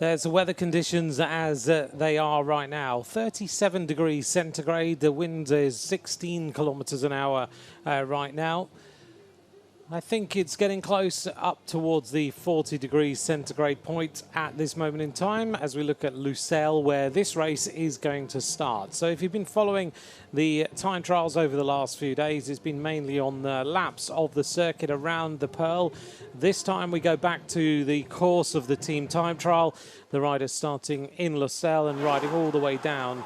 There's the weather conditions as they are right now. 37 degrees centigrade. The wind is 16 kilometers an hour right now. I think it's getting close up towards the 40 degrees centigrade point at this moment in time as we look at Lucelle, where this race is going to start. So if you've been following the time trials over the last few days, it's been mainly on the laps of the circuit around the Pearl. This time we go back to the course of the team time trial. The riders starting in Lucelle and riding all the way down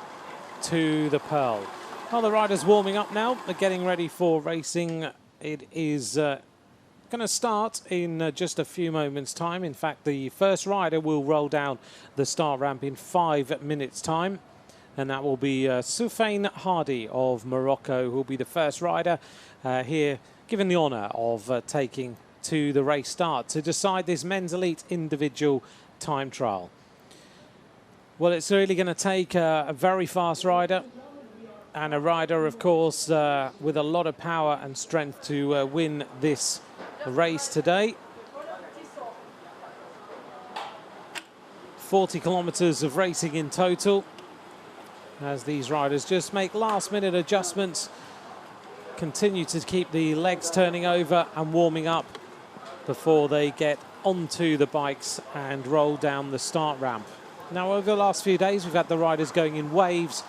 to the Pearl. Well, the riders warming up now. They're getting ready for racing. It is going to start in just a few moments' time. In fact, the first rider will roll down the start ramp in 5 minutes' time, and that will be Soufiane Hardy of Morocco, who will be the first rider here, given the honour of taking to the race start to decide this men's elite individual time trial. Well, it's really going to take a very fast rider and a rider, of course, with a lot of power and strength to win this race today. 40 kilometers of racing in total as these riders just make last-minute adjustments, continue to keep the legs turning over and warming up before they get onto the bikes and roll down the start ramp. Now, over the last few days, we've had the riders going in waves.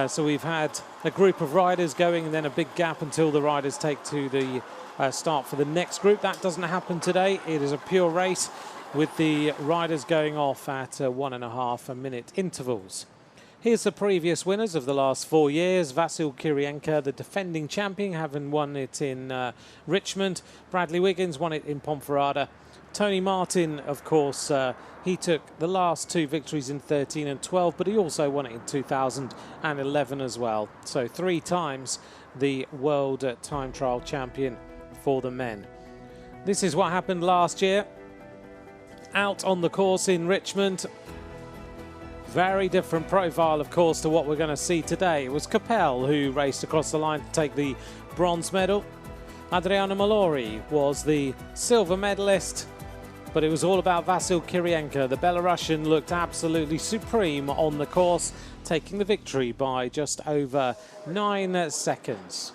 So we've had a group of riders going and then a big gap until the riders take to the start for the next group. That doesn't happen today. It is a pure race with the riders going off at 1.5 minute intervals. Here's the previous winners of the last 4 years. Vasyl Kirienka, the defending champion, having won it in Richmond. Bradley Wiggins won it in Ponferrada. Tony Martin, of course, he took the last 2 victories in 13 and 12, but he also won it in 2011 as well. So 3 times the world time trial champion for the men. This is what happened last year out on the course in Richmond. Very different profile, of course, to what we're going to see today. It was Capel who raced across the line to take the bronze medal. Adriano Malori was the silver medalist, but it was all about Vasyl Kirienka. The Belarusian looked absolutely supreme on the course, taking the victory by just over 9 seconds.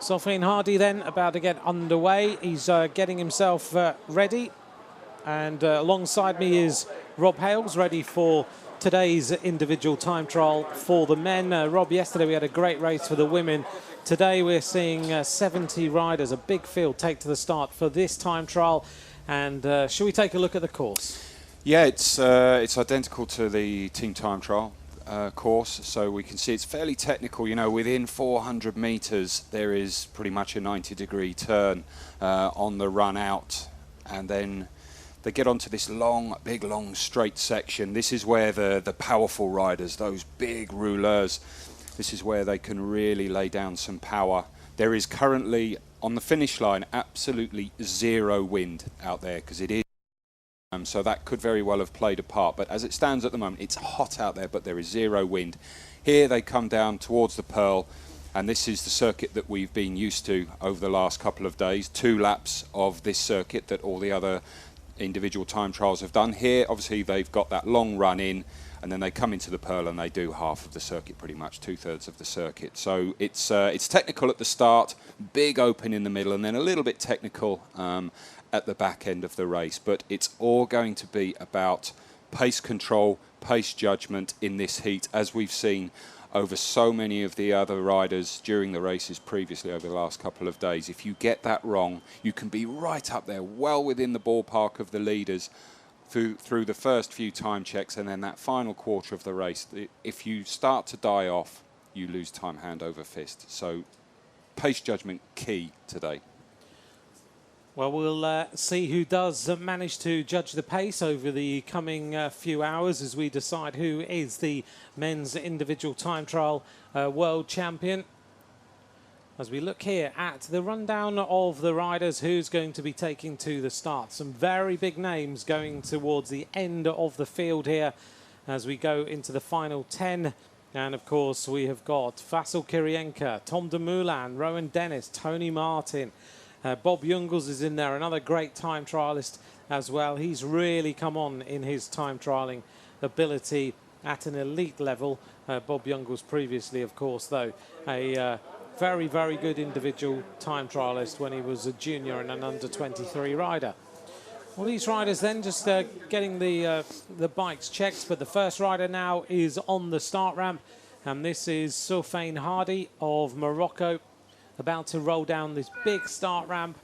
Soufiane Hardy then about to get underway. He's getting himself ready. And alongside me is Rob Hales, ready for today's individual time trial for the men. Rob, yesterday we had a great race for the women. Today we're seeing 70 riders, a big field, take to the start for this time trial. And shall we take a look at the course? Yeah, it's identical to the team time trial course, so we can see it's fairly technical. You know, within 400 meters there is pretty much a 90-degree turn on the run out, and then they get onto this big long straight section. This is where the powerful riders, those big rouleurs, this is where they can really lay down some power. There is currently on the finish line absolutely 0 wind out there, because it is so that could very well have played a part, but as it stands at the moment it's hot out there, but there is 0 wind. Here they come down towards the Pearl, and this is the circuit that we've been used to over the last couple of days. 2 laps of this circuit that all the other individual time trials have done. Here obviously they've got that long run in, and then they come into the Pearl and they do half of the circuit, pretty much 2/3 of the circuit. So it's technical at the start, big open in the middle, and then a little bit technical at the back end of the race. But it's all going to be about pace control, pace judgment in this heat, as we've seen over so many of the other riders during the races previously over the last couple of days. If you get that wrong, you can be right up there, well within the ballpark of the leaders through the first few time checks, and then that final quarter of the race. If you start to die off, you lose time hand over fist. So pace judgment key today. Well, we'll see who does manage to judge the pace over the coming few hours as we decide who is the men's individual time trial world champion. As we look here at the rundown of the riders, who's going to be taking to the start. Some very big names going towards the end of the field here as we go into the final 10. And of course, we have got Vasyl Kirienka, Tom Dumoulin, Rowan Dennis, Tony Martin, Bob Jungels is in there, another great time trialist as well. He's really come on in his time trialing ability at an elite level. Bob Jungels previously, of course, though, a very, very good individual time trialist when he was a junior and an under-23 rider. Well, these riders then just getting the bikes checked, but the first rider now is on the start ramp, and this is Soufiane Hardy of Morocco, about to roll down this big start ramp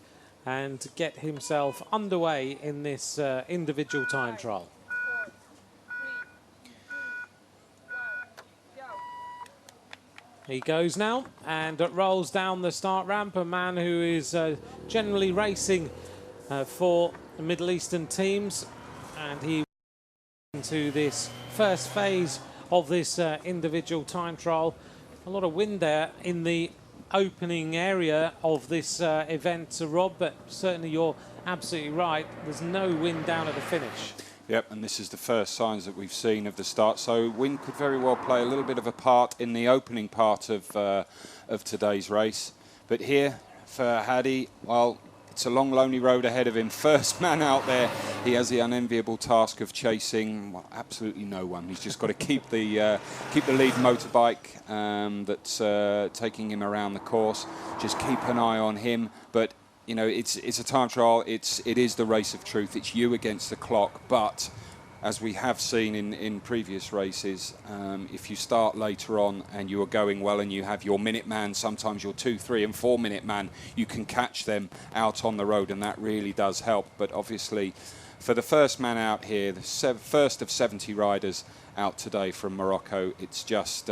and get himself underway in this individual time trial. He goes now and rolls down the start ramp, a man who is generally racing for Middle Eastern teams, and he into this first phase of this individual time trial. A lot of wind there in the opening area of this event, Rob, but certainly you're absolutely right. There's no wind down at the finish. Yep, and this is the first signs that we've seen of the start. So wind could very well play a little bit of a part in the opening part of today's race. But here for Hadi, well, it's a long, lonely road ahead of him. First man out there, he has the unenviable task of chasing, well, absolutely no one. He's just got to keep the lead motorbike that's taking him around the course. Just keep an eye on him. But you know, it's a time trial. It is the race of truth. It's you against the clock. But as we have seen in previous races, if you start later on and you are going well and you have your minute man, sometimes your 2, 3 and 4 minute man, you can catch them out on the road, and that really does help. But obviously, for the first man out here, the first of 70 riders out today from Morocco, it's just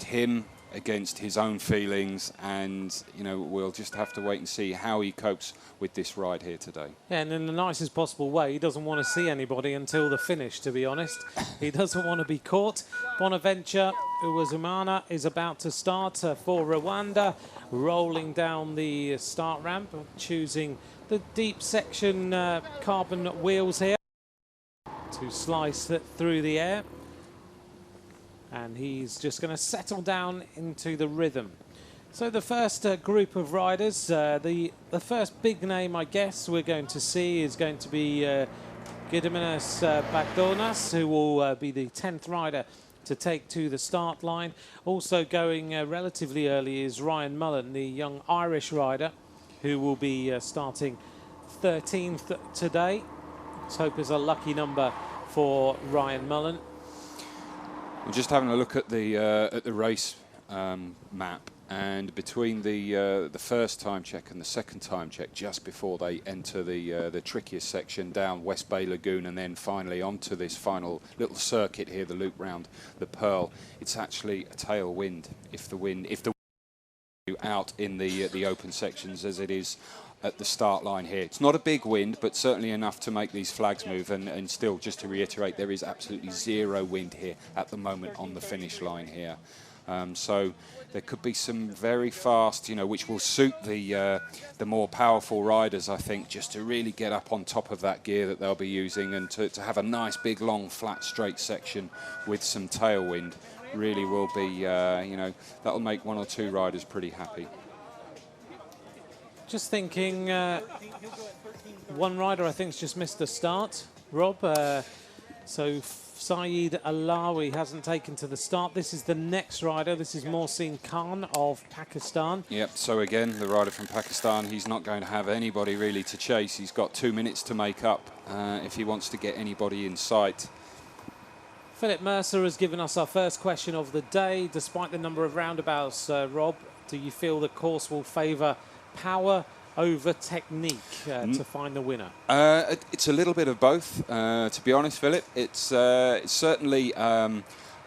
him against his own feelings, and you know, we'll just have to wait and see how he copes with this ride here today. Yeah, and in the nicest possible way, he doesn't want to see anybody until the finish, to be honest. He doesn't want to be caught. Bonaventure Uwazumana is about to start for Rwanda, rolling down the start ramp, choosing the deep section carbon wheels here to slice it through the air. And he's just going to settle down into the rhythm. So the first group of riders, the first big name, I guess, we're going to see is going to be Gidemenes Bagdonas, who will be the 10th rider to take to the start line. Also going relatively early is Ryan Mullen, the young Irish rider, who will be starting 13th today. Let's hope it's a lucky number for Ryan Mullen. I'm just having a look at the race map, and between the first time check and the second time check, just before they enter the trickiest section down West Bay Lagoon, and then finally onto this final little circuit here, the loop round the Pearl, it's actually a tailwind. If the wind out in the open sections as it is at the start line here. It's not a big wind, but certainly enough to make these flags move. And still, just to reiterate, there is absolutely zero wind here at the moment on the finish line here. So there could be some very fast, you know, which will suit the more powerful riders, I think, just to really get up on top of that gear that they'll be using, and to have a nice, big, long, flat, straight section with some tailwind really will be, you know, that'll make 1 or 2 riders pretty happy. Just thinking, one rider I think has just missed the start, Rob. So Saeed Alawi hasn't taken to the start. This is the next rider. This is Mohsin Khan of Pakistan. Yep, so again, the rider from Pakistan, he's not going to have anybody really to chase. He's got 2 minutes to make up if he wants to get anybody in sight. Philip Mercer has given us our first question of the day. Despite the number of roundabouts, Rob, do you feel the course will favour power over technique to find the winner? It's a little bit of both, to be honest, Philip. It's certainly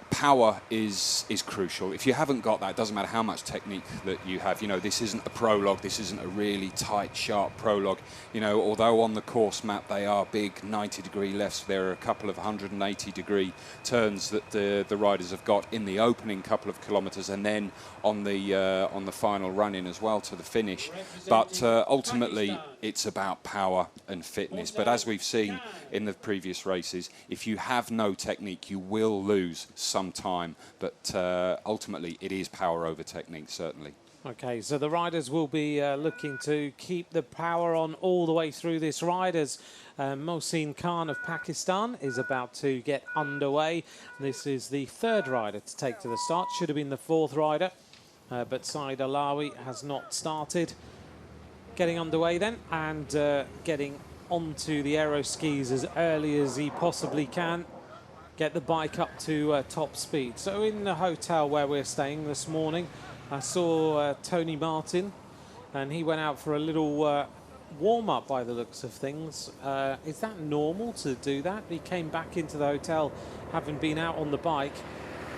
power is crucial. If you haven't got that, it doesn't matter how much technique that you have. You know, this isn't a prologue. This isn't a really tight, sharp prologue. You know, although on the course map they are big 90-degree lefts, there are a couple of 180-degree turns that the riders have got in the opening couple of kilometres, and then on the final run-in as well to the finish. But ultimately, it's about power and fitness. But as we've seen in the previous races, if you have no technique, you will lose some time. But ultimately, it is power over technique, certainly. Okay, so the riders will be looking to keep the power on all the way through this ride as Mohsin Khan of Pakistan is about to get underway. This is the third rider to take to the start. Should have been the fourth rider, but Saeed Alawi has not started. Getting underway then and getting onto the aero skis as early as he possibly can. Get the bike up to top speed. So in the hotel where we're staying this morning, I saw Tony Martin, and he went out for a little warm-up by the looks of things. Is that normal to do that? He came back into the hotel having been out on the bike,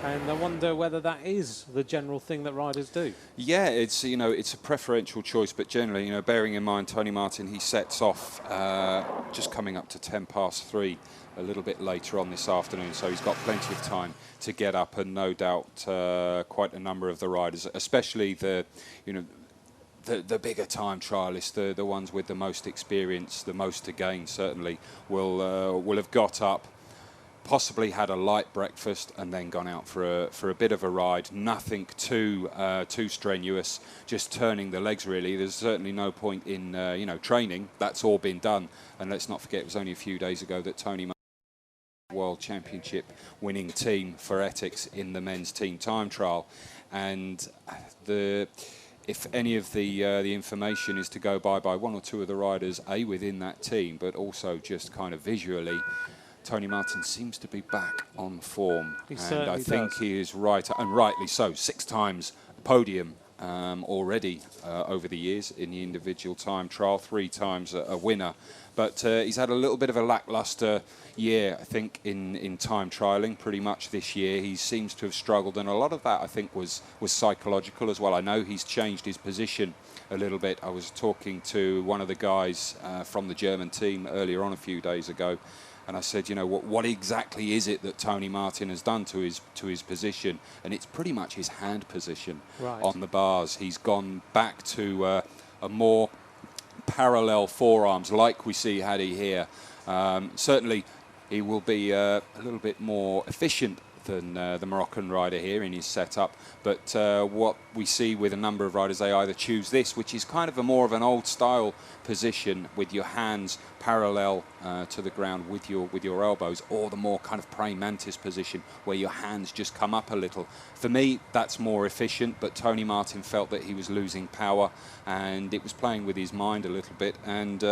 and I wonder whether that is the general thing that riders do. Yeah, it's it's a preferential choice, but generally, bearing in mind Tony Martin, he sets off just coming up to 3:10 a little bit later on this afternoon, so he's got plenty of time to get up, and no doubt quite a number of the riders, especially the bigger time trialists, the ones with the most experience, the most to gain, certainly will have got up, possibly had a light breakfast, and then gone out for a bit of a ride. Nothing too strenuous, just turning the legs really. There's certainly no point in training. That's all been done, and let's not forget it was only a few days ago that Tony World Championship winning team for Ethics in the men's team time trial, and if any of the information is to go by one or two of the riders within that team, but also just kind of visually, Tony Martin seems to be back on form, and I think he is right, and rightly so. 6 times podium already over the years in the individual time trial, 3 times a winner. But he's had a little bit of a lackluster year, I think, in time trialing pretty much this year. He seems to have struggled, and a lot of that, I think, was psychological as well. I know he's changed his position a little bit. I was talking to one of the guys from the German team earlier on a few days ago, and I said, what exactly is it that Tony Martin has done to his position? And it's pretty much his hand position on the bars. He's gone back to a more parallel forearms like we see Hadi here. Certainly he will be a little bit more efficient than the Moroccan rider here in his setup, but what we see with a number of riders, they either choose this, which is kind of a more of an old style position with your hands parallel to the ground with your elbows, or the more kind of praying mantis position where your hands just come up a little. For me, that's more efficient, but Tony Martin felt that he was losing power, and it was playing with his mind a little bit, and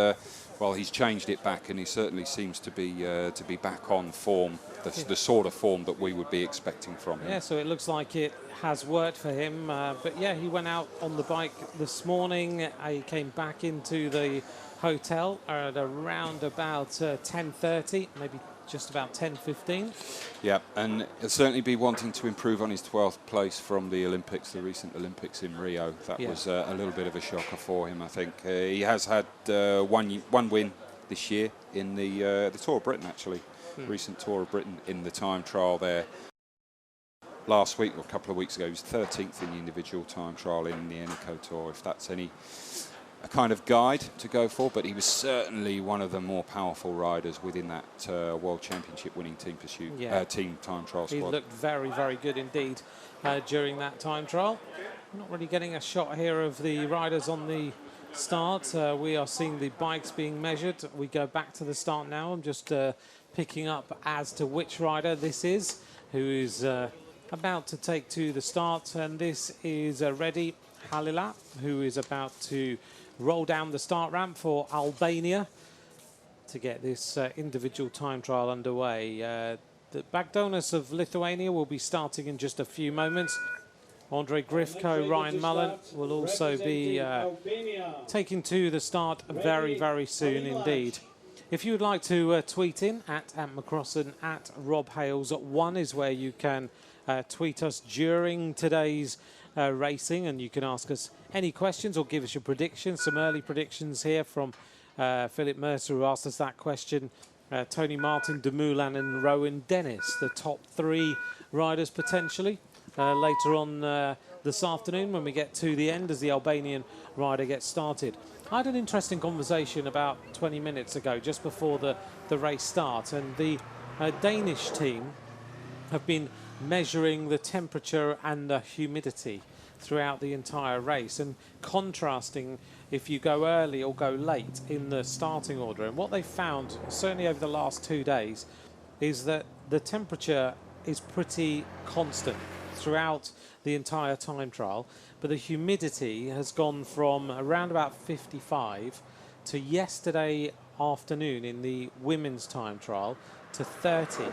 well, he's changed it back, and he certainly seems to be back on form, the sort of form that we would be expecting from him. Yeah, so it looks like it has worked for him. But yeah, he went out on the bike this morning. He came back into the hotel at around about 10:30, maybe just about 10:15. Yeah, and he'll certainly be wanting to improve on his 12th place from the Olympics, the recent Olympics in Rio. That was a little bit of a shocker for him, I think. He has had one win this year in the Tour of Britain, actually. Recent Tour of Britain in the time trial there. Last week, or a couple of weeks ago, he was 13th in the individual time trial in the Eneco Tour, if that's a kind of guide to go for, but he was certainly one of the more powerful riders within that World Championship winning team team time trial squad. He looked very, very good indeed during that time trial. Not really getting a shot here of the riders on the start. We are seeing the bikes being measured. We go back to the start now. I'm just picking up as to which rider this is, who is about to take to the start, and this is Reddy Halila, who is about to roll down the start ramp for Albania to get this individual time trial underway. The Bagdonas of Lithuania will be starting in just a few moments. Andre Grifko, Ryan Mullen will also be taking to the start very, very soon indeed. If you would like to tweet in at McCrossan, at Rob Hales, 1 is where you can tweet us during today's racing, and you can ask us any questions or give us your predictions. Some early predictions here from Philip Mercer, who asked us that question. Tony Martin, Dumoulin and Rowan Dennis, the top 3 riders potentially later on this afternoon when we get to the end as the Albanian rider gets started. I had an interesting conversation about 20 minutes ago, just before the race start, and the Danish team have been measuring the temperature and the humidity throughout the entire race, and contrasting if you go early or go late in the starting order. And what they found, certainly over the last 2 days, is that the temperature is pretty constant throughout the entire time trial, but the humidity has gone from around about 55 to yesterday afternoon in the women's time trial to 30.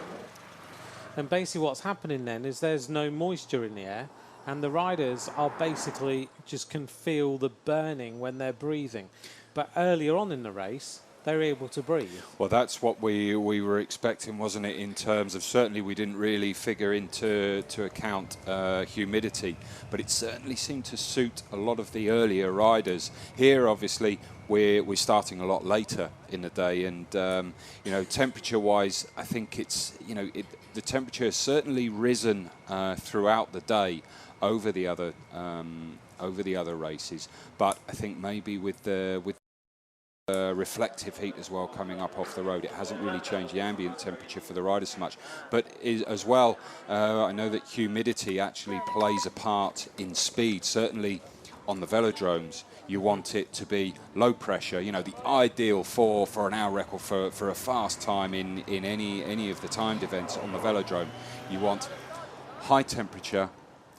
And basically what's happening then is there's no moisture in the air, and the riders are basically just can feel the burning when they're breathing. But earlier on in the race, they're able to breathe. Well, that's what we were expecting, wasn't it, in terms of, certainly we didn't really figure into account humidity, but it certainly seemed to suit a lot of the earlier riders. Here, obviously, we're starting a lot later in the day, and you know, temperature-wise, I think it's, you know, the temperature has certainly risen throughout the day over the other races, but I think maybe with reflective heat as well coming up off the road, it hasn't really changed the ambient temperature for the riders so much. But as well, I know that humidity actually plays a part in speed. Certainly on the velodromes, you want it to be low pressure. You know, the ideal for an hour record for a fast time in any of the timed events on the velodrome, you want high temperature,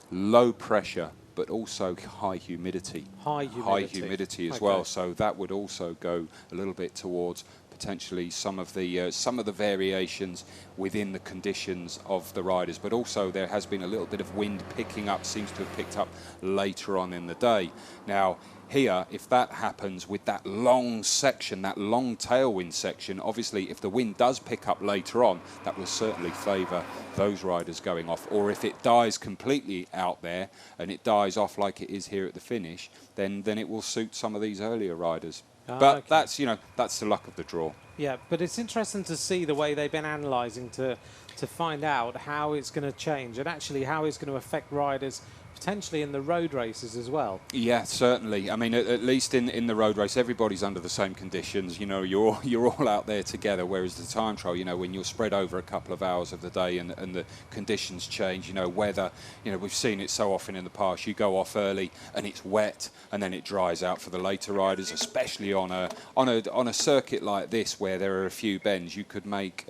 low pressure, but also high humidity. High humidity as well. So that would also go a little bit towards potentially some of the variations within the conditions of the riders. But also there has been a little bit of wind picking up, seems to have picked up later on in the day. Now, here, if that happens with that long section, that long tailwind section, obviously if the wind does pick up later on, that will certainly favour those riders going off. Or if it dies completely out there and it dies off like it is here at the finish, then it will suit some of these earlier riders. But that's, you know, that's the luck of the draw. Yeah, but it's interesting to see the way they've been analysing to find out how it's going to change and actually how it's going to affect riders potentially in the road races as well. Yeah, certainly. I mean, at least in the road race, everybody's under the same conditions. You know, you're all out there together, whereas the time trial, you know, when you're spread over a couple of hours of the day and the conditions change, you know, weather, you know, we've seen it so often in the past. You go off early and it's wet and then it dries out for the later riders, especially on a circuit like this where there are a few bends. You could make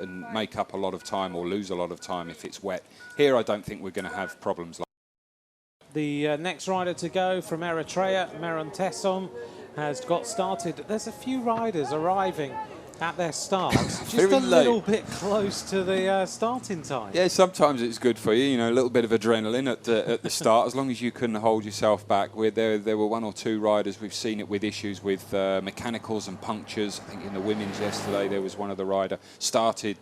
up a lot of time or lose a lot of time if it's wet. Here, I don't think we're going to have problems like the next rider to go from Eritrea, Meron Tessom, has got started. There's a few riders arriving at their start, just a little bit close to the starting time. Yeah, sometimes it's good for you, you know, a little bit of adrenaline at the start, as long as you can hold yourself back. There were one or two riders, we've seen it with issues with mechanicals and punctures. I think in the women's yesterday, there was one of the rider started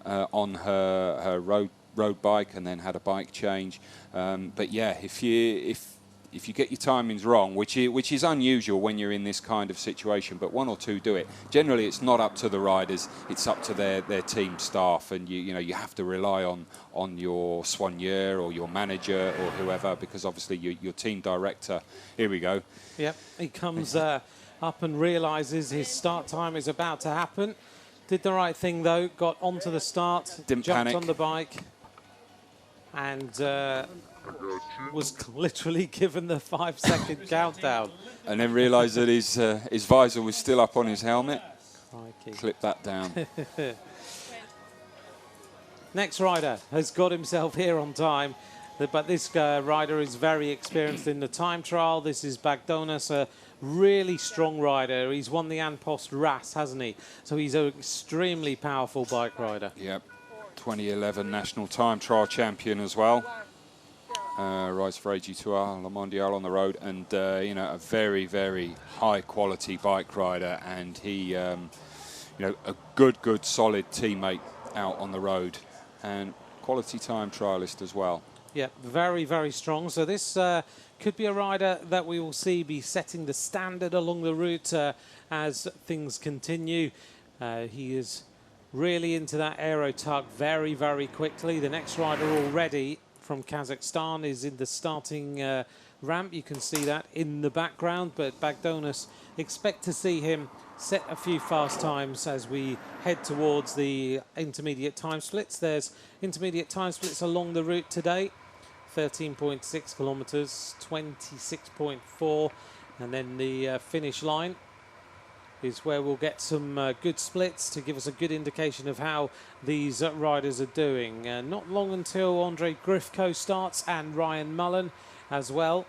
on her road bike and then had a bike change. But yeah, if you get your timings wrong, which is unusual when you're in this kind of situation, but one or two do it. Generally, it's not up to the riders; it's up to their team staff, and you know you have to rely on your soigneur or your manager or whoever, because obviously your team director. Here we go. Yep, he comes up and realises his start time is about to happen. Did the right thing though. Got onto the start. Didn't jumped panic on the bike. And was literally given the 5-second countdown. And then realised that his visor was still up on his helmet. Crikey. Clip that down. Next rider has got himself here on time, but this rider is very experienced in the time trial. This is Bagdonas, a really strong rider. He's won the An Post RAS, hasn't he? So he's an extremely powerful bike rider. Yep. 2011 national time trial champion as well. Rides for AG2R, Le Mondial on the road, and you know, a very, very high quality bike rider, and he, you know, a good solid teammate out on the road, and quality time trialist as well. Yeah, very, very strong. So this could be a rider that we will see be setting the standard along the route as things continue. He is really into that aero tug very, very quickly. The next rider already from Kazakhstan is in the starting ramp. You can see that in the background, but Bagdonas, expect to see him set a few fast times as we head towards the intermediate time splits. There's intermediate time splits along the route today. 13.6 kilometres, 26.4, and then the finish line is where we'll get some good splits to give us a good indication of how these riders are doing. Not long until Andre Grifko starts, and Ryan Mullen as well.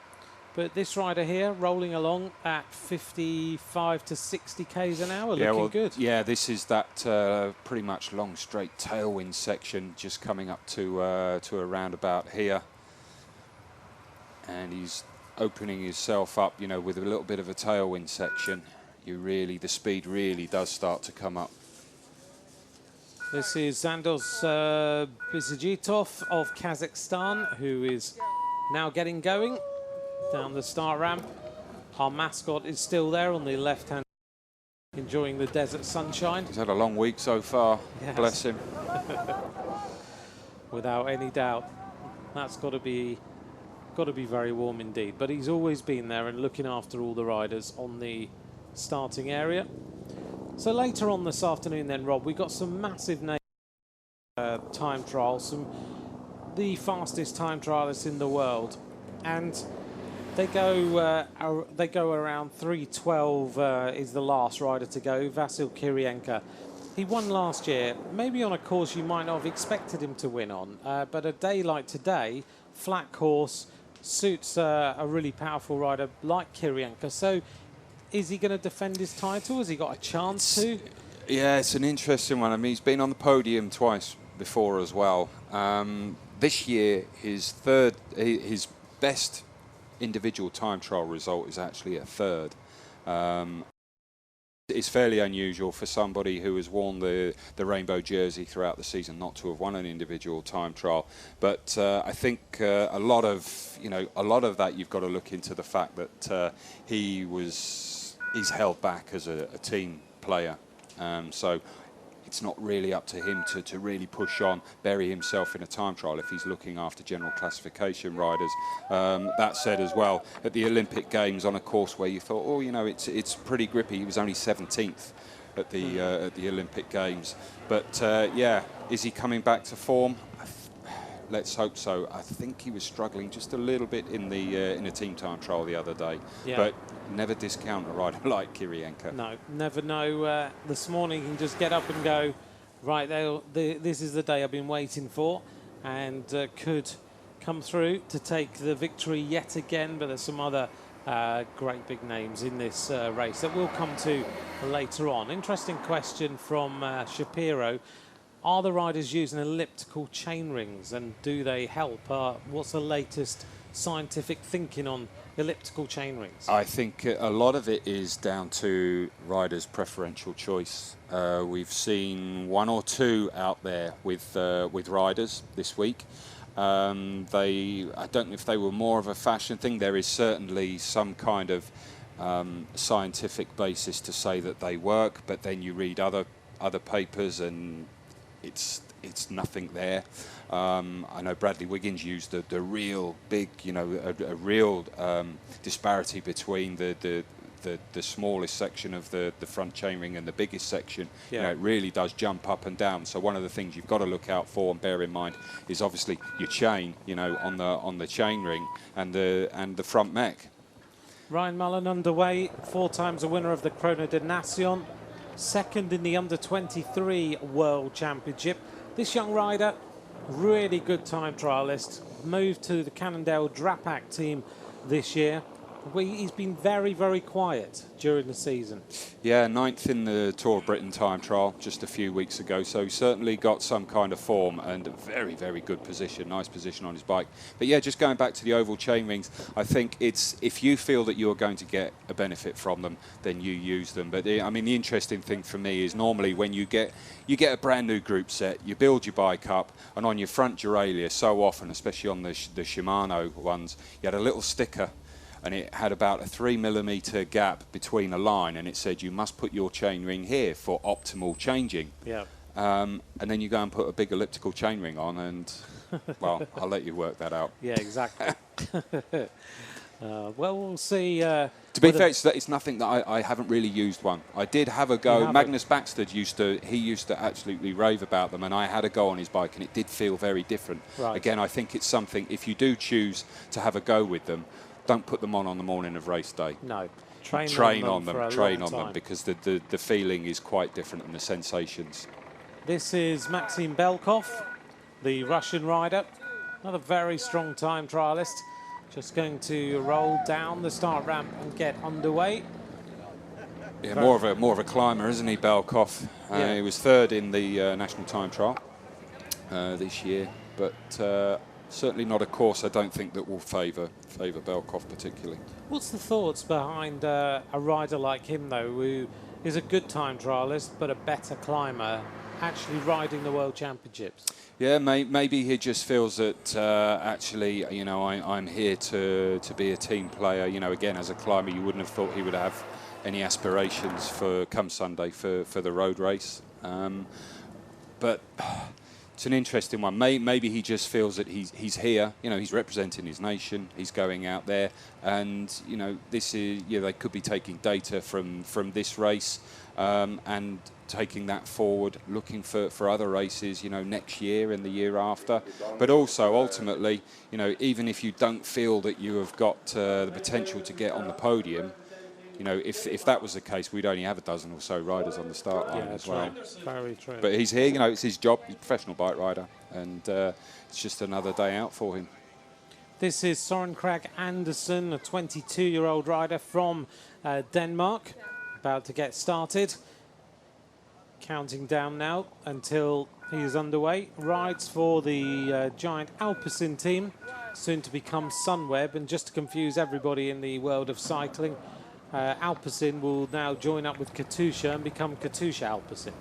But this rider here rolling along at 55 to 60 k's an hour, looking good. Yeah, this is that pretty much long straight tailwind section, just coming up to a roundabout here, and he's opening himself up, you know, with a little bit of a tailwind section. The speed really does start to come up. This is Zandos Bizajitov of Kazakhstan, who is now getting going down the start ramp. Our mascot is still there on the left-hand, enjoying the desert sunshine. He's had a long week so far. Yes. Bless him. Without any doubt. That's got to be very warm indeed. But he's always been there and looking after all the riders on the starting area. So later on this afternoon then, Rob, we got some massive name time trials, the fastest time trialists in the world, and they go around 3:12 is the last rider to go, Vasil Kirienka. He won last year, maybe on a course you might not have expected him to win on, but a day like today, flat course, suits a really powerful rider like Kirienka. So is he going to defend his title? Has he got a chance to? Yeah, it's an interesting one. I mean, he's been on the podium twice before as well. This year, his best individual time trial result is actually a third. It's fairly unusual for somebody who has worn the rainbow jersey throughout the season not to have won an individual time trial. But I think a lot of that you've got to look into the fact that he's held back as a team player. So it's not really up to him to really push on, bury himself in a time trial if he's looking after general classification riders. That said as well, at the Olympic Games on a course where you thought, oh, you know, it's pretty grippy, he was only 17th at the Olympic Games. But yeah, is he coming back to form? Let's hope so. I think he was struggling just a little bit in a team time trial the other day. Yeah. But never discount a rider like Kirienka. No, never know. This morning he can just get up and go, right, this is the day I've been waiting for, and could come through to take the victory yet again. But there's some other great big names in this race that we'll come to later on. Interesting question from Shapiro. Are the riders using elliptical chain rings, and do they help? What's the latest scientific thinking on elliptical chain rings? I think a lot of it is down to riders' preferential choice. We've seen one or two out there with riders this week. I don't know if they were more of a fashion thing. There is certainly some kind of scientific basis to say that they work, but then you read other papers and it's nothing there. I know Bradley Wiggins used the real big, you know, a real disparity between the smallest section of the front chainring and the biggest section. Yeah. You know, it really does jump up and down. So one of the things you've got to look out for and bear in mind is obviously your chain, you know, on the chainring and the front mech. Ryan Mullen underway, 4 times a winner of the Chrono de Nación. Second in the under-23 World Championship. This young rider, really good time trialist, moved to the Cannondale Drapac team this year. He's been very, very quiet during the season. Yeah, 9th in the Tour of Britain time trial just a few weeks ago, so certainly got some kind of form and a very, very good position, nice position on his bike. But yeah, just going back to the oval chain rings, I think it's, if you feel that you're going to get a benefit from them, then you use them. But I mean, the interesting thing for me is normally when you get a brand new group set, you build your bike up, and on your front derailleur, so often, especially on the Shimano ones, you had a little sticker, and it had about a 3mm gap between a line, and it said you must put your chain ring here for optimal changing. Yeah. And then you go and put a big elliptical chain ring on, and well, I'll let you work that out. Yeah, exactly. Well, we'll see. To be fair, it's nothing that I haven't really used one. I did have a go. Magnus Baxter used to absolutely rave about them, and I had a go on his bike, and it did feel very different. Right. Again, I think it's something, if you do choose to have a go with them, don't put them on the morning of race day. No. Train on them because the feeling is quite different and the sensations. This is Maxim Belkov, the Russian rider. Another very strong time trialist. Just going to roll down the start ramp and get underway. Yeah, more of a climber, isn't he, Belkov? Yeah. He was third in the national time trial this year, but certainly not a course I don't think that will favour Belkov particularly. What's the thoughts behind a rider like him, though, who is a good time trialist but a better climber, actually riding the World Championships? Yeah, maybe he just feels that actually, you know, I'm here to be a team player. You know, again, as a climber, you wouldn't have thought he would have any aspirations for come Sunday for the road race. But it's an interesting one. Maybe he just feels that he's here. You know, he's representing his nation. He's going out there, and you know, this is they could be taking data from this race and taking that forward, looking for other races, you know, next year and the year after. But also, ultimately, you know, even if you don't feel that you have got the potential to get on the podium, you know, if that was the case, we'd only have a dozen or so riders on the start line as well. Right. Very true. But he's here, you know, it's his job. He's a professional bike rider, and it's just another day out for him. This is Soren Kragh Andersen, a 22-year-old rider from Denmark, about to get started. Counting down now until he is underway. Rides for the giant Alpecin team, soon to become Sunweb. And just to confuse everybody in the world of cycling, Alpecin will now join up with Katusha and become Katusha Alpecin.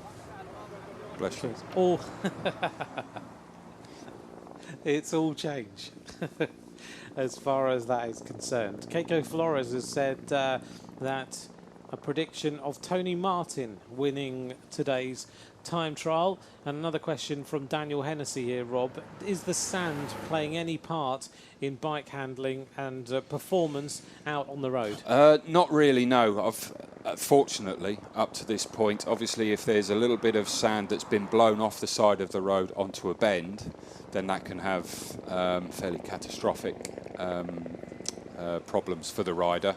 Bless you. It's all change as far as that is concerned. Keiko Flores has said that a prediction of Tony Martin winning today's time trial. And another question from Daniel Hennessy here, Rob. Is the sand playing any part in bike handling and performance out on the road? Not really, no. Fortunately, up to this point, obviously if there's a little bit of sand that's been blown off the side of the road onto a bend, then that can have fairly catastrophic problems for the rider.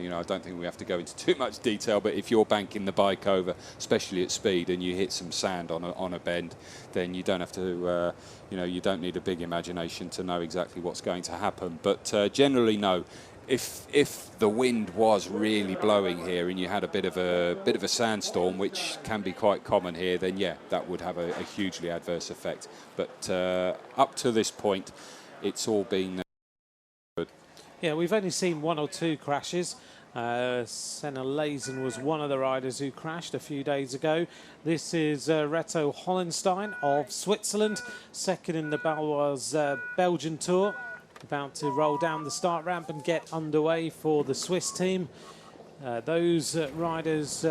You know, I don't think we have to go into too much detail, but if you're banking the bike over, especially at speed, and you hit some sand on a bend, then you don't have to, you know, you don't need a big imagination to know exactly what's going to happen. But generally, no. If the wind was really blowing here and you had a bit of a sandstorm, which can be quite common here, then yeah, that would have a hugely adverse effect. But up to this point, it's all been good. Yeah, we've only seen one or two crashes. Senna Lazen was one of the riders who crashed a few days ago. This is Reto Hollenstein of Switzerland, second in the Baloise Belgian Tour, about to roll down the start ramp and get underway for the Swiss team. Those riders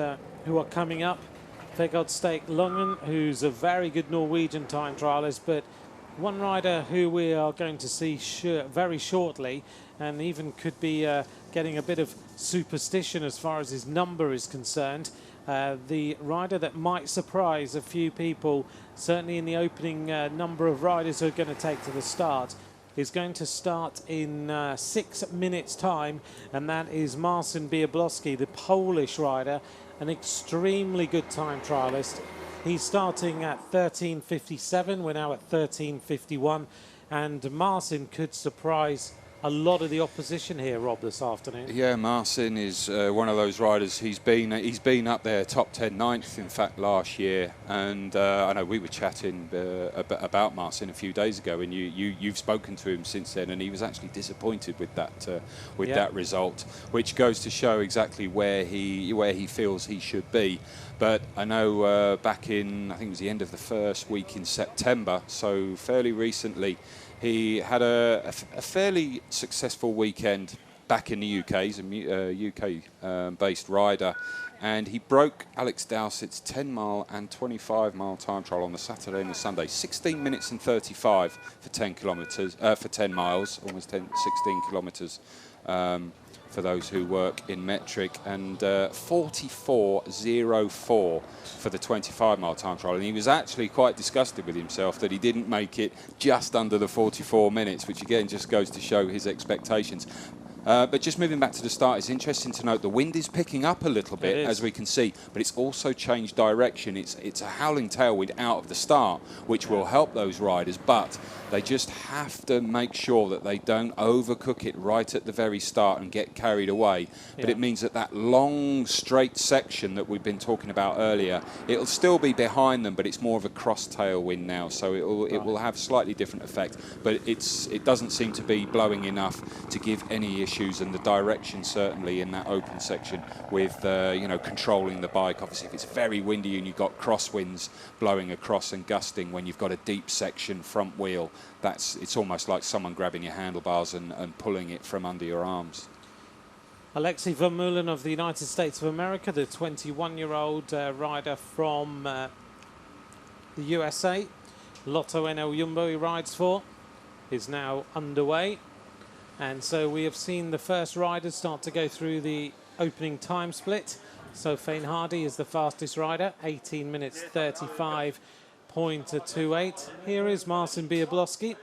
who are coming up, Vegard Stake Lungen, who's a very good Norwegian time trialist, but one rider who we are going to see very shortly, and even could be getting a bit of superstition as far as his number is concerned. The rider that might surprise a few people, certainly in the opening number of riders who are going to take to the start, is going to start in 6 minutes' time, and that is Marcin Biablowski, the Polish rider, an extremely good time trialist. He's starting at 13:57. We're now at 13:51, and Marcin could surprise a lot of the opposition here, Rob, this afternoon. Yeah, Marcin is one of those riders. He's been up there, top 10, 9th, in fact, last year. And I know we were chatting about Marcin a few days ago, and you've spoken to him since then, and he was actually disappointed with that result, which goes to show exactly where he feels he should be. But I know back in, I think it was the end of the first week in September, so fairly recently, he had a fairly successful weekend back in the UK. He's a UK-based rider, and he broke Alex Dowsett's 10-mile and 25-mile time trial on the Saturday and the Sunday. 16 minutes and 35 for 10 kilometres, for 10 miles, almost 16 kilometres. for those who work in metric, and 44.04 for the 25-mile time trial. And he was actually quite disgusted with himself that he didn't make it just under the 44 minutes, which again just goes to show his expectations. But just moving back to the start, it's interesting to note the wind is picking up a little bit, as we can see, but it's also changed direction. It's a howling tailwind out of the start, which will help those riders, but they just have to make sure that they don't overcook it right at the very start and get carried away. But it means that that long, straight section that we've been talking about earlier, it'll still be behind them, but it's more of a cross tailwind now, so it will have slightly different effect. But it doesn't seem to be blowing enough to give any issue. And the direction certainly in that open section with controlling the bike. Obviously if it's very windy and you've got crosswinds blowing across and gusting when you've got a deep section front wheel, it's almost like someone grabbing your handlebars and pulling it from under your arms. Alexei Van Meulen of the United States of America, the 21-year-old rider from the USA, Lotto NL Jumbo he rides for, is now underway. And so we have seen the first riders start to go through the opening time split. So Fane Hardy is the fastest rider, 18 minutes 35.28. Here is Marcin Biablowski.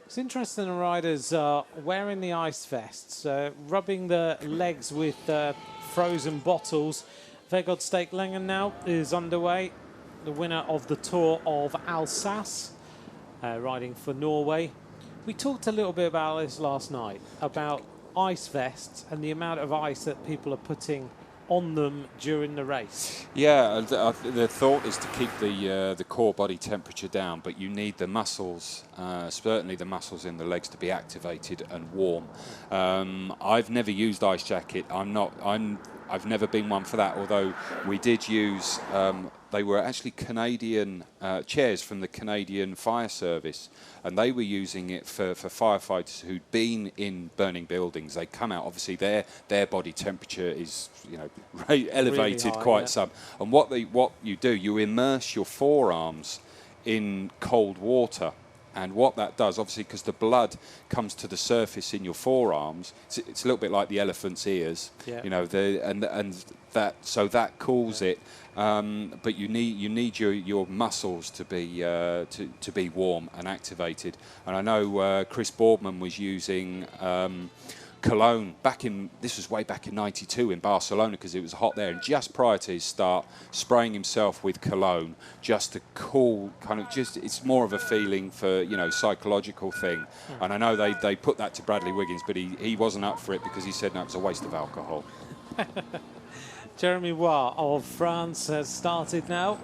It's interesting the riders are wearing the ice vests, rubbing the legs with frozen bottles. Vegard Stekelengen now is underway, the winner of the Tour of Alsace, riding for Norway. We talked a little bit about this last night, about ice vests and the amount of ice that people are putting on them during the race. Yeah, the thought is to keep the core body temperature down, but you need the muscles, certainly the muscles in the legs, to be activated and warm. I've never used ice jacket. I've never been one for that, although we did use, they were actually Canadian chairs from the Canadian Fire Service, and they were using it for firefighters who'd been in burning buildings. They come out, obviously their body temperature is elevated really high, quite some. And what you do, you immerse your forearms in cold water. And what that does, obviously, because the blood comes to the surface in your forearms, it's a little bit like the elephant's ears, so that cools it. But you need your muscles to be warm and activated. And I know Chris Boardman was using cologne this was way back in '92 in Barcelona, because it was hot there, and just prior to his start, spraying himself with cologne just to cool, it's more of a feeling for, psychological thing. And I know they put that to Bradley Wiggins, but he wasn't up for it because he said no, it was a waste of alcohol. Jeremy Roy of France has started now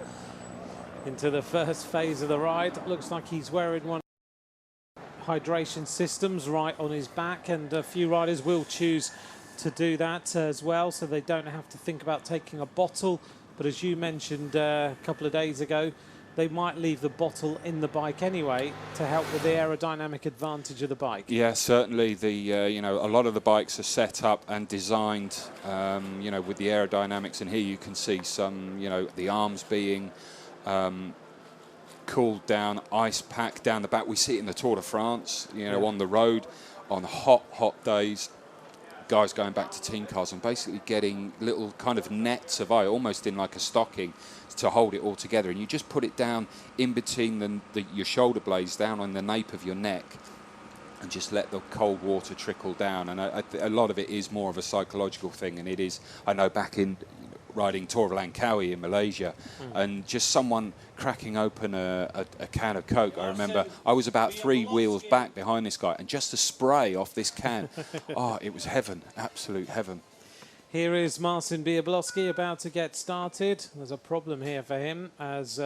into the first phase of the ride. Looks like he's wearing one hydration systems right on his back, and a few riders will choose to do that as well, so they don't have to think about taking a bottle. But as you mentioned a couple of days ago, they might leave the bottle in the bike anyway to help with the aerodynamic advantage of the bike. Yeah, certainly. A lot of the bikes are set up and designed, with the aerodynamics, and here you can see some, the arms being cooled down, ice pack down the back. We see it in the Tour de France, on the road, on hot days, guys going back to team cars and basically getting little kind of nets of ice, almost in like a stocking, to hold it all together. And you just put it down in between your shoulder blades, down on the nape of your neck, and just let the cold water trickle down. And a lot of it is more of a psychological thing, and it is, I know, back in riding Tour of Langkawi in Malaysia, and just someone cracking open a can of Coke. I remember I was about 3 wheels back behind this guy, and just a spray off this can, it was heaven, absolute heaven. Here is Marcin Biablowski about to get started. There's a problem here for him as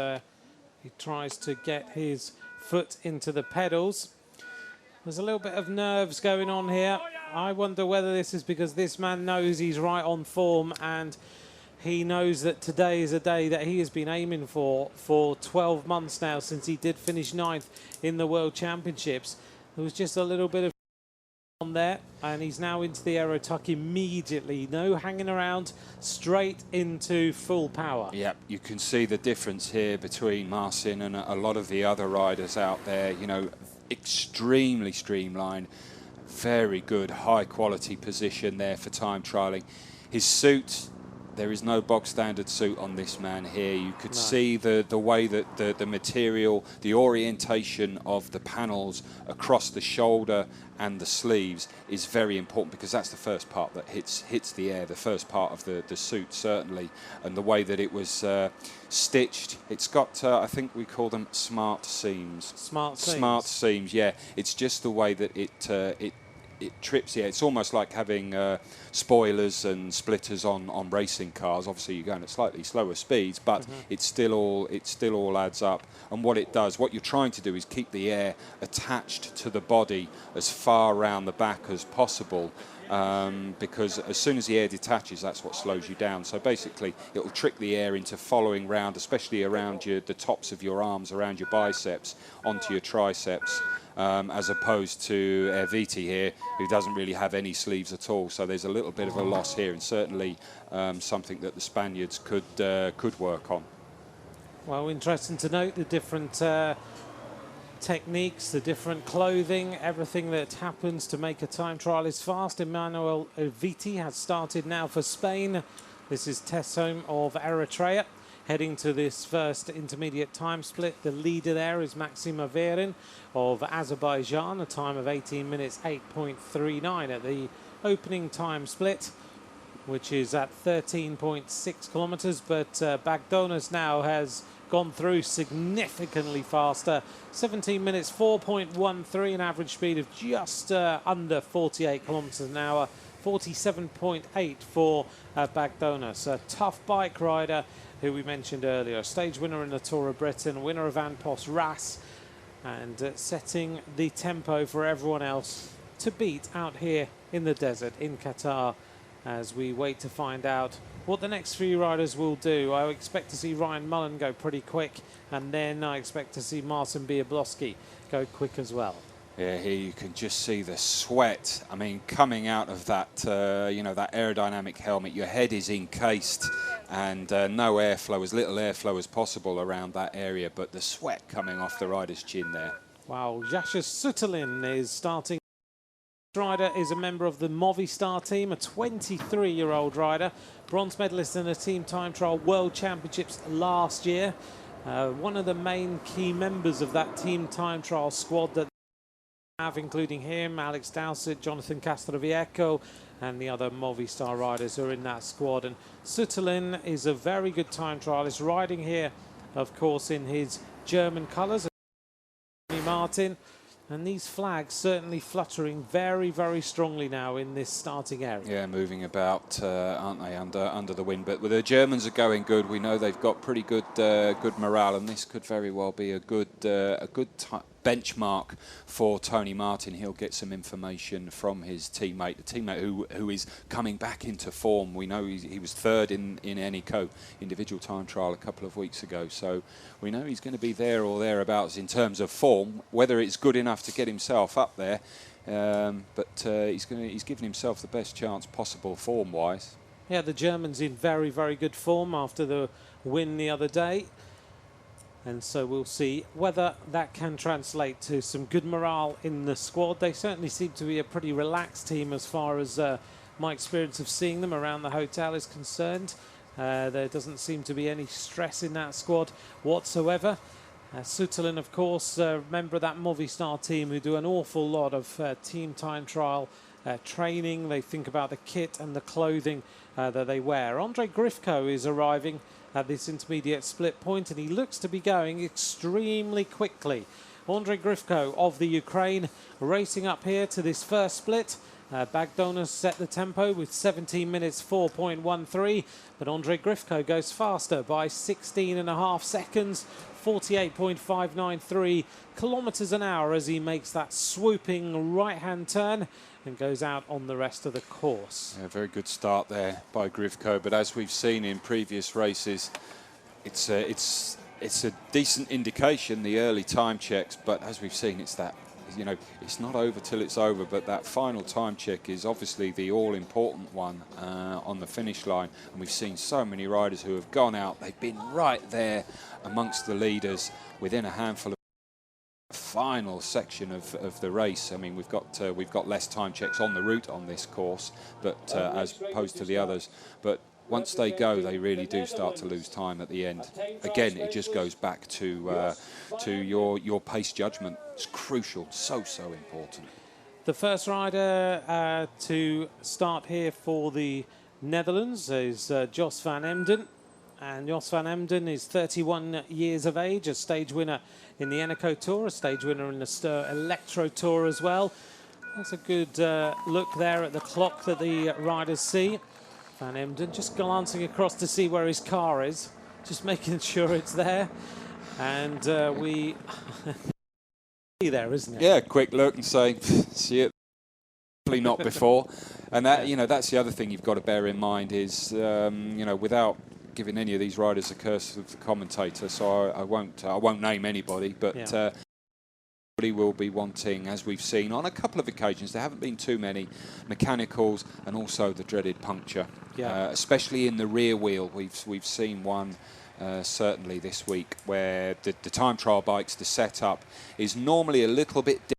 he tries to get his foot into the pedals. There's a little bit of nerves going on here. I wonder whether this is because this man knows he's right on form, and he knows that today is a day that he has been aiming for 12 months now, since he did finish 9th in the World Championships. There was just a little bit of on there, and he's now into the aero tuck immediately. No hanging around, straight into full power. Yeah, you can see the difference here between Marcin and a lot of the other riders out there. Extremely streamlined. Very good, high quality position there for time trialing. His suit, there is no bog standard suit on this man here. You could see the way that the material, the orientation of the panels across the shoulder and the sleeves is very important, because that's the first part that hits the air, the first part of the suit certainly, and the way that it was stitched. It's got, I think we call them smart seams. Smart seams. Smart seams, yeah. It's just the way that it trips. Yeah, it's almost like having spoilers and splitters on racing cars. Obviously, you're going at slightly slower speeds, but it still all adds up. And what it does, what you're trying to do, is keep the air attached to the body as far around the back as possible. Because as soon as the air detaches, that's what slows you down. So basically, it will trick the air into following round, especially around the tops of your arms, around your biceps, onto your triceps. As opposed to Viti here, who doesn't really have any sleeves at all. So there's a little bit of a loss here, and certainly something that the Spaniards could work on. Well, interesting to note the different techniques, the different clothing, everything that happens to make a time trial is fast. Emmanuel Viti has started now for Spain. This is test home of Eritrea, heading to this first intermediate time split. The leader there is Maxim Averin of Azerbaijan, a time of 18 minutes 8.39 at the opening time split, which is at 13.6 kilometers. But Bagdonas now has gone through significantly faster, 17 minutes 4.13, an average speed of just under 48 kilometers an hour, 47.8 for Bagdonas. A tough bike rider who we mentioned earlier, a stage winner in the Tour of Britain, winner of An Post Ras, and setting the tempo for everyone else to beat out here in the desert in Qatar, as we wait to find out what the next few riders will do. I expect to see Ryan Mullen go pretty quick, and then I expect to see Marcin Biablowski go quick as well. Yeah, here you can just see the sweat. I mean, coming out of that, that aerodynamic helmet, your head is encased, and no airflow, as little airflow as possible around that area, but the sweat coming off the rider's chin there. Wow, Jasha Sutalin is starting. This rider is a member of the Movistar team, a 23-year-old rider, bronze medalist in the Team Time Trial World Championships last year. One of the main key members of that Team Time Trial squad that have, including him, Alex Dowsett, Jonathan Castroviejo, and the other Movistar riders who are in that squad. And Sutalin is a very good time trialist, riding here, of course, in his German colours. Martin, and these flags certainly fluttering very, very strongly now in this starting area. Yeah, moving about, aren't they, under the wind? But the Germans are going good. We know they've got pretty good morale, and this could very well be a good benchmark for Tony Martin. He'll get some information from his teammate, the teammate who is coming back into form. We know he was third in NECO individual time trial a couple of weeks ago, so we know he's going to be there or thereabouts in terms of form. Whether it's good enough to get himself up there, but he's given himself the best chance possible form-wise. Yeah, the Germans in very, very good form after the win the other day. And so we'll see whether that can translate to some good morale in the squad. They certainly seem to be a pretty relaxed team as far as my experience of seeing them around the hotel is concerned. There doesn't seem to be any stress in that squad whatsoever. Sutalin, of course, member of that Movistar team who do an awful lot of team time trial training. They think about the kit and the clothing that they wear. Andrei Grifko is arriving at this intermediate split point, and he looks to be going extremely quickly. Andrei Grifko of the Ukraine racing up here to this first split. Bagdonas set the tempo with 17 minutes 4.13, but Andrei Grifko goes faster by 16.5 seconds, 48.593 kilometers an hour as he makes that swooping right-hand turn and goes out on the rest of the course. Yeah, very good start there by Grifko, but as we've seen in previous races, it's a decent indication, the early time checks, but as we've seen, it's that, it's not over till it's over, but that final time check is obviously the all-important one on the finish line. And we've seen so many riders who have gone out, they've been right there amongst the leaders within a handful of final section of the race. I mean, we've got less time checks on the route on this course, but as opposed to the others. But once they go, they really do start to lose time at the end. Again, it just goes back to your pace judgment. It's crucial, so important. The first rider to start here for the Netherlands is Jos van Emden. And Jos van Emden is 31 years of age, a stage winner in the Eneco Tour, a stage winner in the Stir Electro Tour as well. That's a good look there at the clock that the riders see. Van Emden just glancing across to see where his car is, just making sure it's there. And we... there, isn't it? Yeah, quick look and say, see it. Probably not before. And that, you know, that's the other thing you've got to bear in mind is, you know, without giving any of these riders a curse of the commentator, so I won't name anybody, but everybody will be wanting, as we've seen on a couple of occasions, there haven't been too many mechanicals and also the dreaded puncture, especially in the rear wheel. We've seen one certainly this week where the time trial bikes, the setup is normally a little bit different.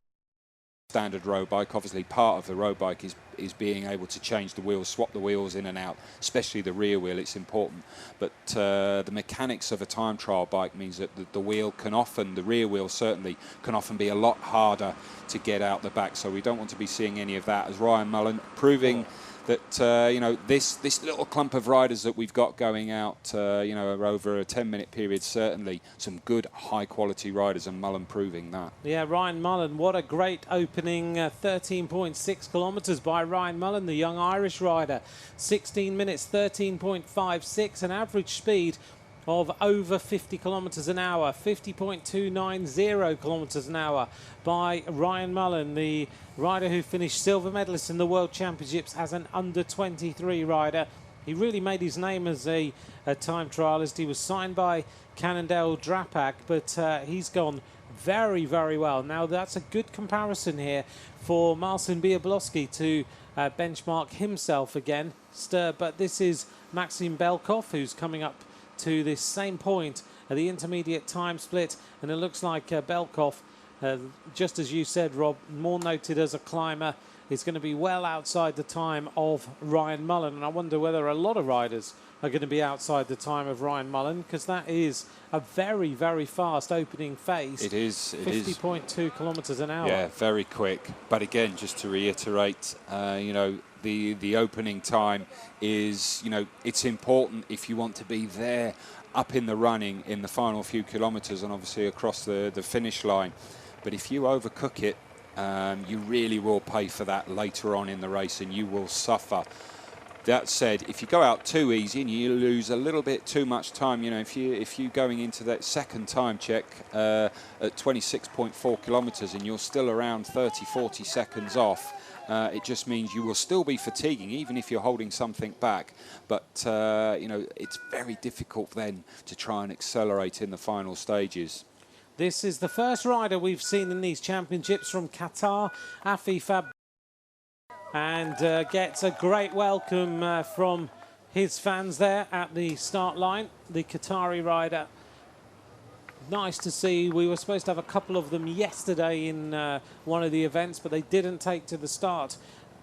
Standard road bike, obviously part of the road bike is being able to change the wheels, swap the wheels in and out, especially the rear wheel. It's important, but the mechanics of a time trial bike means that the wheel can often, the rear wheel certainly, can often be a lot harder to get out the back, so we don't want to be seeing any of that, as Ryan Mullen proving that you know, this little clump of riders that we've got going out, you know, over a 10-minute period, certainly some good high-quality riders, and Mullen proving that. Yeah, Ryan Mullen, what a great opening, 13.6 kilometres by Ryan Mullen, the young Irish rider. 16 minutes, 13.56, an average speed of over 50 kilometres an hour, 50.290 kilometres an hour by Ryan Mullen, the rider who finished silver medalist in the World Championships as an under-23 rider. He really made his name as a time trialist. He was signed by Cannondale Drapac, but he's gone very, very well. Now, that's a good comparison here for Marcin Biablowski to benchmark himself again. But this is Maxim Belkov, who's coming up to this same point at the intermediate time split, and it looks like Belkov, just as you said, Rob, more noted as a climber, is going to be well outside the time of Ryan Mullen, and I wonder whether a lot of riders are going to be outside the time of Ryan Mullen, because that is a very, very fast opening phase. It is. 50.2 kilometres an hour. Yeah, very quick. But again, just to reiterate, you know, the opening time is, you know, it's important if you want to be there up in the running in the final few kilometres and obviously across the finish line. But if you overcook it, you really will pay for that later on in the race, and you will suffer. That said, if you go out too easy and you lose a little bit too much time, you know, if you going into that second time check at 26.4 kilometres and you're still around 30-40 seconds off, it just means you will still be fatiguing, even if you're holding something back. But you know, it's very difficult then to try and accelerate in the final stages. This is the first rider we've seen in these championships from Qatar, Afif, and gets a great welcome from his fans there at the start line. The Qatari rider, nice to see. We were supposed to have a couple of them yesterday in one of the events, but they didn't take to the start.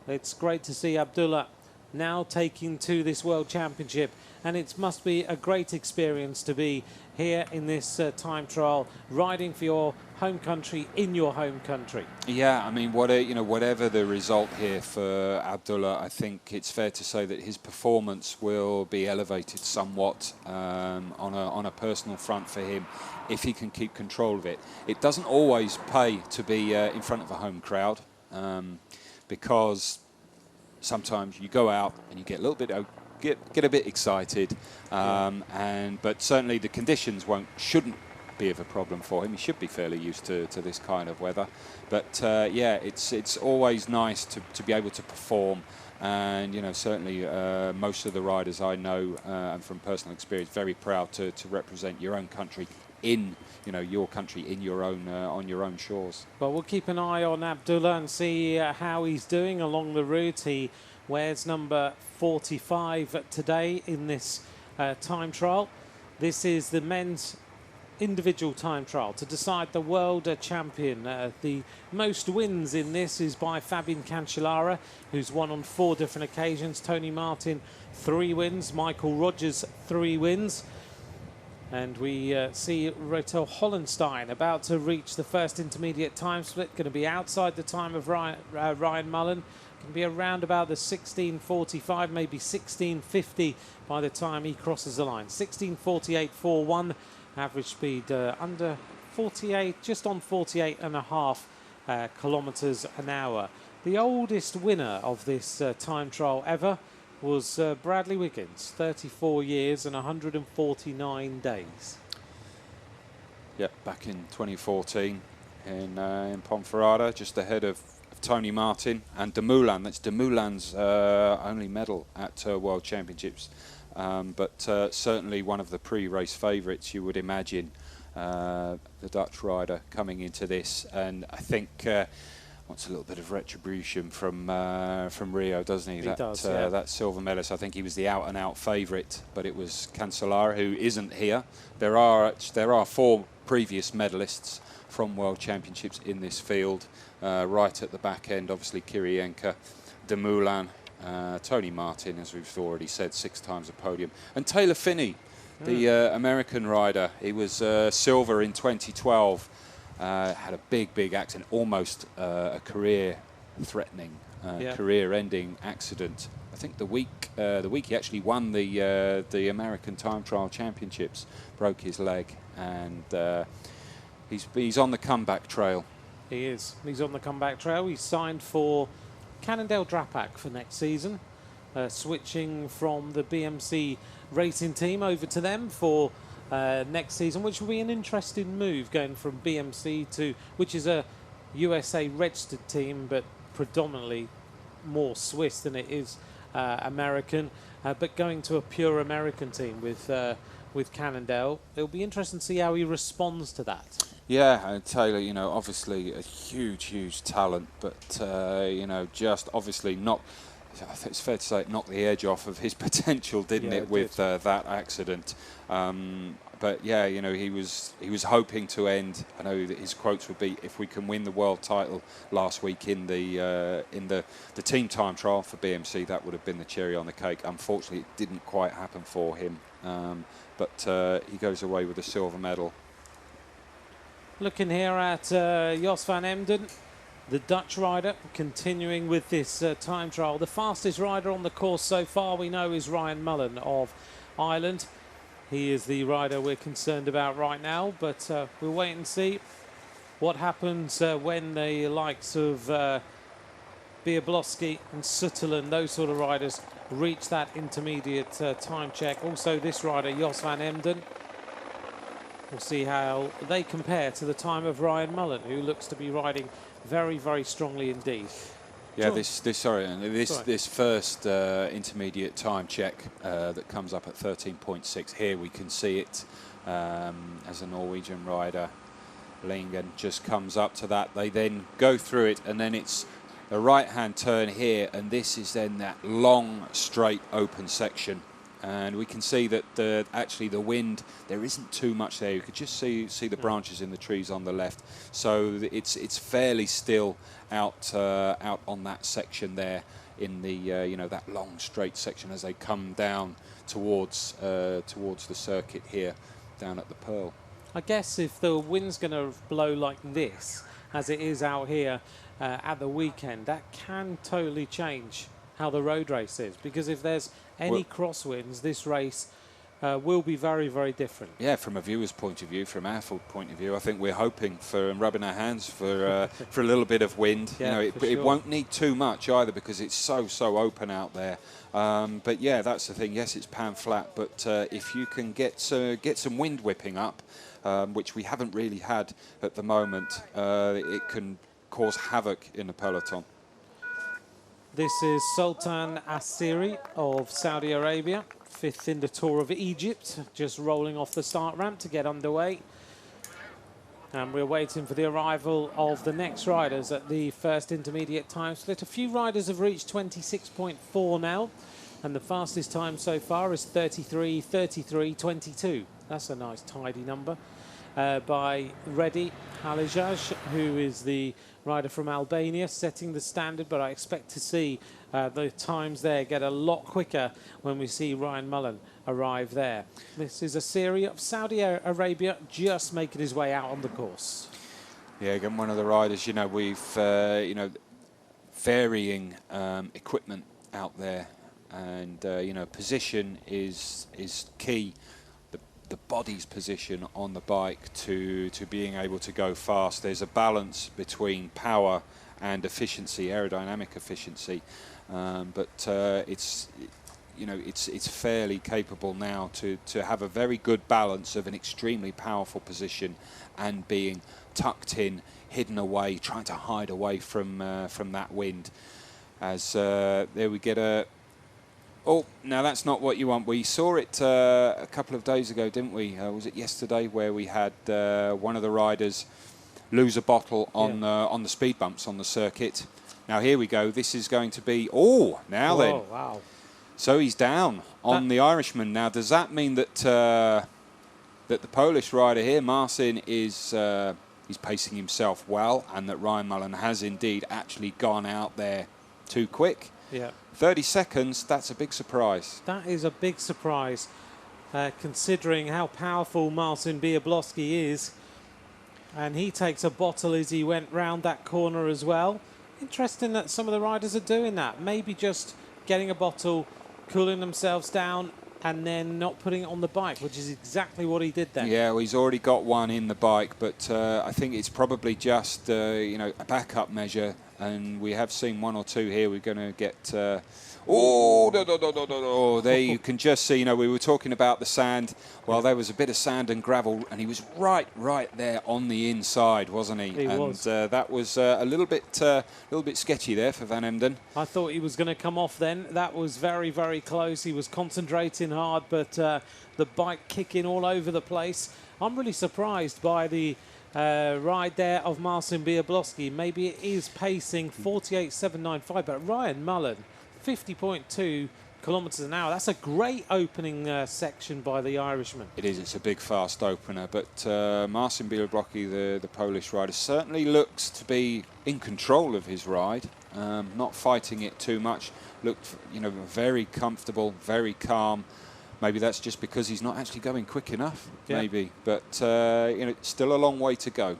It's great to see Abdullah now taking to this World Championship, and it must be a great experience to be here in this time trial, riding for your home country in your home country. Yeah, I mean, whatever the result here for Abdullah, I think it's fair to say that his performance will be elevated somewhat on a personal front for him if he can keep control of it. It doesn't always pay to be in front of a home crowd, because sometimes you go out and you get a little bit get a bit excited, but certainly the conditions shouldn't be of a problem for him. He should be fairly used to this kind of weather. But yeah, it's always nice to be able to perform, and you know, certainly most of the riders I know, and from personal experience, very proud to represent your own country in, you know, your country in your own on your own shores. Well, we'll keep an eye on Abdullah and see how he's doing along the route. He wears number 45 today in this time trial. This is the men's individual time trial to decide the world champion. The most wins in this is by Fabian Cancellara, who's won on 4 different occasions. Tony Martin, 3 wins. Michael Rogers, 3 wins. And we see Reto Hollenstein about to reach the first intermediate time split. Going to be outside the time of Ryan Mullen. Can be around about the 16:45, maybe 16:50 by the time he crosses the line. 16:48.41. Average speed under 48, just on 48.5 kilometres an hour. The oldest winner of this time trial ever was Bradley Wiggins, 34 years and 149 days. Yep, back in 2014 in Ponferrada, just ahead of Tony Martin and Dumoulin. That's Dumoulin's only medal at World Championships. But certainly one of the pre-race favourites, you would imagine, the Dutch rider coming into this. And I think wants a little bit of retribution from Rio, doesn't he? He does, yeah. That silver medalist. I think he was the out-and-out favourite, but it was Cancellara, who isn't here. There are 4 previous medalists from World Championships in this field. Right at the back end, obviously Kirienka, Dumoulin, Tony Martin, as we've already said, 6 times a podium. And Taylor Phinney, the American rider, he was silver in 2012. Had a big accident, almost a career-threatening, career-ending accident. I think the week he actually won the American Time Trial Championships, broke his leg, and he's on the comeback trail. He is. He's on the comeback trail. He's signed for Cannondale Drapac for next season, switching from the BMC racing team over to them for next season, which will be an interesting move, going from BMC to, which is a USA registered team, but predominantly more Swiss than it is American, but going to a pure American team with Cannondale. It'll be interesting to see how he responds to that. Yeah, and Taylor, you know, obviously a huge talent, but you know, just obviously not. I think it's fair to say it knocked the edge off of his potential, didn't it, with that accident? But yeah, you know, he was hoping to end. I know that his quotes would be, "If we can win the world title last week in the team time trial for BMC, that would have been the cherry on the cake." Unfortunately, it didn't quite happen for him, but he goes away with a silver medal. Looking here at Jos van Emden, the Dutch rider, continuing with this time trial. The fastest rider on the course so far, we know, is Ryan Mullen of Ireland. He is the rider we're concerned about right now, but we'll wait and see what happens when the likes of Biablowski and Sutherland, those sort of riders, reach that intermediate time check. Also, this rider, Jos van Emden, we'll see how they compare to the time of Ryan Mullen, who looks to be riding very strongly indeed. Yeah, this first intermediate time check that comes up at 13.6. Here we can see it as a Norwegian rider. Lingen just comes up to that. They then go through it, and then it's a right-hand turn here, and this is then that long, straight, open section. And we can see that actually the wind, there isn't too much there. You could just see the branches in the trees on the left. So it's fairly still out on that section there in the you know, that long straight section as they come down towards the circuit here down at the Pearl. I guess if the wind's going to blow like this, as it is out here at the weekend, that can totally change how the road race is, because if there's any crosswinds, this race will be very different. Yeah, from a viewer's point of view, from our point of view, I think we're hoping for and rubbing our hands for for a little bit of wind. Yeah, you know, it won't need too much either, because it's so open out there. But yeah, that's the thing. Yes, it's pan flat, but if you can get some wind whipping up, which we haven't really had at the moment, it can cause havoc in the peloton. This is Sultan Asiri of Saudi Arabia, 5th in the Tour of Egypt, just rolling off the start ramp to get underway. And we're waiting for the arrival of the next riders at the first intermediate time split. A few riders have reached 26.4 now, and the fastest time so far is 33.22. That's a nice tidy number. by Redi Halijaj, who is the rider from Albania, setting the standard, but I expect to see the times there get a lot quicker when we see Ryan Mullen arrive there. This is a series of Saudi Arabia just making his way out on the course. Yeah, again, one of the riders, you know, we've, you know, varying equipment out there, and, you know, position is key. The body's position on the bike to being able to go fast. There's a balance between power and efficiency, aerodynamic efficiency, but it's, you know, it's fairly capable now to have a very good balance of an extremely powerful position and being tucked in, hidden away, trying to hide away from that wind. As there we get a. Oh, now that's not what you want. We saw it a couple of days ago, didn't we? Was it yesterday, where we had one of the riders lose a bottle on the speed bumps on the circuit. Now here we go. This is going to be. Oh, now then. Oh, wow. So he's down on the Irishman. Now, does that mean that that the Polish rider here, Marcin, is he's pacing himself well, and that Ryan Mullen has indeed actually gone out there too quick? Yeah. 30 seconds, that's a big surprise. That is a big surprise, considering how powerful Marcin Biablowski is. And he takes a bottle as he went round that corner as well. Interesting that some of the riders are doing that. Maybe just getting a bottle, cooling themselves down, and then not putting it on the bike, which is exactly what he did then. Yeah, well, he's already got one in the bike, but I think it's probably just you know, a backup measure. And we have seen one or two here. We're going to get... there you can just see, you know, we were talking about the sand. Well, there was a bit of sand and gravel, and he was right there on the inside, wasn't he? He was. That was a little bit sketchy there for Van Emden. I thought he was going to come off then. That was very, very close. He was concentrating hard, but the bike kicking all over the place. I'm really surprised by the... ride there of Marcin Biablowski. Maybe it is pacing 48.795, but Ryan Mullen, 50.2 kilometres an hour. That's a great opening section by the Irishman. It is. It's a big, fast opener. But Marcin Biablowski, the Polish rider, certainly looks to be in control of his ride, not fighting it too much. Looked, you know, very comfortable, very calm. Maybe that's just because he's not actually going quick enough, maybe. But, you know, still a long way to go.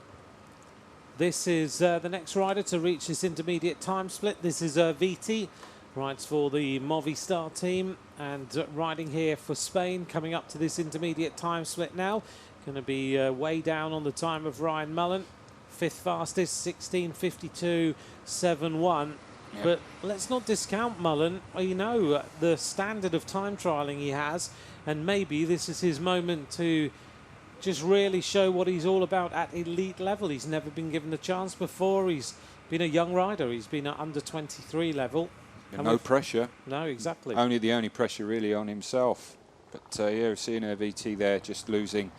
This is the next rider to reach this intermediate time split. This is VT, rides for the Movistar team, and riding here for Spain, coming up to this intermediate time split now. Going to be way down on the time of Ryan Mullen. Fifth fastest, 16:52.71. Yep. But let's not discount Mullen. You know, the standard of time trialling he has, and maybe this is his moment to just really show what he's all about at elite level. He's never been given the chance before. He's been a young rider. He's been at under 23 level. No pressure. No, exactly. The only pressure really on himself. But yeah, seeing a VT there just losing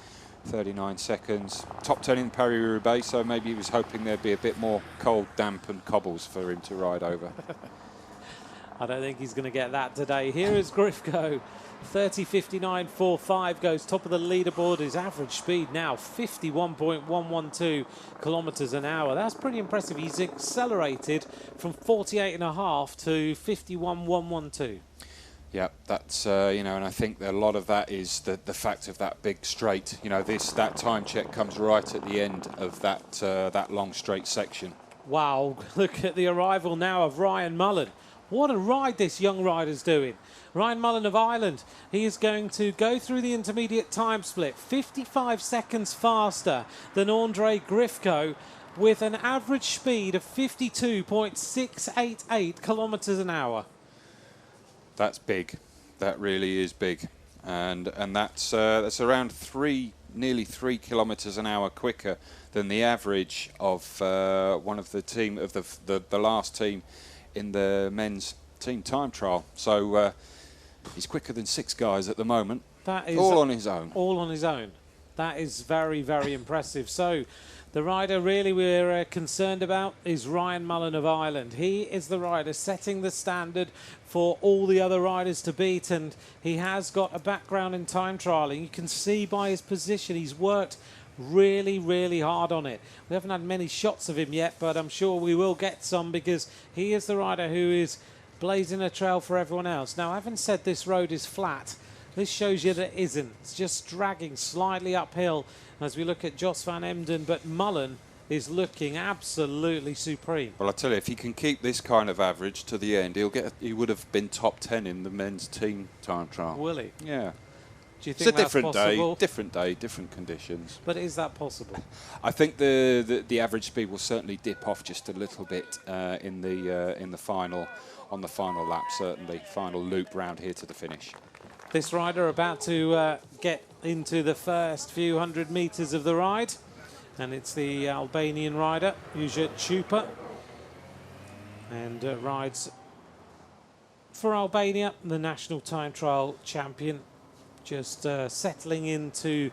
39 seconds. Top 10 in Paris-Roubaix, so maybe he was hoping there'd be a bit more cold, damp and cobbles for him to ride over. I don't think he's going to get that today. Here is Grifko. 30.59.45 goes top of the leaderboard. His average speed now 51.112 kilometres an hour. That's pretty impressive. He's accelerated from 48.5 to 51.112. Yeah, that's, you know, and I think that a lot of that is the fact of that big straight. You know, that time check comes right at the end of that long straight section. Wow, look at the arrival now of Ryan Mullen. What a ride this young rider's doing. Ryan Mullen of Ireland, he is going to go through the intermediate time split 55 seconds faster than Andre Grifko, with an average speed of 52.688 kilometres an hour. That's big. That really is big, and that's around nearly 3 kilometres an hour quicker than the average of one of the team of the last team in the men's team time trial. So he's quicker than 6 guys at the moment. That is all on his own. All on his own. That is very, very impressive. So the rider really we're concerned about is Ryan Mullen of Ireland. He is the rider setting the standard for all the other riders to beat, and he has got a background in time trialing. You can see by his position he's worked really, really hard on it. We haven't had many shots of him yet, but I'm sure we will get some because he is the rider who is blazing a trail for everyone else. Now, having said this road is flat, this shows you that it isn't. It's just dragging slightly uphill as we look at Jos van Emden, but Mullen is looking absolutely supreme. Well, I tell you, if he can keep this kind of average to the end, he would have been top 10 in the men's team time trial. Will he? Yeah. Do you It's think a that's different possible? day, different conditions. But is that possible? I think the average speed will certainly dip off just a little bit in the final, on the final lap, certainly final loop round here to the finish. This rider about to get into the first few hundred meters of the ride, and it's the Albanian rider Ujet Chupa, and rides for Albania, the national time trial champion. Just settling into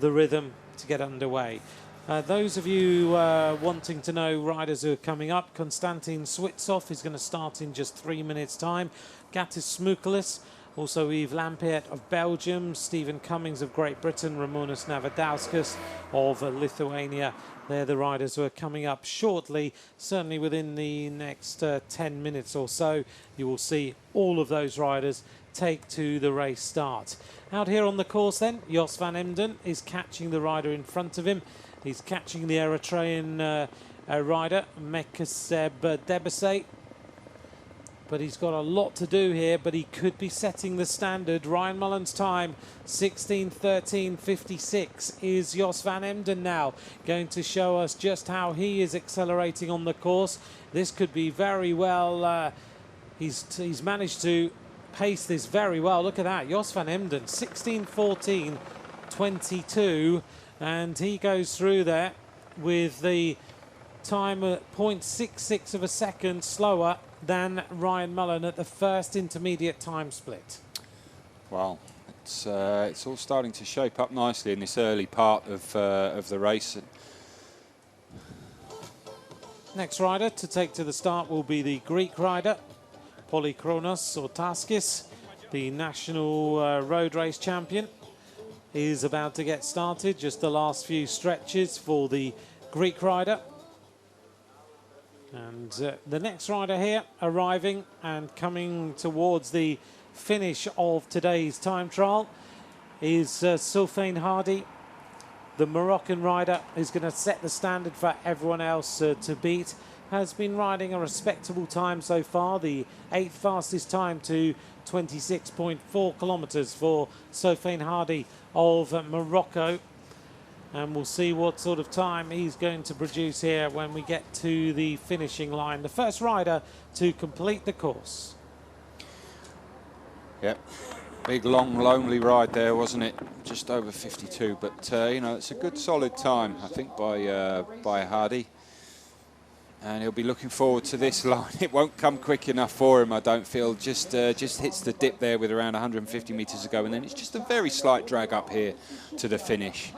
the rhythm to get underway. Those of you wanting to know riders who are coming up, Konstantin Switsov is going to start in just 3 minutes' time. Gatis Smukalis, also Yves Lampiet of Belgium, Stephen Cummings of Great Britain, Ramonas Navadauskas of Lithuania. They're the riders who are coming up shortly. Certainly within the next 10 minutes or so, you will see all of those riders take to the race start. Out here on the course then, Jos van Emden is catching the rider in front of him. He's catching the Eritrean rider, Mekaseb Debesay. But he's got a lot to do here, but he could be setting the standard. Ryan Mullen's time, 16:13:56, is Jos van Emden now going to show us just how he is accelerating on the course. This could be very well, he's managed to pace this very well. Look at that, Jos van Emden, 16:14:22, and he goes through there with the time at 0.66 of a second slower than Ryan Mullen at the first intermediate time split. Well, it's all starting to shape up nicely in this early part of the race. Next rider to take to the start will be the Greek rider, Polykronos Ortaskis, the national road race champion. Is about to get started. Just the last few stretches for the Greek rider. And the next rider here arriving and coming towards the finish of today's time trial is Sofiane Hardy. The Moroccan rider is going to set the standard for everyone else to beat. Has been riding a respectable time so far, the 8th fastest time to 26.4 kilometres for Sofiane Hardy of Morocco. And we'll see what sort of time he's going to produce here when we get to the finishing line. The first rider to complete the course. Yep, big, long, lonely ride there, wasn't it? Just over 52, but you know, it's a good, solid time, I think, by Hardy. And he'll be looking forward to this line. It won't come quick enough for him, I don't feel. Just hits the dip there with around 150 metres to go, and then it's just a very slight drag up here to the finish.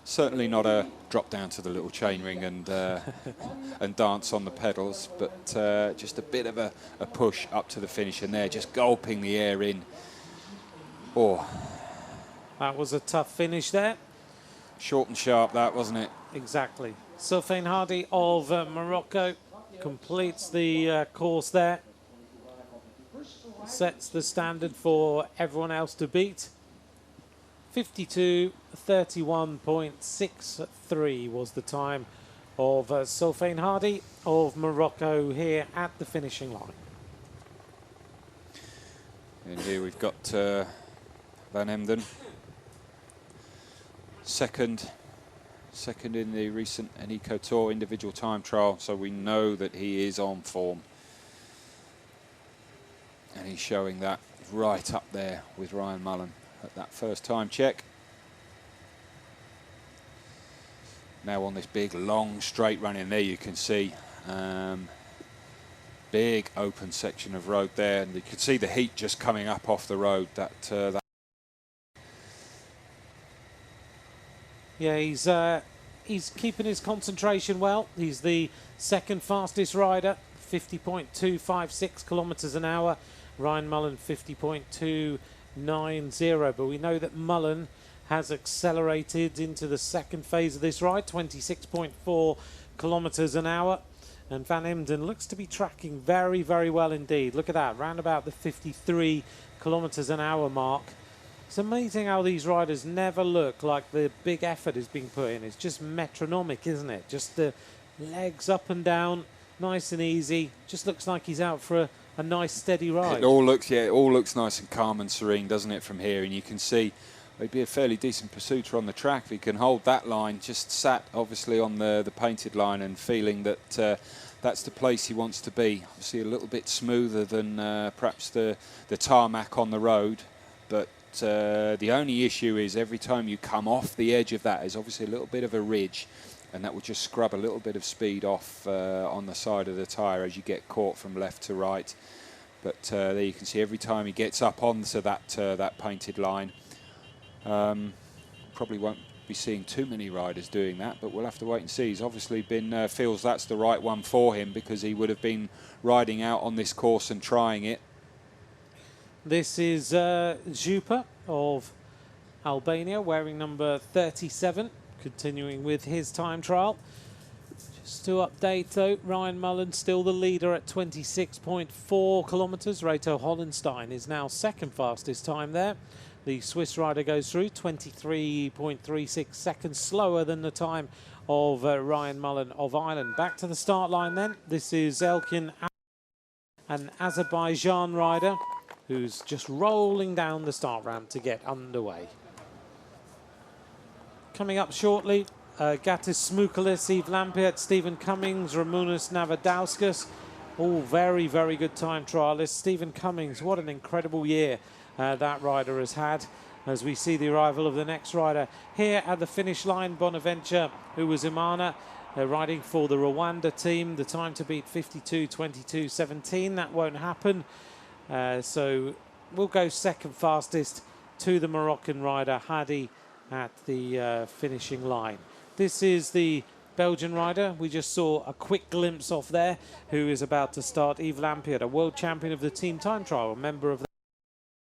Certainly not a drop down to the little chainring and dance on the pedals, but just a bit of a push up to the finish, and there, just gulping the air in. Oh, that was a tough finish there. Short and sharp, that, wasn't it? Exactly. Sofiane Hardy of Morocco completes the course there. Sets the standard for everyone else to beat. 52:31.63 was the time of Sofiane Hardy of Morocco here at the finishing line. And here we've got Van Emden, second in the recent Eneco Tour individual time trial, so we know that he is on form. And he's showing that right up there with Ryan Mullen at that first time check. Now on this big, long, straight run in there, you can see big open section of road there, and you can see the heat just coming up off the road. Yeah, he's keeping his concentration well. He's the second fastest rider, 50.256 kilometres an hour. Ryan Mullen 50.290, but we know that Mullen has accelerated into the second phase of this ride, 26.4 kilometres an hour. And Van Emden looks to be tracking very, very well indeed. Look at that, round about the 53 kilometres an hour mark. It's amazing how these riders never look like the big effort is being put in. It's just metronomic, isn't it? Just the legs up and down, nice and easy. Just looks like he's out for a nice steady ride. It all looks nice and calm and serene, doesn't it, from here? And you can see he'd be a fairly decent pursuiter on the track if he can hold that line, just sat obviously on the painted line and feeling that that's the place he wants to be. Obviously a little bit smoother than perhaps the tarmac on the road, but the only issue is every time you come off the edge of that is obviously a little bit of a ridge, and that will just scrub a little bit of speed off on the side of the tyre as you get caught from left to right. But there you can see every time he gets up onto that painted line. Probably won't be seeing too many riders doing that, but we'll have to wait and see. He's obviously been feels that's the right one for him, because he would have been riding out on this course and trying it. This is Zupa of Albania, wearing number 37, continuing with his time trial. Just to update though, Ryan Mullen still the leader at 26.4 kilometres. Reto Hollenstein is now second fastest time there. The Swiss rider goes through 23.36 seconds slower than the time of Ryan Mullen of Ireland. Back to the start line then. This is Elkin, an Azerbaijan rider who's just rolling down the start ramp to get underway. Coming up shortly, Gatis Smukalis, Yves Lampert, Stephen Cummings, Ramonas Navadauskas, all very, very good time trialists. Stephen Cummings, what an incredible year that rider has had, as we see the arrival of the next rider here at the finish line. Bonaventure, who was Imana, riding for the Rwanda team. The time to beat 52:22:17. That won't happen. So we'll go second fastest to the Moroccan rider Hadi at the finishing line. This is the Belgian rider we just saw a quick glimpse of there, who is about to start. Yves Lampert, a world champion of the team time trial, a member of the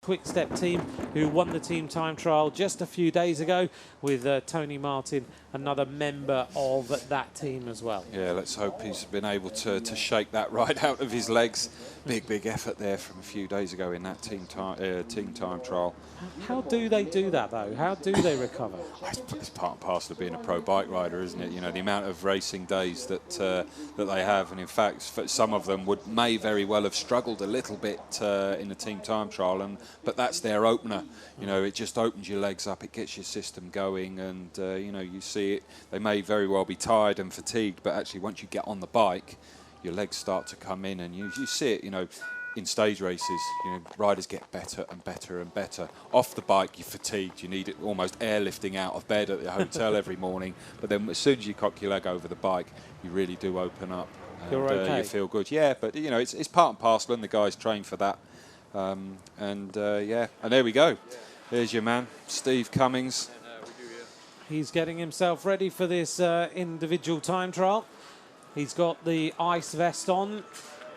Quick Step team, who won the team time trial just a few days ago with Tony Martin, another member of that team as well. Yeah, let's hope he's been able to shake that ride out of his legs. Big effort there from a few days ago in that team time trial. How do they do that though? How do they recover? It's part and parcel of being a pro bike rider, isn't it? You know, the amount of racing days that they have, and in fact some of them may very well have struggled a little bit in the team time trial, but that's their opener. You know, it just opens your legs up, it gets your system going, and you know, you see it. They may very well be tired and fatigued, but actually once you get on the bike, your legs start to come in, and you see it. You know, in stage races, you know, riders get better and better and better. Off the bike, you're fatigued. You need it almost airlifting out of bed at the hotel every morning. But then as soon as you cock your leg over the bike, you really do open up. And, you're okay. You feel good. Yeah, but you know, it's part and parcel, and the guys train for that. Yeah, and there we go. There's your man, Steve Cummings. He's getting himself ready for this individual time trial. He's got the ice vest on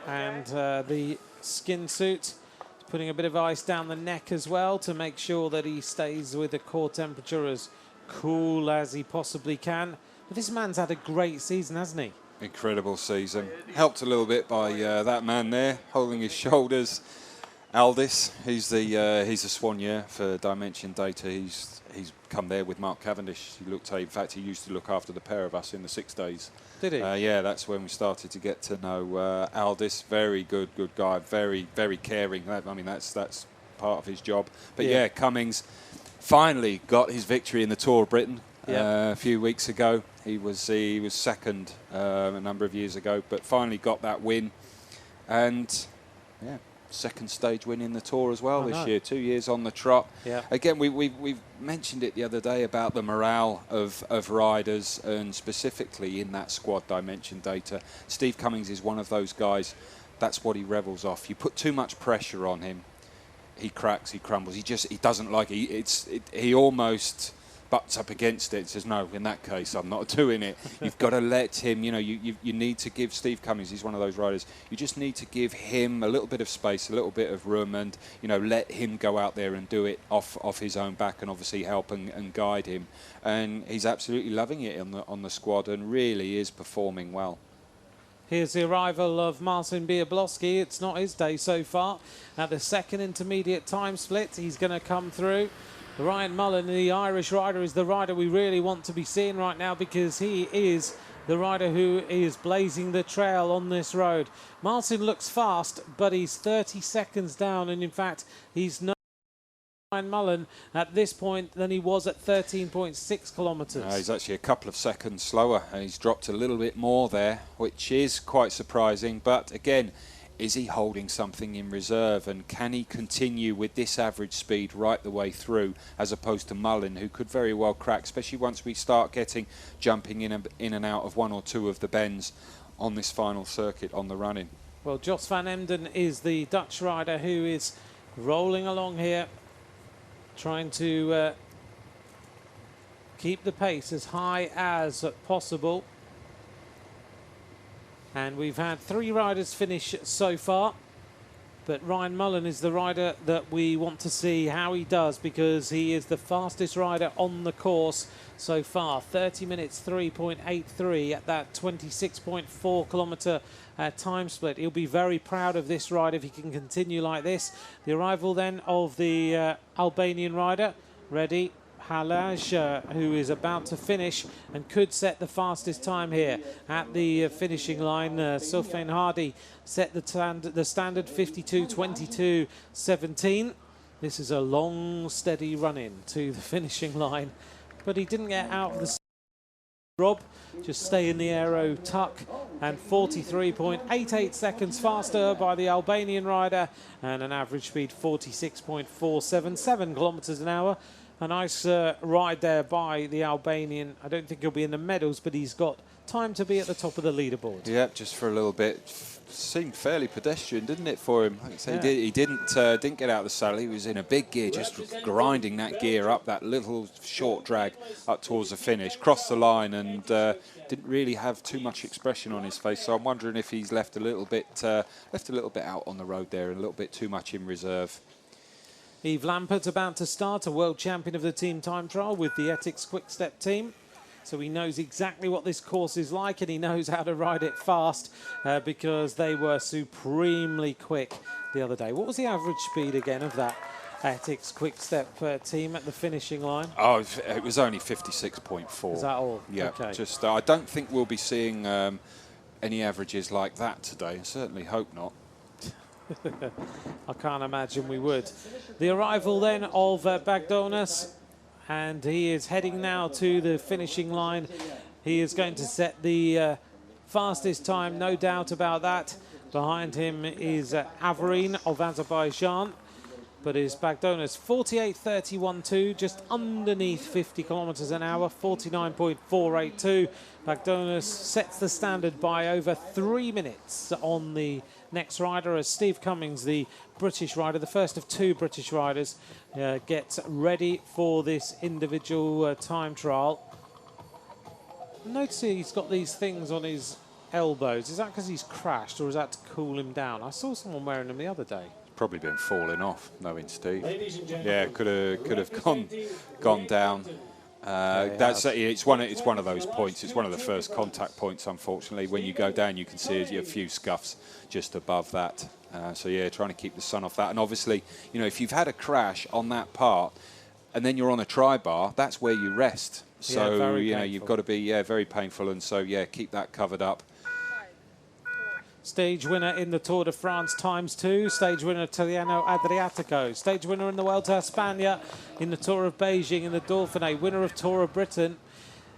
and the skin suit. He's putting a bit of ice down the neck as well to make sure that he stays with the core temperature as cool as he possibly can. But this man's had a great season, hasn't he? Incredible season. Helped a little bit by that man there holding his shoulders. Aldis, he's a swan year for Dimension Data. He's come there with Mark Cavendish. In fact, he used to look after the pair of us in the 6 days. Did he? Yeah, that's when we started to get to know Aldis. Very good guy. Very caring. I mean, that's part of his job. But yeah, Cummings finally got his victory in the Tour of Britain a few weeks ago. He was second a number of years ago, but finally got that win, and yeah. Second stage win in the Tour as well this year, 2 years on the trot. Yeah. Again, we've mentioned it the other day about the morale of riders, and specifically in that squad Dimension Data. Steve Cummings is one of those guys, that's what he revels off. You put too much pressure on him, he cracks, he crumbles. He doesn't like it. He almost butts up against it and says, no, in that case, I'm not doing it. You've got to let him, you know, you need to give Steve Cummings, he's one of those riders, you just need to give him a little bit of space, a little bit of room, and, you know, let him go out there and do it off his own back, and obviously help and guide him. And he's absolutely loving it on the squad and really is performing well. Here's the arrival of Marcin Biablowski. It's not his day so far. At the second intermediate time split, he's going to come through. Ryan Mullen, the Irish rider, is the rider we really want to be seeing right now, because he is the rider who is blazing the trail on this road. Marcin looks fast, but he's 30 seconds down, and in fact, he's no Ryan Mullen at this point than he was at 13.6 kilometres. He's actually a couple of seconds slower, and he's dropped a little bit more there, which is quite surprising. But again, is he holding something in reserve, and can he continue with this average speed right the way through, as opposed to Mullen, who could very well crack, especially once we start jumping in and out of one or two of the bends on this final circuit on the running. Well, Jos van Emden is the Dutch rider who is rolling along here, trying to keep the pace as high as possible. And we've had 3 riders finish so far, but Ryan Mullen is the rider that we want to see how he does, because he is the fastest rider on the course so far. 30 minutes 3.83 at that 26.4 kilometre time split. He'll be very proud of this ride if he can continue like this. The arrival then of the Albanian rider, Redi Halaj, who is about to finish and could set the fastest time here at the finishing line. Sylvain Hardy set the standard 52.22.17. This is a long, steady run-in to the finishing line, but he didn't get out of the Rob, just stay in the aero tuck, and 43.88 seconds faster by the Albanian rider, and an average speed 46.477 kilometres an hour. A nice ride there by the Albanian. I don't think he'll be in the medals, but he's got time to be at the top of the leaderboard. Yeah, just for a little bit. Seemed fairly pedestrian, didn't it, for him? Like I say, yeah. He didn't get out of the saddle. He was in a big gear, just grinding that gear up, that little short drag up towards the finish. Crossed the line and didn't really have too much expression on his face. So I'm wondering if he's left a little bit out on the road there, and a little bit too much in reserve. Yves Lampert about to start, a world champion of the team time trial with the Ethics Quick Step team. So he knows exactly what this course is like, and he knows how to ride it fast, because they were supremely quick the other day. What was the average speed again of that Ethics Quick Step team at the finishing line? Oh, it was only 56.4. Is that all? Yeah, okay. Just I don't think we'll be seeing any averages like that today. I certainly hope not. I can't imagine we would. The arrival then of Bagdonas, and he is heading now to the finishing line. He is going to set the fastest time, no doubt about that. Behind him is Averin of Azerbaijan, but is Bagdonas 48.31.2, just underneath 50 kilometres an hour, 49.482. Bagdonas sets the standard by over 3 minutes on the next rider, as Steve Cummings, the British rider, the first of 2 British riders, gets ready for this individual time trial. Notice he's got these things on his elbows. Is that because he's crashed, or is that to cool him down? I saw someone wearing them the other day. Probably been falling off, knowing Steve. Yeah, could have gone down. It's one of those points. It's one of the first contact points. Unfortunately, when you go down, you can see a few scuffs just above that. So yeah, trying to keep the sun off that. And obviously, you know, if you've had a crash on that part, and then you're on a tri-bar, that's where you rest. So you know, you've got to be very painful. And so yeah, keep that covered up. Stage winner in the Tour de France ×2, stage winner Tirreno Adriatico, stage winner in the Vuelta a España, in the Tour of Beijing, in the Dauphiné, winner of Tour of Britain.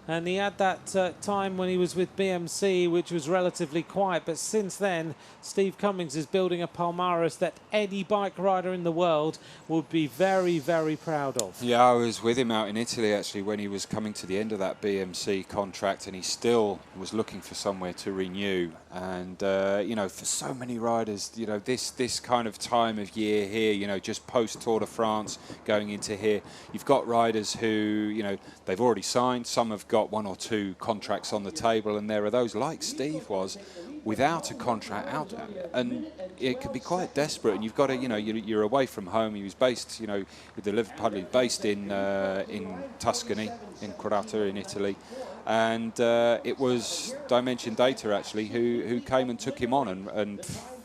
And he had that time when he was with BMC, which was relatively quiet. But since then, Steve Cummings is building a palmares that any bike rider in the world would be very, very proud of. Yeah, I was with him out in Italy, actually, when he was coming to the end of that BMC contract, and he still was looking for somewhere to renew. And, you know, for so many riders, you know, this kind of time of year here, you know, just post-Tour de France going into here, you've got riders who, you know, they've already signed. Some have got 1 or 2 contracts on the table, and there are those, like Steve was, without a contract out, and it can be quite desperate. And you've got to, you know, you're away from home. He was based, you know, with the Liverpool, based in Tuscany, in Qatar, in Italy, and it was Dimension Data actually who came and took him on, and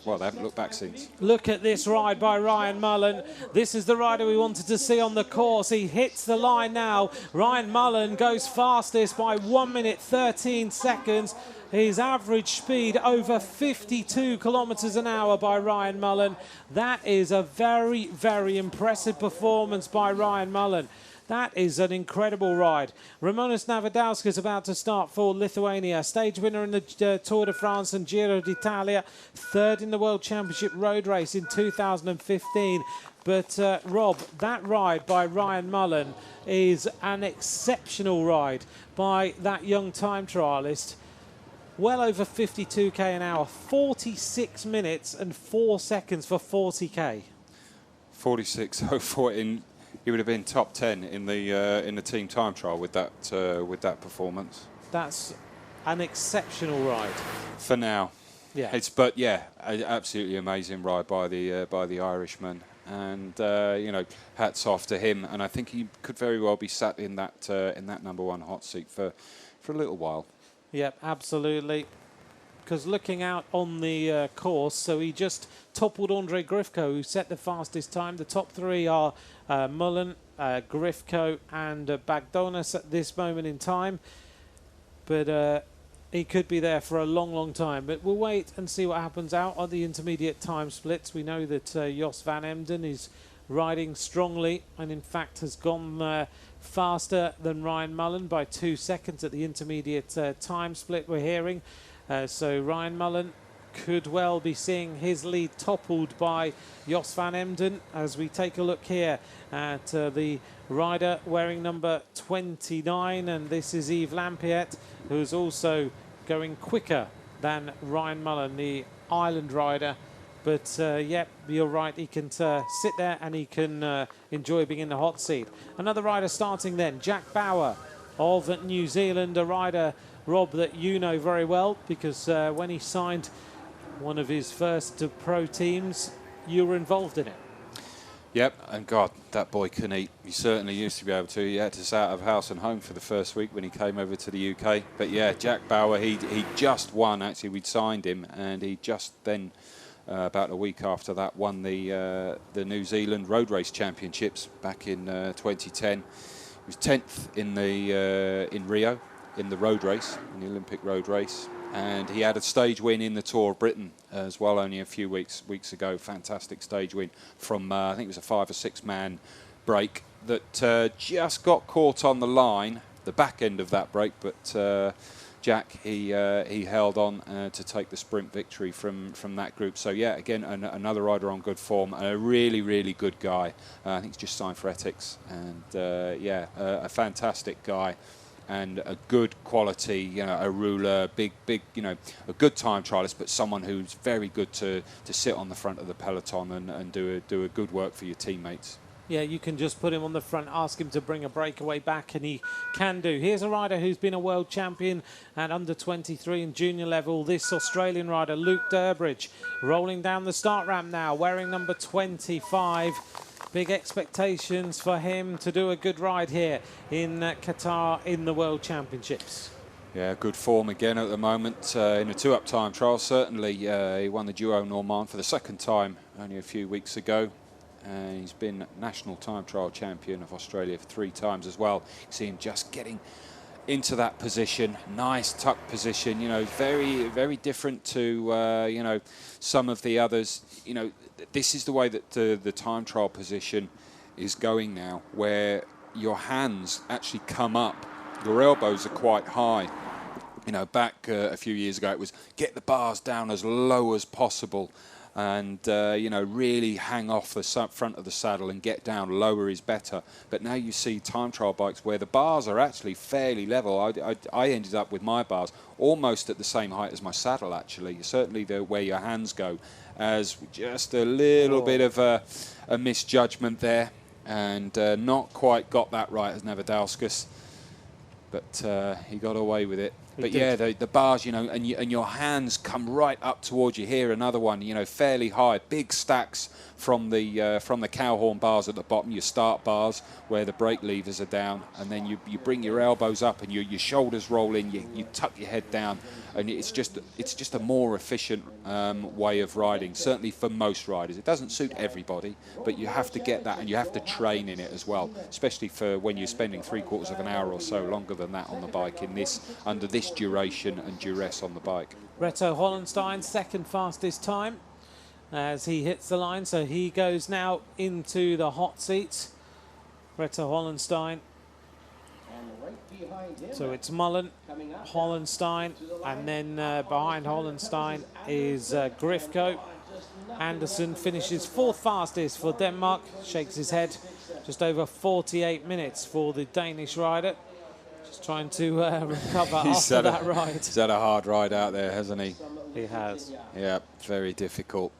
well, they haven't looked back since. Look at this ride by Ryan Mullen. This is the rider we wanted to see on the course. He hits the line now. Ryan Mullen goes fastest by 1 minute 13 seconds. His average speed over 52 kilometres an hour by Ryan Mullen. That is a very, very impressive performance by Ryan Mullen. That is an incredible ride. Ramonas Navadauskas is about to start for Lithuania. Stage winner in the Tour de France and Giro d'Italia. 3rd in the World Championship road race in 2015. But Rob, that ride by Ryan Mullen is an exceptional ride by that young time trialist. Well over 52k an hour. 46 minutes and 4 seconds for 40k. 46.04 in. He would have been top 10 in the team time trial with that performance. That's an exceptional ride. For now, yeah. But yeah, an absolutely amazing ride by the Irishman, and you know, hats off to him. And I think he could very well be sat in that #1 hot seat for a little while. Yep, absolutely. Because looking out on the course, so he just toppled Andre Grifko, who set the fastest time. The top 3 are Mullen, Grifko and Bagdonas at this moment in time. But he could be there for a long, long time. But we'll wait and see what happens out on the intermediate time splits. We know that Jos van Emden is riding strongly and, in fact, has gone faster than Ryan Mullen by 2 seconds at the intermediate time split we're hearing. So Ryan Mullen could well be seeing his lead toppled by Jos van Emden as we take a look here at the rider wearing number 29, and this is Yves Lampiet, who's also going quicker than Ryan Mullen, the Ireland rider. But yep, you're right, he can sit there and he can enjoy being in the hot seat. Another rider starting then, Jack Bauer of New Zealand, a rider, Rob, that you know very well, because when he signed one of his first pro teams, you were involved in it. Yep, and God, that boy can eat. He certainly used to be able to. He had to stay out of house and home for the first week when he came over to the UK. But yeah, Jack Bauer, he just won, actually, we'd signed him, and he just then, about a week after that, won the New Zealand Road Race Championships back in 2010. He was 10th in Rio, in the road race, in the Olympic road race, and he had a stage win in the Tour of Britain as well only a few weeks ago. Fantastic stage win from I think it was a 5 or 6 man break that just got caught on the line, the back end of that break, but Jack, he held on to take the sprint victory from that group. So yeah, again, another rider on good form, and a really, really good guy. I think he's just signed for Ethics, and yeah, a fantastic guy. And a good quality, you know, a ruler, big, you know, a good time trialist, but someone who's very good to sit on the front of the peloton and do a good work for your teammates. Yeah, you can just put him on the front, ask him to bring a breakaway back, and he can do. Here's a rider who's been a world champion at under 23 and junior level. This Australian rider, Luke Durbridge, rolling down the start ramp now, wearing number 25. Big expectations for him to do a good ride here in Qatar in the World Championships. Yeah, good form again at the moment in a 2-up time trial. Certainly, he won the Duo Normand for the 2nd time only a few weeks ago. He's been national time trial champion of Australia 3 times as well. You see him just getting into that position, nice tuck position. You know, very, very different to you know, some of the others. You know, this is the way that the time trial position is going now, where your hands actually come up your elbows are quite high. You know, back a few years ago, it was get the bars down as low as possible and, you know, really hang off the front of the saddle and get down lower is better. But now you see time trial bikes where the bars are actually fairly level. I ended up with my bars almost at the same height as my saddle, actually. Certainly where your hands go, as just a little bit of a misjudgment there. And not quite got that right as Navadauskas. But he got away with it. But yeah, the bars, you know, and your hands come right up towards you. Here, another one, you know, fairly high, big stacks from the cow horn bars at the bottom, your start bars where the brake levers are down, and then you bring your elbows up and your shoulders roll in, you tuck your head down, and it's just a more efficient way of riding. Certainly for most riders, it doesn't suit everybody, but you have to get that, and you have to train in it as well, especially for when you're spending 3/4 of an hour or so longer than that on the bike under this duration and duress on the bike. Reto Hollenstein, second fastest time as he hits the line, so he goes now into the hot seats. Reto Hollenstein. So it's Mullen, Hollenstein, and then behind Hollenstein is Grifko. Anderson finishes fourth fastest for Denmark, shakes his head. Just over 48 minutes for the Danish rider. Just trying to recover after that ride. He's had a hard ride out there, hasn't he? He has. Yeah, very difficult.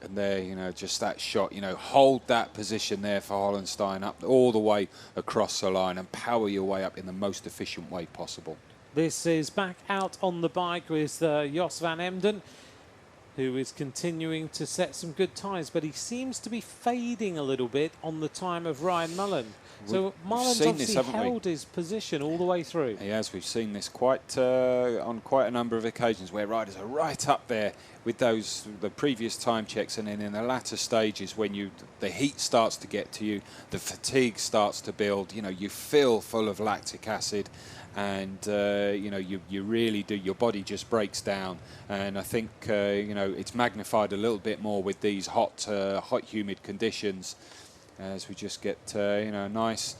And there, you know, just that shot, you know, hold that position there for Hollenstein up all the way across the line and power your way up in the most efficient way possible. This is back out on the bike with Jos van Emden, who is continuing to set some good times, but he seems to be fading a little bit on the time of Ryan Mullen. So Mullen's obviously held his position all the way through. He has. We've seen this on quite a number of occasions where riders are right up there with the previous time checks, and then in the latter stages when the heat starts to get to you, the fatigue starts to build, you know, you feel full of lactic acid, and you know, you really do, your body just breaks down. And I think you know, it's magnified a little bit more with these hot humid conditions, as we just get you know, nice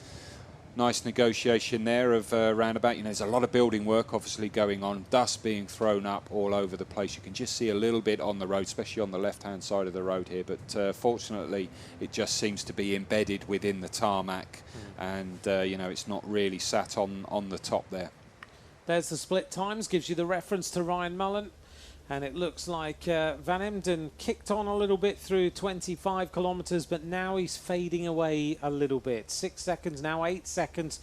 negotiation there of roundabout. You know, there's a lot of building work obviously going on, dust being thrown up all over the place. You can just see a little bit on the road, especially on the left-hand side of the road here, but fortunately it just seems to be embedded within the tarmac, and you know, it's not really sat on the top there. There's the split times, gives you the reference to Ryan Mullen. And it looks like Van Emden kicked on a little bit through 25 kilometres, but now he's fading away a little bit. 6 seconds now, 8 seconds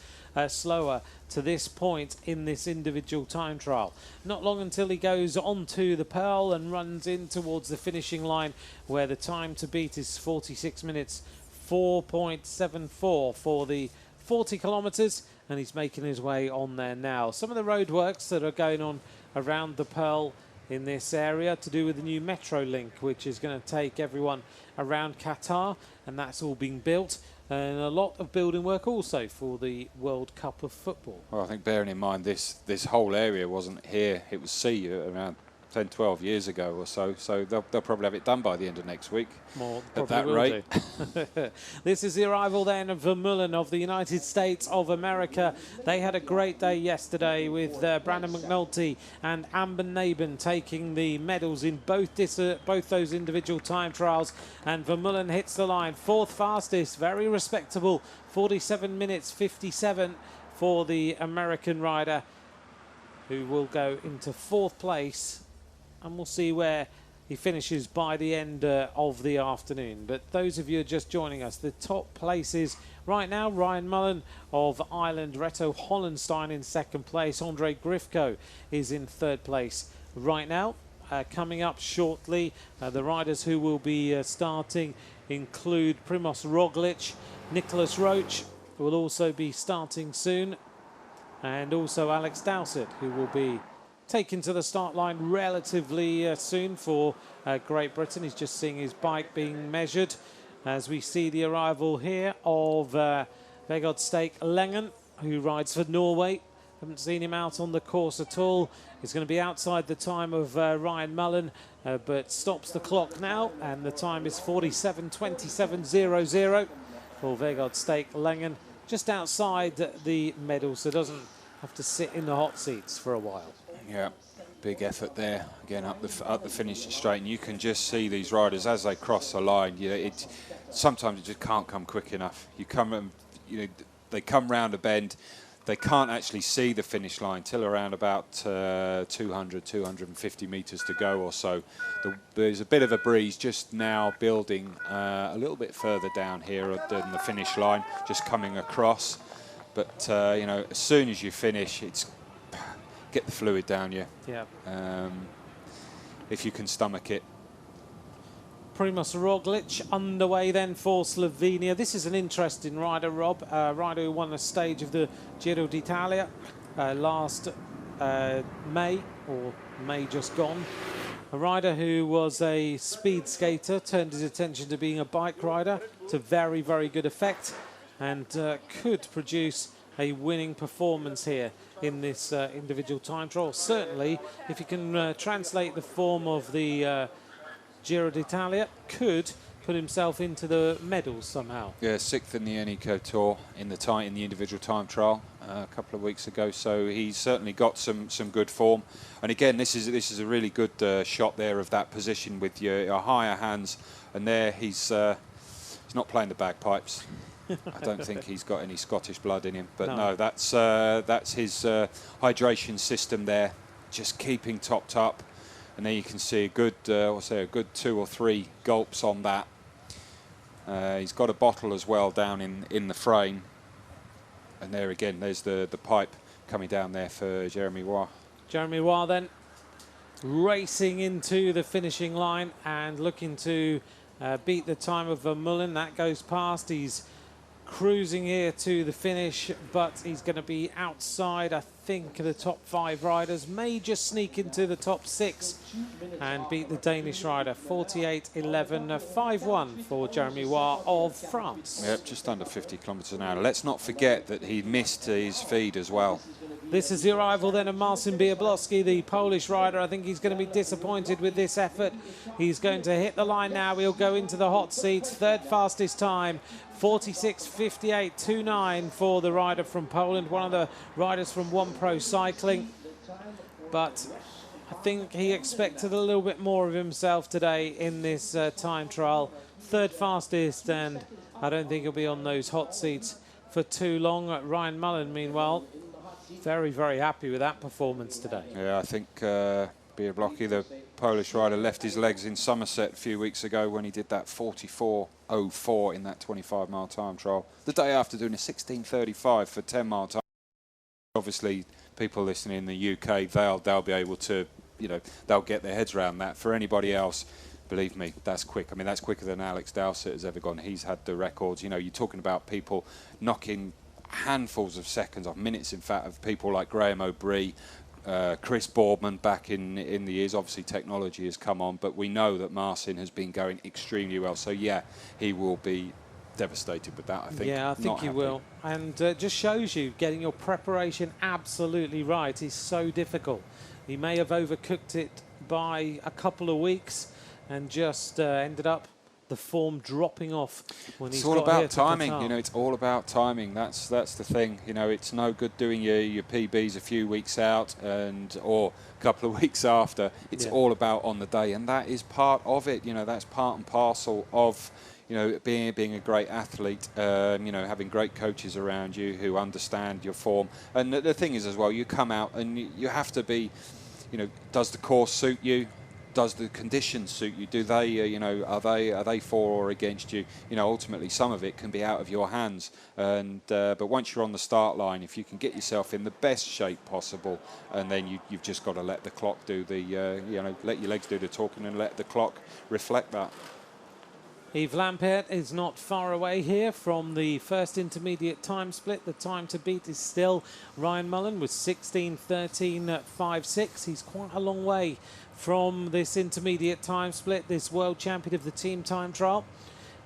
slower to this point in this individual time trial. Not long until he goes onto the Pearl and runs in towards the finishing line, where the time to beat is 46 minutes, 4.74 for the 40 kilometres, and he's making his way on there now. Some of the roadworks that are going on around the Pearl in this area to do with the new metro link, which is going to take everyone around Qatar, and that's all being built, and a lot of building work also for the World Cup of Football. Well, I think bearing in mind this whole area wasn't here, it was sea around 10, 12 years ago or so, so they'll probably have it done by the end of next week. More at that rate. This is the arrival then of Vermeulen of the United States of America. They had a great day yesterday with Brandon McNulty and Amber Naben taking the medals in both those individual time trials, and Vermeulen hits the line, fourth fastest, very respectable, 47 minutes 57 for the American rider, who will go into fourth place. And we'll see where he finishes by the end of the afternoon. But those of you who are just joining us, the top places right now: Ryan Mullen of Ireland, Reto Hollenstein in second place, Andre Grifko is in third place right now. Coming up shortly, the riders who will be starting include Primoz Roglic, Nicholas Roach, who will also be starting soon, and also Alex Dowsett, who will be taken to the start line relatively soon for Great Britain. He's just seeing his bike being measured as we see the arrival here of Vegard Stake Lengen, who rides for Norway. Haven't seen him out on the course at all. He's going to be outside the time of Ryan Mullen, but stops the clock now, and the time is 47:27.00 for Vegard Stake Lengen, just outside the medal, so doesn't have to sit in the hot seats for a while. Yeah, big effort there. Again, up the finishing straight, and you can just see these riders as they cross the line. You know, sometimes it just can't come quick enough. You come, they come round a bend. They can't actually see the finish line till around about 200, 250 metres to go or so. There's a bit of a breeze just now building a little bit further down here than the finish line, just coming across. But, as soon as you finish, it's get the fluid down you. Yeah. If you can stomach it. Primoz Roglic underway then for Slovenia. This is an interesting rider, Rob. Rider who won a stage of the Giro d'Italia last May, or May just gone. A rider who was a speed skater, turned his attention to being a bike rider to very, very good effect, and could produce a winning performance here in this individual time trial. Certainly, if you can translate the form of the Giro d'Italia, could put himself into the medals somehow. Yeah, 6th in the Eneco Tour in the individual time trial a couple of weeks ago. So he's certainly got some good form. And again, this is a really good shot there of that position with your higher hands. And there he's not playing the bagpipes. I don't think he's got any Scottish blood in him. But no, that's his hydration system there, just keeping topped up. And there you can see a good 2 or 3 gulps on that. He's got a bottle as well down in the frame. And there again, there's the pipe coming down there for Jeremy Roy. Jeremy Roy then racing into the finishing line and looking to beat the time of Vermeulen. That goes past. He's cruising here to the finish, but he's going to be outside, I think, the top 5 riders. May just sneak into the top 6 and beat the Danish rider. 48.11, 5-1 for Jeremy Roy of France. Yep, just under 50 kilometres an hour. Let's not forget that he missed his feed as well. This is the arrival then of Marcin Biablowski, the Polish rider. I think he's going to be disappointed with this effort. He's going to hit the line now. He'll go into the hot seats. 3rd fastest time, 46.58.29 for the rider from Poland, one of the riders from One Pro Cycling. But I think he expected a little bit more of himself today in this time trial. 3rd fastest, and I don't think he'll be on those hot seats for too long. Ryan Mullen, meanwhile, very, very happy with that performance today. Yeah, I think Biablowski, the Polish rider, left his legs in Somerset a few weeks ago when he did that 44.04 in that 25-mile time trial. The day after doing a 16.35 for 10-mile time. Obviously, people listening in the UK, they'll be able to, they'll get their heads around that. For anybody else, believe me, that's quick. I mean, that's quicker than Alex Dowsett has ever gone. He's had the records. You're talking about people knocking handfuls of seconds off, minutes in fact, of people like Graham O'Brien, Chris Boardman back in the years. Obviously technology has come on, but we know that Marcin has been going extremely well. So yeah, he will be devastated with that, I think. Yeah, I think he will. And just shows you getting your preparation absolutely right is so difficult. He may have overcooked it by a couple of weeks and just ended up the form dropping off when he's got here to Qatar. It's all about timing. It's all about timing. That's the thing. It's no good doing your PBs a few weeks out or a couple of weeks after. It's all about on the day, and that is part of it. That's part and parcel of being a great athlete. Having great coaches around you who understand your form. And the thing is as well, you come out and you have to be. Does the course suit you? Does the conditions suit you? Do they, are they for or against you? Ultimately, some of it can be out of your hands. But once you're on the start line, if you can get yourself in the best shape possible, and then you've just got to let the clock do the, let your legs do the talking and let the clock reflect that. Yves Lampaert is not far away here from the first intermediate time split. The time to beat is still Ryan Mullen with 16.13.56. He's quite a long way from this intermediate time split, this world champion of the team time trial.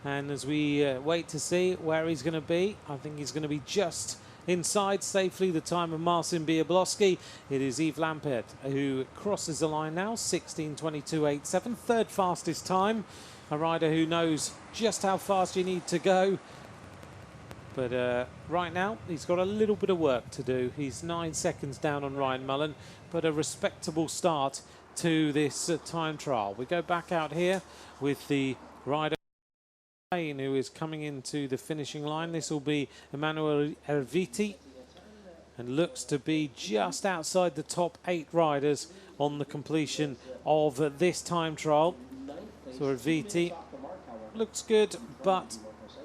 And as we wait to see where he's going to be, I think he's going to be just inside safely the time of Marcin Biablowski. It is Yves Lampaert who crosses the line now, 16.22.87, 3rd fastest time. A rider who knows just how fast you need to go. But right now, he's got a little bit of work to do. He's 9 seconds down on Ryan Mullen, but a respectable start to this time trial. We go back out here with the rider who is coming into the finishing line. This will be Emanuele Erviti, and looks to be just outside the top 8 riders on the completion of this time trial. So Erviti looks good, but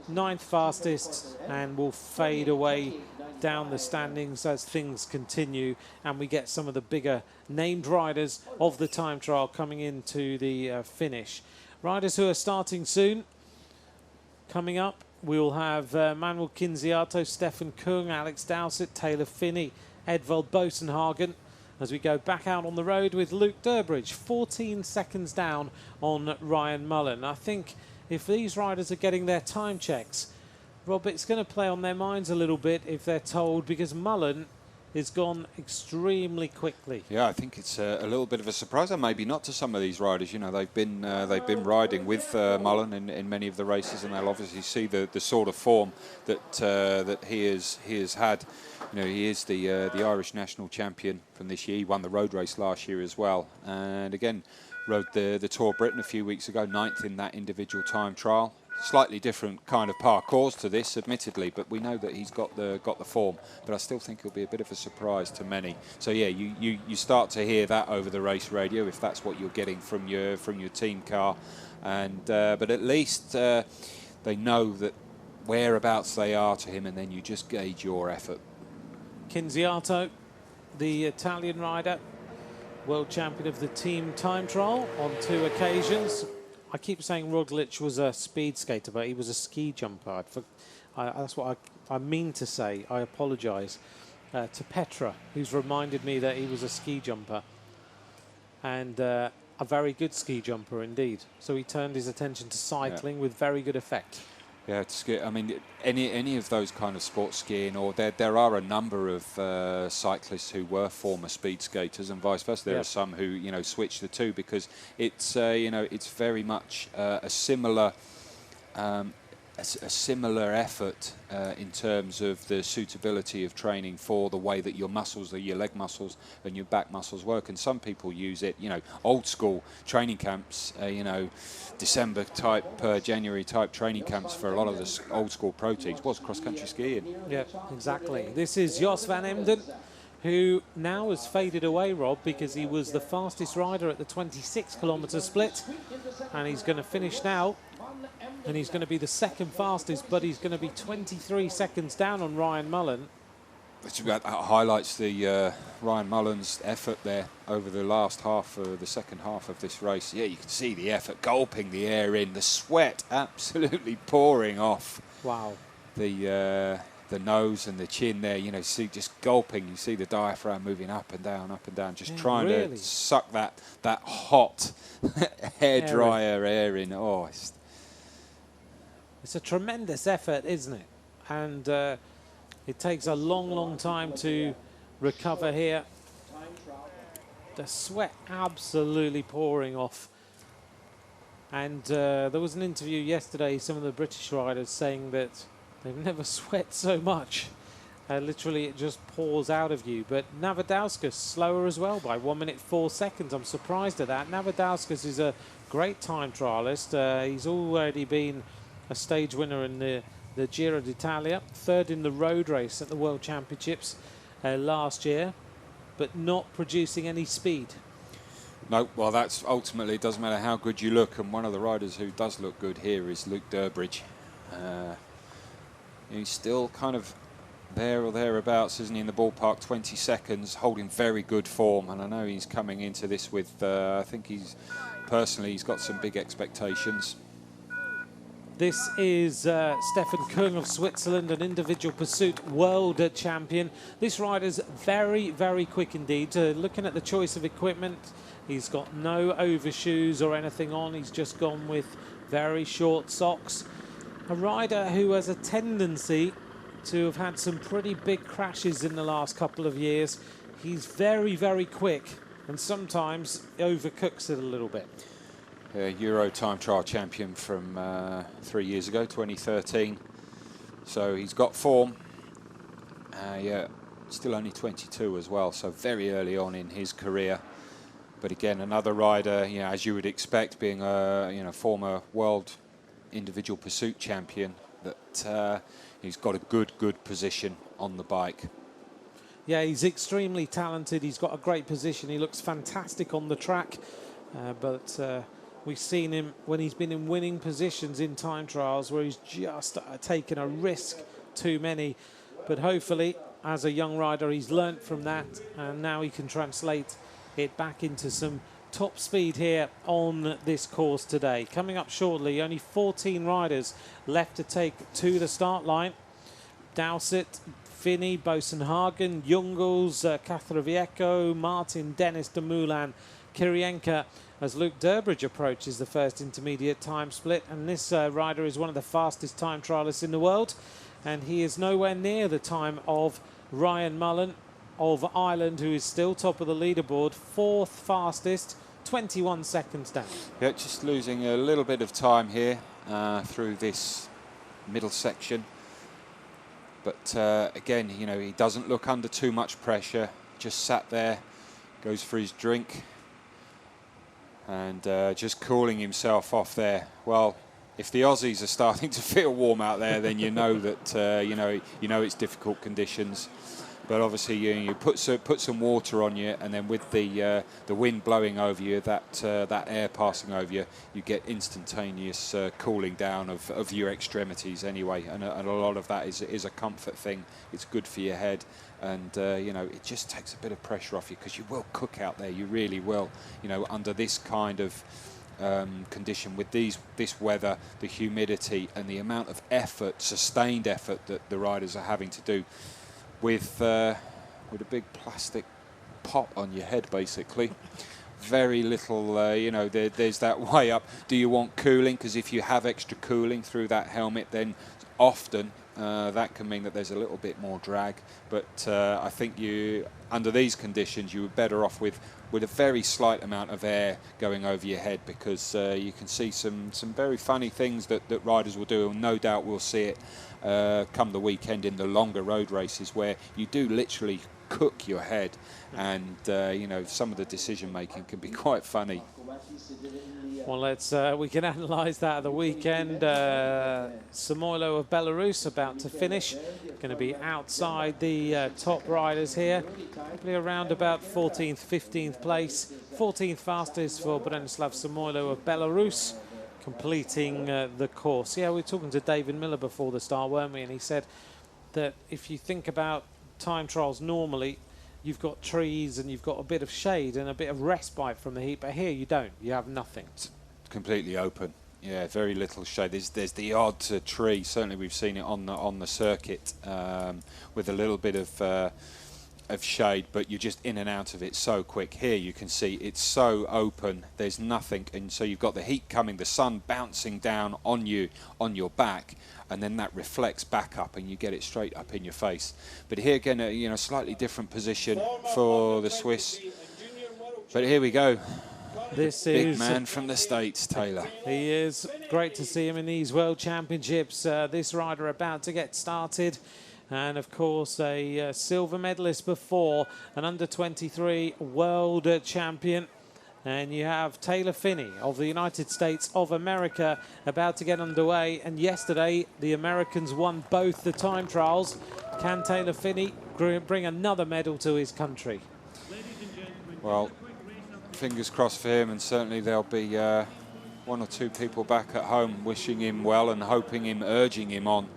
9th fastest, and will fade away down the standings as things continue and we get some of the bigger named riders of the time trial coming into the finish. Riders who are starting soon. Coming up, we'll have Manuel Kinziato, Stefan Kung, Alex Dowsett, Taylor Finney, Edvald Bosenhagen, as we go back out on the road with Luke Durbridge, 14 seconds down on Ryan Mullen. I think if these riders are getting their time checks, Rob, it's going to play on their minds a little bit if they're told, because Mullen is gone extremely quickly. Yeah, I think it's a little bit of a surprise, and maybe not to some of these riders. You know, they've been riding with Mullen in many of the races, and they'll obviously see the sort of form that that he has had. You know, he is the Irish national champion from this year. He won the road race last year as well, and again rode the Tour of Britain a few weeks ago, 9th in that individual time trial. Slightly different kind of parcours to this, admittedly, but we know that he's got the form. But I still think it'll be a bit of a surprise to many. So yeah, you start to hear that over the race radio if that's what you're getting from your team car, and but at least they know that whereabouts they are to him, and then you just gauge your effort. Kinziato, the Italian rider, world champion of the team time trial on 2 occasions. I keep saying Roglic was a speed skater, but he was a ski jumper. That's what I mean to say. I apologise to Petra, who's reminded me that he was a ski jumper, and a very good ski jumper indeed. So he turned his attention to cycling with very good effect. Yeah, I mean, any of those kind of sports skiing, or there are a number of cyclists who were former speed skaters, and vice versa. There are some who switch the two, because it's it's very much a similar effort in terms of the suitability of training for the way that your muscles, your leg muscles and your back muscles work. And some people use it, old school training camps, December type, January type training camps for a lot of the old school pro teams was cross-country skiing. Yeah, exactly. This is Jos van Emden, who now has faded away, Rob, because he was the fastest rider at the 26-kilometre split, and he's going to finish now, and he's going to be the 2nd fastest, but he's going to be 23 seconds down on Ryan Mullen. That highlights the Ryan Mullen's effort there over the last half, the second half of this race. Yeah, you can see the effort, gulping the air in, the sweat absolutely pouring off. Wow. The nose and the chin there, see, just gulping. You see the diaphragm moving up and down, just trying to suck that hot hairdryer air in. Oh, it's a tremendous effort, isn't it? And it takes a long time to recover here. The sweat absolutely pouring off. And there was an interview yesterday, some of the British riders saying that they've never sweat so much. Literally, it just pours out of you. But Navadauskas slower as well by 1 minute 4 seconds. I'm surprised at that. Navadauskas is a great time trialist. He's already been a stage winner in the Giro d'Italia, 3rd in the road race at the World Championships last year, but not producing any speed. No, well, that's ultimately, it doesn't matter how good you look, and one of the riders who does look good here is Luke Durbridge. He's still kind of there or thereabouts, isn't he, in the ballpark, 20 seconds, holding very good form, and I know he's coming into this with, I think he's got some big expectations. This is Stefan Kung of Switzerland, an individual pursuit world champion. This rider's very quick indeed. Looking at the choice of equipment, he's got no overshoes or anything on. He's just gone with very short socks. A rider who has a tendency to have had some pretty big crashes in the last couple of years. He's very quick, and sometimes overcooks it a little bit. Euro time trial champion from 3 years ago, 2013. So he's got form. Yeah, still only 22 as well, so very early on in his career. But again, another rider, you know, as you would expect, being a former world individual pursuit champion, that he's got a good position on the bike. Yeah, he's extremely talented. He's got a great position. He looks fantastic on the track. But we've seen him when he's been in winning positions in time trials where he's just taken a risk too many. But hopefully, as a young rider, he's learnt from that, and now he can translate it back into some top speed here on this course today. Coming up shortly, only 14 riders left to take to the start line. Dowsett, Finney, Bosenhagen, Jungels, Cathravieco, Martin, Dennis, De Moulin, Kirienka, as Luke Durbridge approaches the first intermediate time split. And this rider is one of the fastest time trialists in the world, and he is nowhere near the time of Ryan Mullen of Ireland, who is still top of the leaderboard, fourth fastest, 21 seconds down. Yeah, just losing a little bit of time here through this middle section. But again, you know, he doesn't look under too much pressure, just sat there, goes for his drink, and just cooling himself off there. Well, if the Aussies are starting to feel warm out there, then you know that you know it's difficult conditions. But obviously, you put some water on you, and then with the wind blowing over you, that air passing over you, you get instantaneous cooling down of your extremities anyway. And a lot of that is a comfort thing. It's good for your head, and you know, it just takes a bit of pressure off you, because you will cook out there. You really will. You know, under this kind of condition, with this weather, the humidity, and the amount of effort, sustained effort that the riders are having to do with a big plastic pot on your head, basically. Very little, you know, there's that way up. Do you want cooling? Because if you have extra cooling through that helmet, then often that can mean that there's a little bit more drag. But I think under these conditions, you were better off with a very slight amount of air going over your head, because you can see some very funny things that riders will do, and no doubt we'll see it come the weekend in the longer road races, where you do literally cook your head, and you know, some of the decision making can be quite funny. Well, we can analyse that at the weekend. Samoilo of Belarus about to finish, going to be outside the top riders here, probably around about 14th, 15th place. 14th fastest for Branislav Samoilo of Belarus, completing the course. Yeah, we were talking to David Miller before the start, weren't we? And he said that if you think about time trials normally, you've got trees and you've got a bit of shade and a bit of respite from the heat, but here you don't. You have nothing. It's completely open. Yeah, very little shade. There's the odd tree. Certainly, we've seen it on the circuit with a little bit of shade, but you're just in and out of it so quick. Here you can see it's so open. There's nothing, and so you've got the heat coming, the sun bouncing down on you, on your back, and then that reflects back up, and you get it straight up in your face. But here again, you know, slightly different position for the Swiss. But here we go. This Big is man from the States, Taylor. He is. Great to see him in these World Championships. This rider about to get started. And, of course, a silver medalist before, an under-23 world champion. And you have Taylor Finney of the United States of America about to get underway. And yesterday, the Americans won both the time trials. Can Taylor Finney bring another medal to his country? Well, fingers crossed for him, and certainly there'll be one or two people back at home wishing him well and hoping him, urging him on.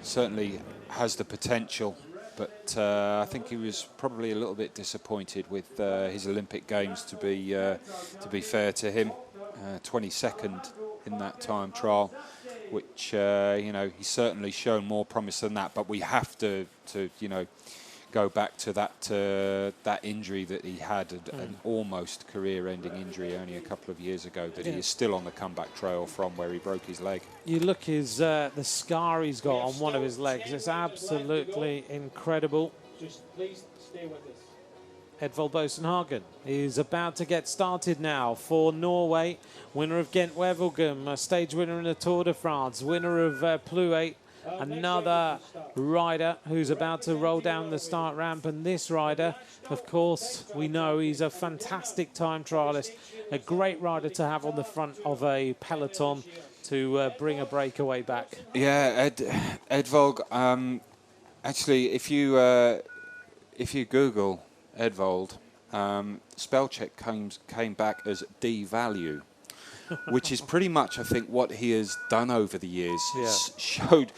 Certainly has the potential, but I think he was probably a little bit disappointed with his Olympic Games, to be fair to him. 22nd in that time trial, which you know, he's certainly shown more promise than that. But we have to you know, go back to that injury that he had, an almost career-ending injury only a couple of years ago, that he is still on the comeback trail from, where he broke his leg. You look the scar he's got on one of his legs. It's absolutely incredible. Just please stay with us. Edvald Bosenhagen is about to get started now for Norway. Winner of Ghent-Wevelgem, a stage winner in the Tour de France, winner of Plouay. Another rider who's about to roll down the start ramp, and this rider, of course, we know he's a fantastic time trialist, a great rider to have on the front of a peloton to bring a breakaway back. Yeah, Edvald. Actually, if you Google Edvald, spell check came back as D-value, which is pretty much, I think, what he has done over the years. Yeah. Showed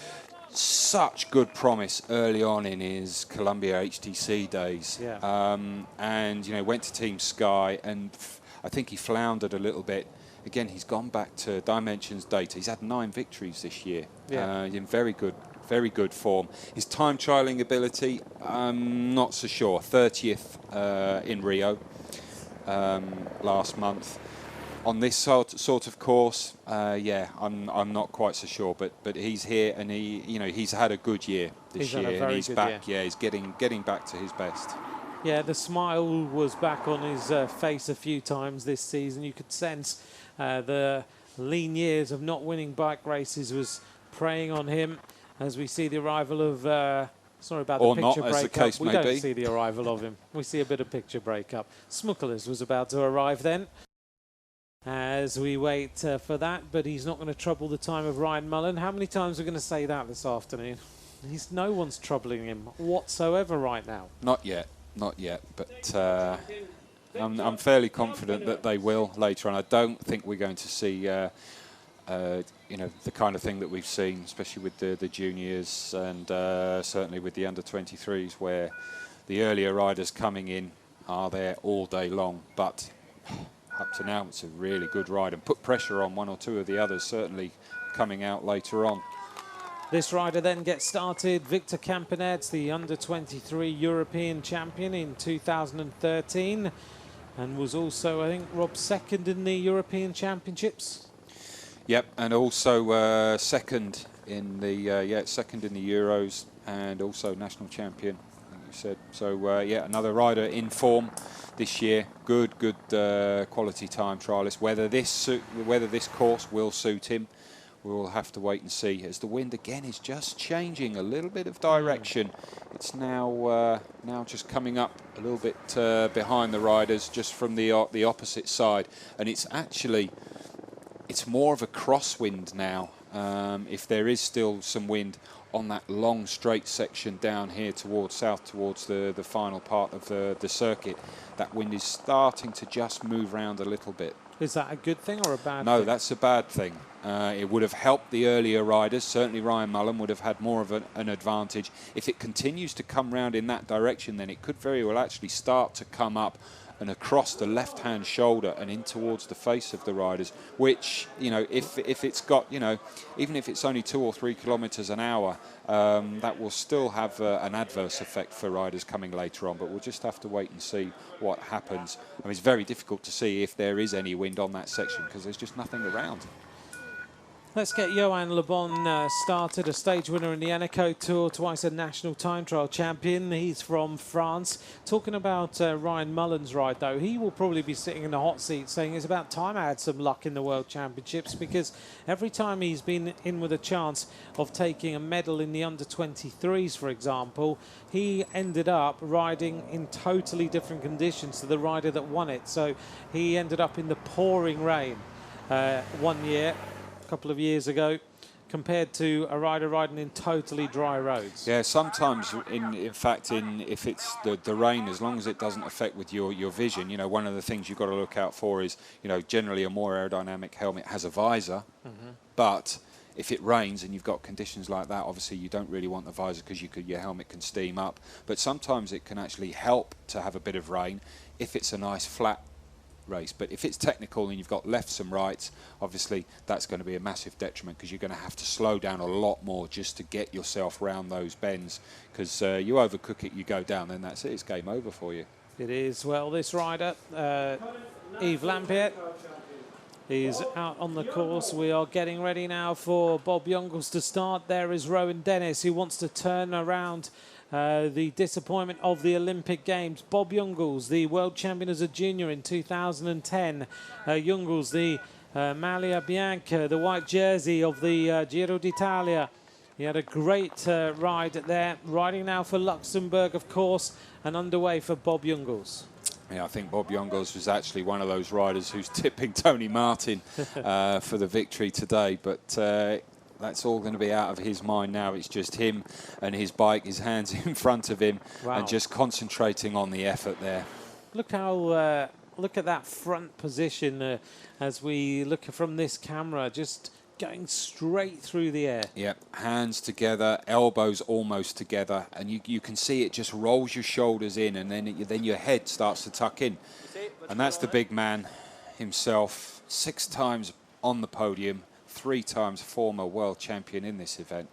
such good promise early on in his Columbia HTC days. Yeah. And, you know, went to Team Sky, and I think he floundered a little bit. Again, he's gone back to Dimensions data. He's had 9 victories this year. Yeah. In very good form. His time trialling ability, I'm not so sure. 30th in Rio last month. On this sort of course, yeah, I'm not quite so sure. But he's here, and he's had a good year this year, and he's back. Year. Yeah, he's getting back to his best. Yeah, the smile was back on his face a few times this season. You could sense the lean years of not winning bike races was preying on him. As we see the arrival of, sorry about the picture breakup. As the case we may don't be. see the arrival of him. We see a bit of picture breakup. Smukkels was about to arrive then, as we wait for that, but he's not going to trouble the time of Ryan Mullen. How many times are we going to say that this afternoon? No one's troubling him whatsoever right now. Not yet, but I'm fairly confident that they will later on. I don't think we're going to see the kind of thing that we've seen, especially with the juniors and certainly with the under-23s, where the earlier riders coming in are there all day long. But up to now, it's a really good ride and put pressure on one or two of the others, certainly coming out later on. This rider then gets started. Victor Campenet, the under-23 European champion in 2013, and was also, I think, Rob, second in the European Championships. Yep, and also second in the second in the Euros, and also national champion, like you said. So yeah, another rider in form this year. Good quality time trialist. Whether this course will suit him, we will have to wait and see. As the wind again is just changing a little bit of direction. It's now just coming up a little bit behind the riders, just from the opposite side, and it's more of a crosswind now. If there is still some wind on that long straight section down here towards south, towards the final part of the circuit, that wind is starting to just move around a little bit. Is that a good thing or a bad thing? No, that's a bad thing. It would have helped the earlier riders. Certainly Ryan Mullen would have had more of an advantage. If it continues to come round in that direction, then it could very well actually start to come up and across the left-hand shoulder and in towards the face of the riders, which, if it's got, even if it's only 2 or 3 kilometres an hour, that will still have an adverse effect for riders coming later on. But we'll just have to wait and see what happens. I mean, it's very difficult to see if there is any wind on that section because there's just nothing around. Let's get Johan Le Bon started, a stage winner in the Eneco Tour, twice a national time trial champion. He's from France. Talking about Ryan Mullen's ride, though, he will probably be sitting in the hot seat saying it's about time I had some luck in the World Championships, because every time he's been in with a chance of taking a medal in the under-23s, for example, he ended up riding in totally different conditions to the rider that won it. So he ended up in the pouring rain one year, couple of years ago, compared to a rider riding in totally dry roads. Yeah, sometimes in fact if it's the rain, as long as it doesn't affect with your vision, one of the things you've got to look out for is, generally a more aerodynamic helmet has a visor, but if it rains and you've got conditions like that, obviously you don't really want the visor because your helmet can steam up. But sometimes it can actually help to have a bit of rain if it's a nice flat race. But if it's technical and you've got lefts and rights, obviously that's going to be a massive detriment, because you're going to have to slow down a lot more just to get yourself round those bends, because you overcook it, you go down, then that's it, it's game over for you. It is. Well, this rider, Yves Lampiet, is out on the course. We are getting ready now for Bob Jongels to start. There is Rowan Dennis, who wants to turn around the disappointment of the Olympic Games. Bob Jungels, the world champion as a junior in 2010. Jungels, the Maglia Bianca, the white jersey of the Giro d'Italia. He had a great ride there. Riding now for Luxembourg, of course, and underway for Bob Jungels. Yeah, I think Bob Jungels was actually one of those riders who's tipping Tony Martin for the victory today. But that's all going to be out of his mind now. It's just him and his bike, his hands in front of him, and just concentrating on the effort there. Look how look at that front position as we look from this camera, just going straight through the air. Yeah, hands together, elbows almost together, and you can see it just rolls your shoulders in, and then your head starts to tuck in. And that's the big man himself, 6 times on the podium, 3 times former world champion in this event.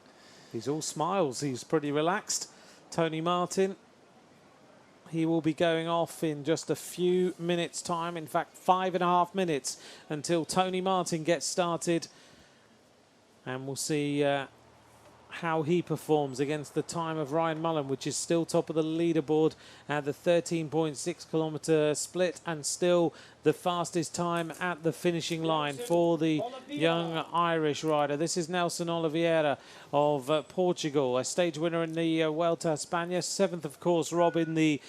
He's all smiles. He's pretty relaxed. Tony Martin, he will be going off in just a few minutes' time. In fact, 5.5 minutes until Tony Martin gets started. And we'll see how he performs against the time of Ryan Mullen, which is still top of the leaderboard at the 13.6 kilometre split, and still the fastest time at the finishing line for the young Irish rider. This is Nelson Oliveira of Portugal, a stage winner in the Vuelta a España, 7th, of course, Rob, in the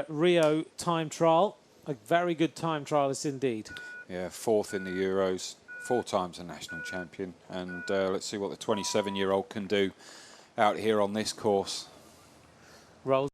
Rio time trial. A very good time trialist indeed. Yeah, 4th in the Euros. 4 times a national champion, and let's see what the 27-year-old can do out here on this course. Rolls.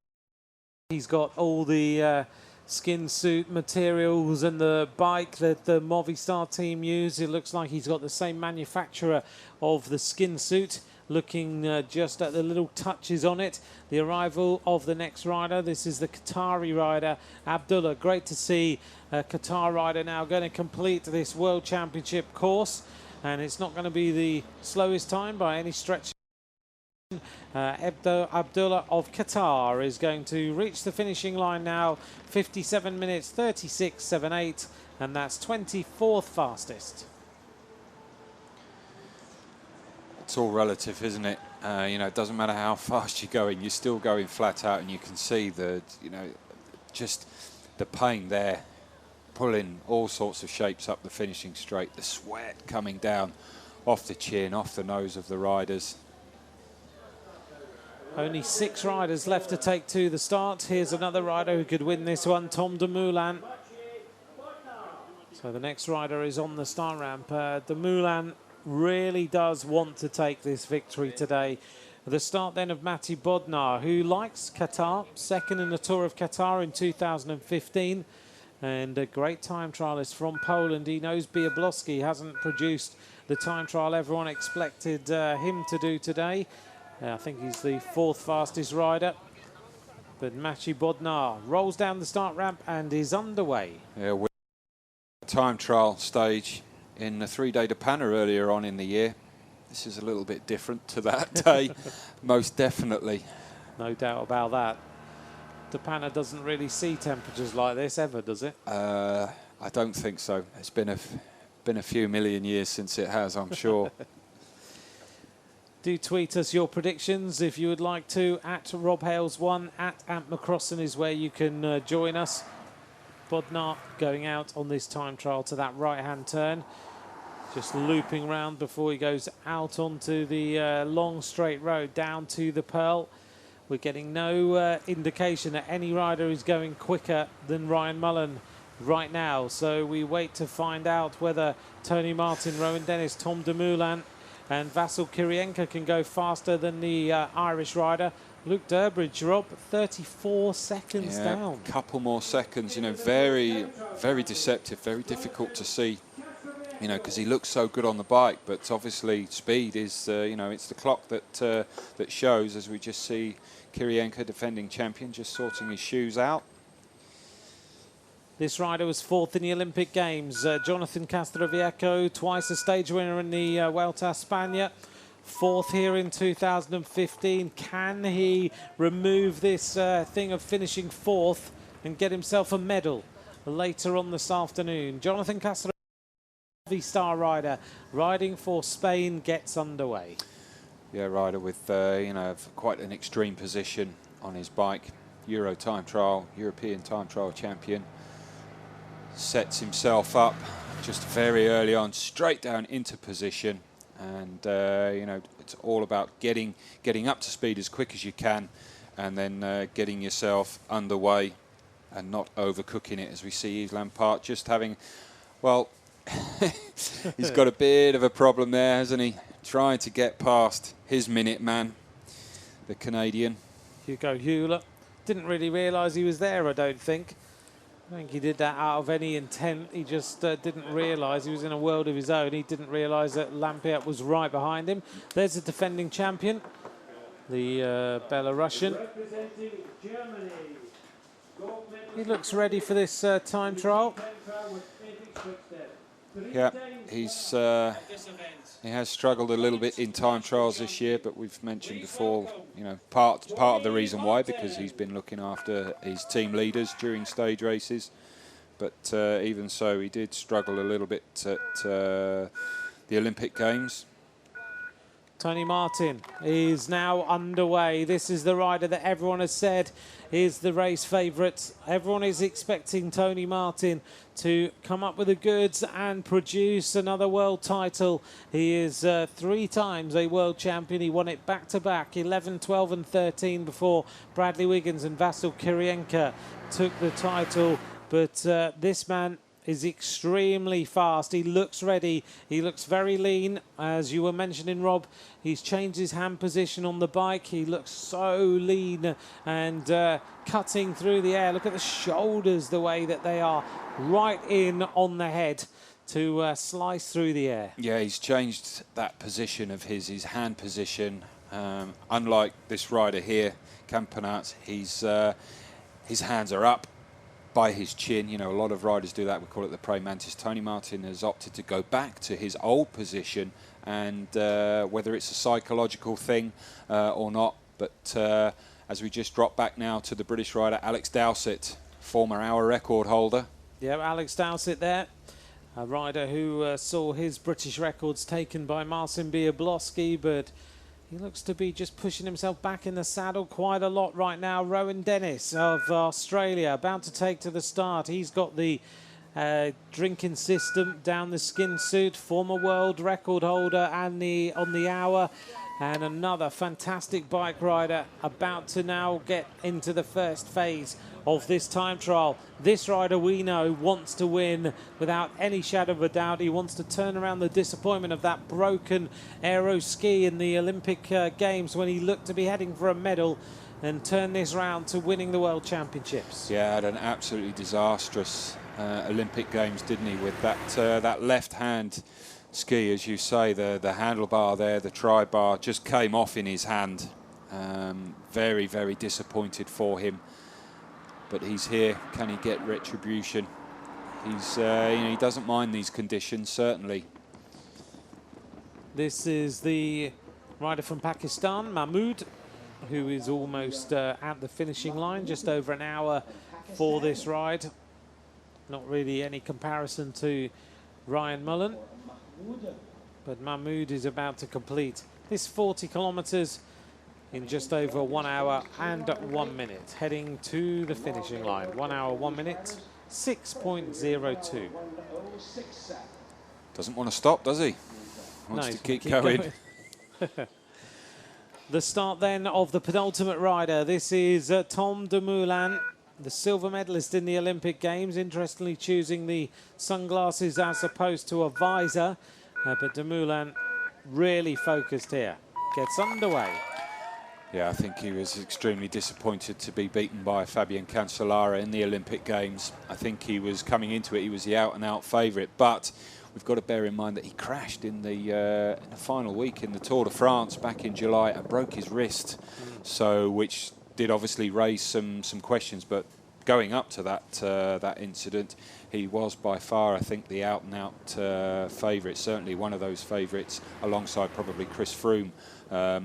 He's got all the skin suit materials and the bike that the Movistar team use. It looks like he's got the same manufacturer of the skin suit. Looking just at the little touches on it. The arrival of the next rider. This is the Qatari rider, Abdullah. Great to see a Qatar rider now going to complete this World Championship course. And it's not going to be the slowest time by any stretch. Abdullah of Qatar is going to reach the finishing line now. 57 minutes, 36.78. And that's 24th fastest. It's all relative, isn't it? You know, it doesn't matter how fast you're going, you're still going flat out, and you can see the, you know, just the pain there, pulling all sorts of shapes up the finishing straight, the sweat coming down off the chin, off the nose of the riders. Only 6 riders left to take to the start. Here's another rider who could win this one, Tom Dumoulin. So the next rider is on the start ramp. Dumoulin really does want to take this victory today. The start then of Matej Bodnar, who likes Qatar, 2nd in the Tour of Qatar in 2015, and a great time trialist from Poland. He knows Biablowski hasn't produced the time trial everyone expected him to do today. I think he's the 4th fastest rider. But Matej Bodnar rolls down the start ramp and is underway. Yeah, with the time trial stage in the 3-day Doha earlier on in the year. This is a little bit different to that day, most definitely. No doubt about that. Doha doesn't really see temperatures like this ever, does it? I don't think so. It's been a few million years since it has, I'm sure. Do tweet us your predictions if you would like to. At RobHales1, at Ant McCrossan is where you can join us. Bodnar going out on this time trial to that right-hand turn. Just looping round before he goes out onto the long straight road down to the Pearl. We're getting no indication that any rider is going quicker than Ryan Mullen right now. So we wait to find out whether Tony Martin, Rowan Dennis, Tom Dumoulin and Vasyl Kirienka can go faster than the Irish rider. Luke Durbridge, Rob, 34 seconds down. A couple more seconds, you know, very, very deceptive, very difficult to see, you know, because he looks so good on the bike. But obviously speed is, you know, it's the clock that that shows, as we just see Kirienka, defending champion, just sorting his shoes out. This rider was 4th in the Olympic Games. Jonathan Castroviejo, twice a stage winner in the Vuelta a España. 4th here in 2015. Can he remove this thing of finishing 4th and get himself a medal later on this afternoon? Jonathan Castro, star rider, riding for Spain, gets underway. Yeah, rider with, you know, quite an extreme position. on his bike. Euro time trial, European time trial champion. Sets himself up just very early on, straight down into position. And, you know, it's all about getting up to speed as quick as you can, and then getting yourself underway and not overcooking it, as we see Yves Lampard just having, well, he's got a bit of a problem there, hasn't he? Trying to get past his minute man, the Canadian. Hugo Hewler didn't really realise he was there, I don't think. I think he did that out of any intent. He just didn't realise he was in a world of his own. He didn't realise that Lampert was right behind him. There's the defending champion, the Belarusian. He looks ready for this time trial. Yeah, he has struggled a little bit in time trials this year, but we've mentioned before, you know, part of the reason why, because he's been looking after his team leaders during stage races. But even so, he did struggle a little bit at the Olympic Games. Tony Martin is now underway. This is the rider that everyone has said is the race favourite. Everyone is expecting Tony Martin to come up with the goods and produce another world title. He is 3 times a world champion. He won it back-to-back, 11, 12 and 13 before Bradley Wiggins and Vasyl Kirienka took the title. But this man is extremely fast. He looks ready. He looks very lean. As you were mentioning, Rob, he's changed his hand position on the bike. He looks so lean and cutting through the air. Look at the shoulders, the way that they are right in on the head to slice through the air. Yeah, he's changed that position of his hand position. Unlike this rider here, Campenaerts, his hands are up by his chin. You know, a lot of riders do that. We call it the praying mantis. Tony Martin has opted to go back to his old position, and whether it's a psychological thing or not, but as we just drop back now to the British rider Alex Dowsett, former hour record holder. Yeah, Alex Dowsett there, a rider who saw his British records taken by Marcin Biablowski, but he looks to be just pushing himself back in the saddle quite a lot right now. Rowan Dennis of Australia about to take to the start. He's got the drinking system down the skin suit, former world record holder and on the hour. And another fantastic bike rider about to now get into the first phase of this time trial. This rider, we know, wants to win without any shadow of a doubt. He wants to turn around the disappointment of that broken aero ski in the Olympic Games when he looked to be heading for a medal, and turn this round to winning the World Championships. Yeah, had an absolutely disastrous Olympic Games, didn't he, with that left hand ski, as you say, the handlebar there, the tri-bar just came off in his hand. Very, very disappointed for him. But he's here. Can he get retribution? He's, you know, he doesn't mind these conditions, certainly. This is the rider from Pakistan, Mahmood, who is almost at the finishing line, just over an hour for this ride. Not really any comparison to Ryan Mullen, but Mahmood is about to complete this 40 kilometres in just over 1 hour and 1 minute, heading to the finishing line. 1 hour, 1 minute, 6.02. Doesn't want to stop, does he? Wants to keep going. The start then of the penultimate rider. This is Tom Dumoulin, the silver medalist in the Olympic Games. Interestingly, choosing the sunglasses as opposed to a visor. But Dumoulin really focused here. Gets underway. Yeah, I think he was extremely disappointed to be beaten by Fabian Cancellara in the Olympic Games. I think he was coming into it, he was the out-and-out favourite, but we've got to bear in mind that he crashed in the final week in the Tour de France back in July and broke his wrist, so which did obviously raise some questions. But going up to that incident, he was by far, I think, the out-and-out favourite, certainly one of those favourites, alongside probably Chris Froome,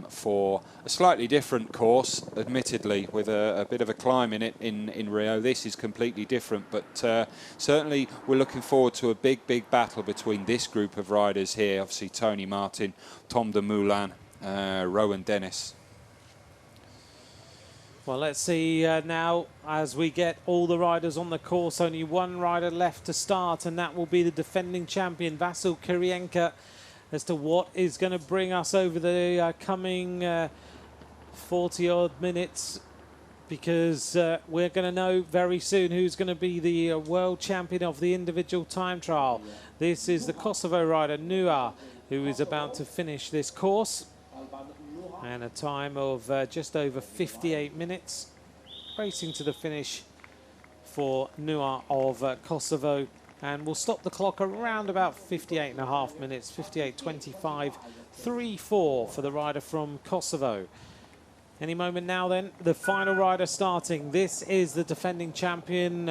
for a slightly different course, admittedly, with a bit of a climb in it in Rio. This is completely different, but certainly we're looking forward to a big battle between this group of riders here. Obviously, Tony Martin, Tom Dumoulin, Rowan Dennis. Well, let's see now as we get all the riders on the course. Only one rider left to start, and that will be the defending champion, Vasil Kirienka, as to what is going to bring us over the coming 40-odd minutes, because we're going to know very soon who's going to be the world champion of the individual time trial. This is the Kosovo rider, Nua, who is about to finish this course. And a time of just over 58 minutes. Racing to the finish for Nua of Kosovo. And we'll stop the clock around about 58.5 minutes, 58.25, 3-4 for the rider from Kosovo. Any moment now then, the final rider starting. This is the defending champion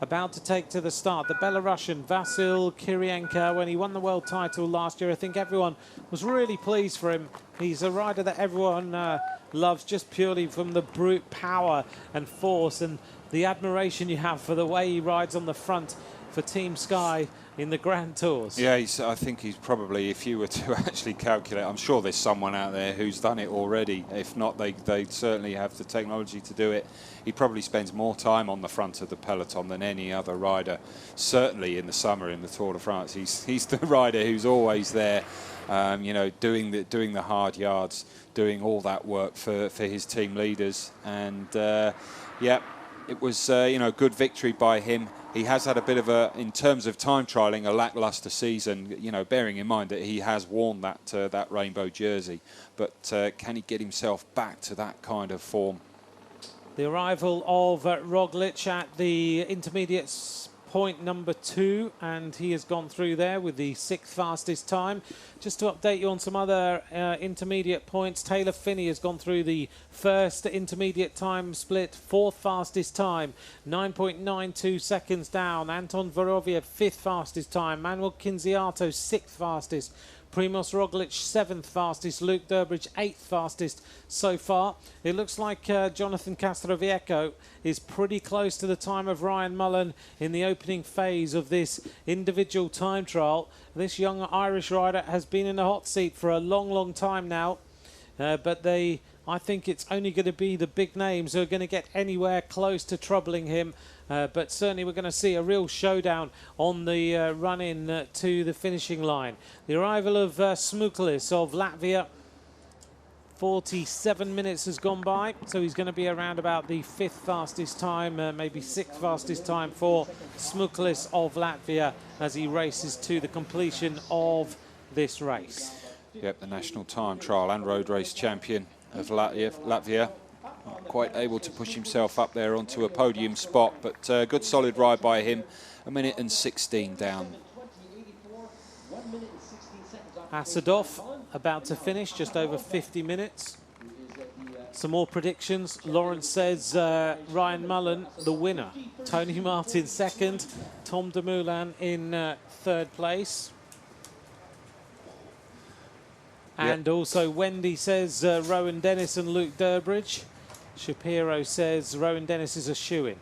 about to take to the start. The Belarusian Vasil Kirienka, when he won the world title last year, I think everyone was really pleased for him. He's a rider that everyone loves just purely from the brute power and force and the admiration you have for the way he rides on the front for Team Sky in the Grand Tours. Yeah, I think he's probably, if you were to actually calculate, I'm sure there's someone out there who's done it already. If not, they certainly have the technology to do it. He probably spends more time on the front of the peloton than any other rider. Certainly in the summer in the Tour de France, he's the rider who's always there, you know, doing the hard yards, doing all that work for his team leaders. And yeah, it was you know, good victory by him. He has had a bit of a, in terms of time trialling, a lackluster season, you know, bearing in mind that he has worn that rainbow jersey. But can he get himself back to that kind of form? The arrival of Roglic at the intermediate point number 2, and he has gone through there with the 6th fastest time. Just to update you on some other intermediate points, Taylor Phinney has gone through the first intermediate time split, 4th fastest time, 9.92 seconds down. Anton Voroviev, 5th fastest time. Manuel Kinziato, 6th fastest. Primoz Roglic, 7th fastest. Luke Durbridge, 8th fastest so far. It looks like Jonathan Castroviejo is pretty close to the time of Ryan Mullen in the opening phase of this individual time trial. This young Irish rider has been in the hot seat for a long, long time now. But I think it's only going to be the big names who are going to get anywhere close to troubling him. But certainly we're going to see a real showdown on the run-in to the finishing line. The arrival of Smukulis of Latvia. 47 minutes has gone by, so he's going to be around about the 5th fastest time, maybe 6th fastest time for Smukulis of Latvia as he races to the completion of this race. Yep, the national time trial and road race champion of Latvia. Not quite able to push himself up there onto a podium spot, but good solid ride by him. 1:16 down. Asadov about to finish, just over 50 minutes. Some more predictions. Lawrence says Ryan Mullen, the winner. Tony Martin, 2nd. Tom Dumoulin in 3rd place. And also Wendy says Rowan Dennis and Luke Durbridge. Shapiro says Rowan Dennis is a shoo-in.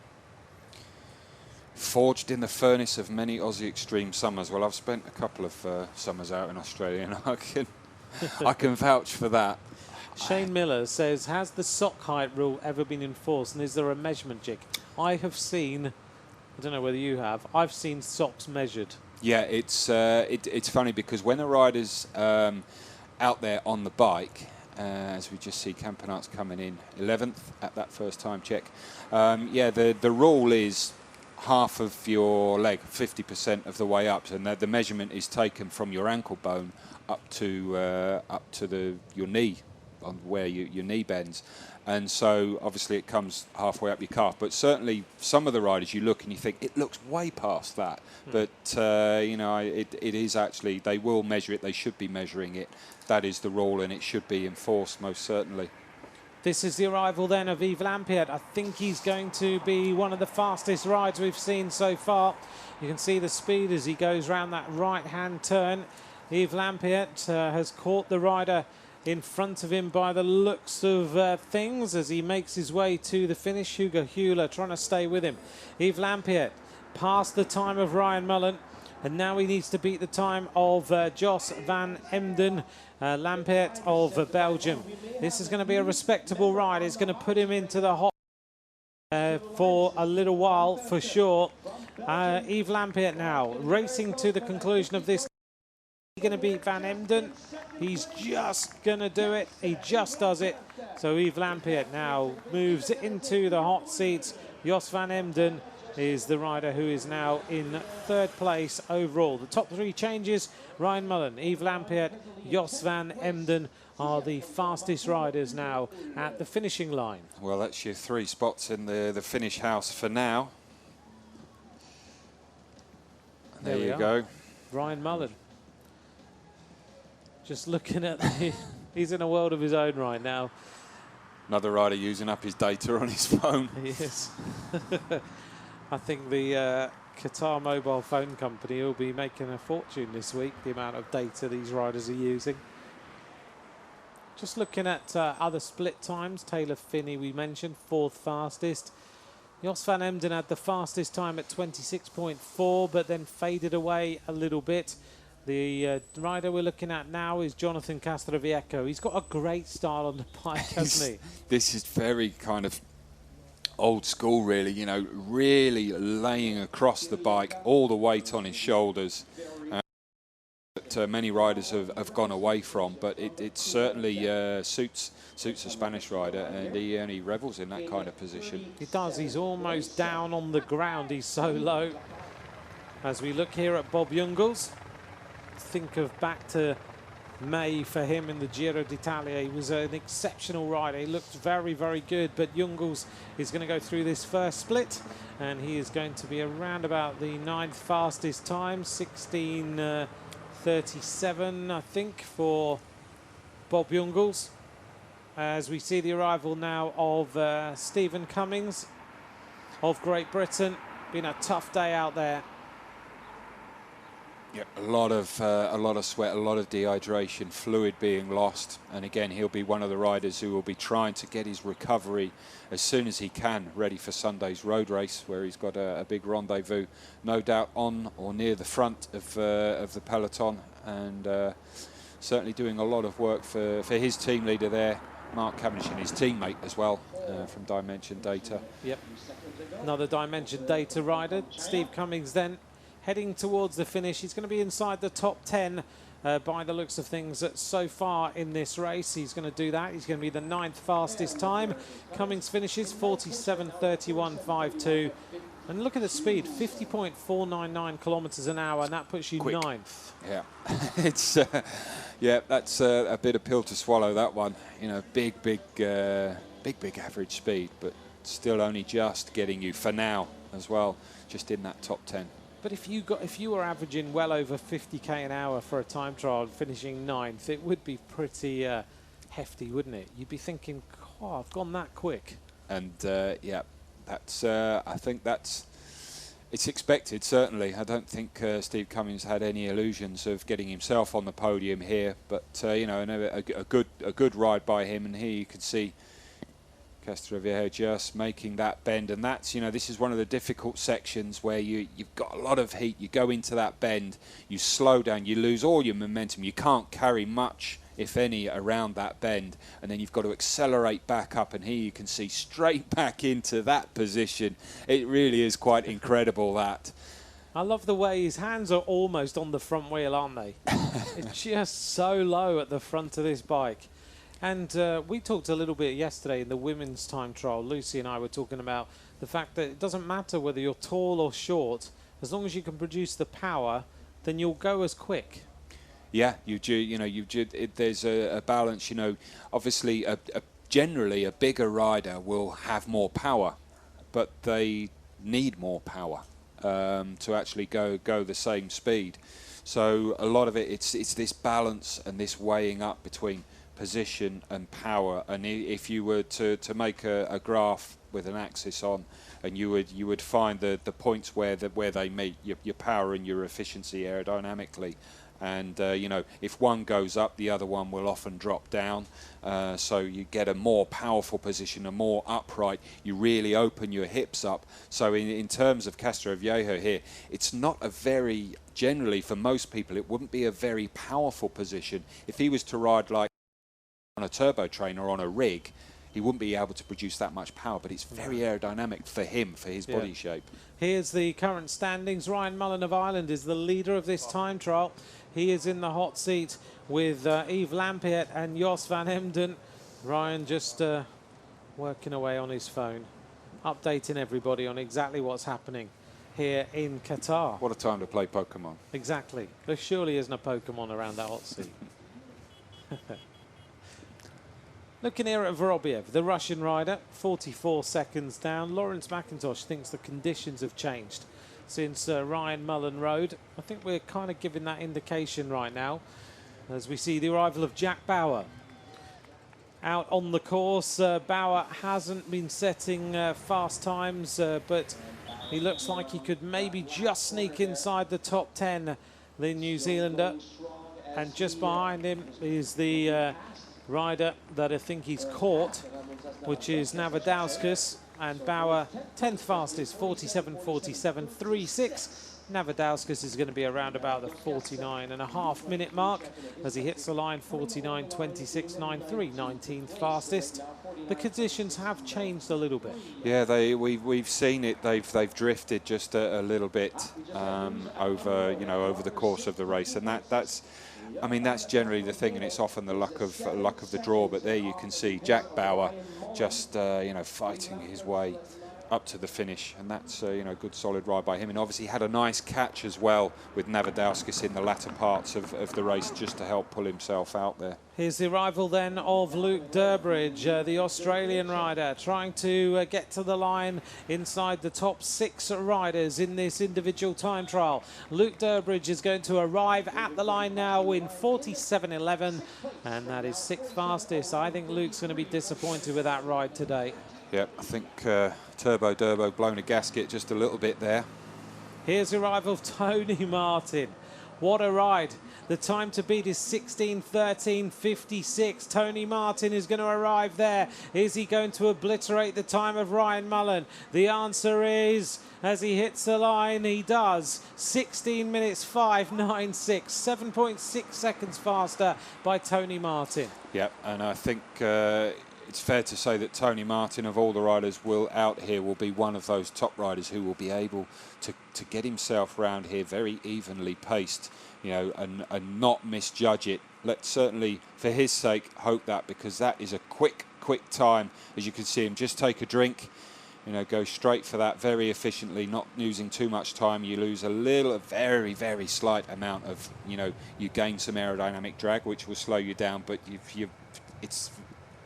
Forged in the furnace of many Aussie extreme summers. Well, I've spent a couple of summers out in Australia, and I can vouch for that. Shane Miller says, has the sock height rule ever been enforced, and is there a measurement jig? I have seen, I don't know whether you have, I've seen socks measured. Yeah, it's funny because when a rider's out there on the bike, as we just see Campanart's coming in 11th at that first time check. Yeah, the rule is half of your leg, 50% of the way up, and the measurement is taken from your ankle bone up to your knee, on where your knee bends. And so obviously it comes halfway up your calf, but certainly some of the riders you look and you think it looks way past that. But you know, it is actually, they will measure it, they should be measuring it. That is the rule, and it should be enforced most certainly. This is the arrival then of Yves Lampaert. I think he's going to be one of the fastest rides we've seen so far. You can see the speed as he goes round that right-hand turn. Yves Lampaert has caught the rider in front of him by the looks of things as he makes his way to the finish. Hugo Hewler trying to stay with him. Yves Lampaert past the time of Ryan Mullen, and now he needs to beat the time of Jos van Emden. Lampaert of Belgium. This is going to be a respectable ride. It's going to put him into the hot for a little while for sure. Yves Lampaert now racing to the conclusion of this. Going to beat Van Emden. He's just going to do it. He just does it. So Yves Lampaert now moves into the hot seats. Jos Van Emden is the rider who is now in third place overall. The top three changes: Ryan Mullen, Yves Lampaert, Jos Van Emden are the fastest riders now at the finishing line. Well, that's your 3 spots in the finish house for now. And there you go. Ryan Mullen. Just looking at he's in a world of his own right now. Another rider using up his data on his phone. He is. I think the Qatar mobile phone company will be making a fortune this week, the amount of data these riders are using. Just looking at other split times, Taylor Phinney we mentioned, 4th fastest. Jos Van Emden had the fastest time at 26.4, but then faded away a little bit. The rider we're looking at now is Jonathan Castroviejo. He's got a great style on the bike, hasn't he? This is very kind of old school, really, you know, really laying across the bike, all the weight on his shoulders. That many riders have gone away from, but it certainly suits a Spanish rider, and he revels in that kind of position. He does. He's almost down on the ground. He's so low. As we look here at Bob Jungels, think of back to May for him in the Giro d'Italia. He was an exceptional rider. He looked very, very good, but Jungels is going to go through this first split, and he is going to be around about the 9th fastest time, 16:37, I think, for Bob Jungels. As we see the arrival now of Stephen Cummings of Great Britain. Been a tough day out there. Yeah, a lot of sweat, a lot of dehydration, fluid being lost, and again he'll be one of the riders who will be trying to get his recovery as soon as he can, ready for Sunday's road race, where he's got a big rendezvous, no doubt on or near the front of the peloton, and certainly doing a lot of work for his team leader there, Mark Cavendish, and his teammate as well from Dimension Data. Yep, another Dimension Data rider, Steve Cummings then. Heading towards the finish. He's going to be inside the top 10 by the looks of things so far in this race. He's going to do that. He's going to be the 9th fastest time. Cummings finishes 47:31.52. And look at the speed, 50.499 kilometers an hour, and that puts you quick. 9th. Yeah, it's yeah, that's a bit of pill to swallow, that one. You know, big average speed, but still only just getting you for now as well, just in that top 10. But if you were averaging well over 50k an hour for a time trial and finishing 9th, it would be pretty hefty, wouldn't it? You'd be thinking, oh, I've gone that quick. And yeah, that's I think it's expected, certainly. I don't think Steve Cummings had any illusions of getting himself on the podium here, but you know, a good ride by him, and here you can see Castroviejo just making that bend, and that's, you know, this is one of the difficult sections where you've got a lot of heat. You go into that bend, you slow down, you lose all your momentum, you can't carry much, if any, around that bend, and then you've got to accelerate back up, and here you can see straight back into that position. It really is quite incredible, that. I love the way his hands are almost on the front wheel, aren't they? It's just so low at the front of this bike. And we talked a little bit yesterday in the women's time trial. Lucy and I were talking about the fact that it doesn't matter whether you're tall or short, as long as you can produce the power, then you'll go as quick. Yeah, there's a balance. You know, obviously, generally a bigger rider will have more power, but they need more power to actually go the same speed. So a lot of it's this balance and this weighing up between position and power. And if you were to make a graph with an axis on, and you would find the points where they meet, your power and your efficiency aerodynamically. And you know, if one goes up, the other one will often drop down. So you get a more powerful position, a more upright. You really open your hips up. So in terms of Castroviejo here, it's not a very, generally for most people, it wouldn't be a very powerful position. If he was to ride like on a turbo train or on a rig, he wouldn't be able to produce that much power, but it's very aerodynamic for him, for his body shape. Here's the current standings. Ryan Mullen of Ireland is the leader of this time trial. He is in the hot seat with Yves Lampiet and Jos van Emden. Ryan just working away on his phone, updating everybody on exactly what's happening here in Qatar. What a time to play Pokemon. Exactly. There surely isn't a Pokemon around that hot seat. Looking here at Vorobiev, the Russian rider, 44 seconds down. Lawrence McIntosh thinks the conditions have changed since Ryan Mullen rode. I think we're kind of giving that indication right now as we see the arrival of Jack Bauer out on the course. Bauer hasn't been setting fast times, but he looks like he could maybe just sneak inside the top 10, the New Zealander. And just behind him is the rider that I think he's caught, which is Navadauskas, and Bauer 10th fastest, 47.47, 3.6. Navadauskas is going to be around about the 49.5 minute mark as he hits the line. 49.26.93, 19th fastest. The conditions have changed a little bit. Yeah, we've seen it. They've drifted just a little bit over the course of the race, and that's generally the thing, and it's often the luck of the draw. But there you can see Jack Bauer just fighting his way up to the finish, and that's a good solid ride by him. And obviously he had a nice catch as well with Navadauskas in the latter parts of the race just to help pull himself out there. Here's the arrival then of Luke Durbridge, the Australian rider, trying to get to the line inside the top 6 riders in this individual time trial. Luke Durbridge is going to arrive at the line now in 47.11, and that is 6th fastest. I think Luke's going to be disappointed with that ride today. Yep, I think Turbo Durbo blown a gasket just a little bit there. Here's the arrival of Tony Martin. What a ride. The time to beat is 16:13.56. Tony Martin is going to arrive there. Is he going to obliterate the time of Ryan Mullen? The answer is, as he hits the line, he does. 16 minutes 5.96, 7.6 seconds faster by Tony Martin. Yep, and I think it's fair to say that Tony Martin, of all the riders out here, will be one of those top riders who will be able to get himself round here very evenly paced, and not misjudge it. Let's certainly, for his sake, hope that, because that is a quick time. As you can see him just take a drink, go straight for that very efficiently, not using too much time. You lose a very, very slight amount of, you gain some aerodynamic drag, which will slow you down, but it's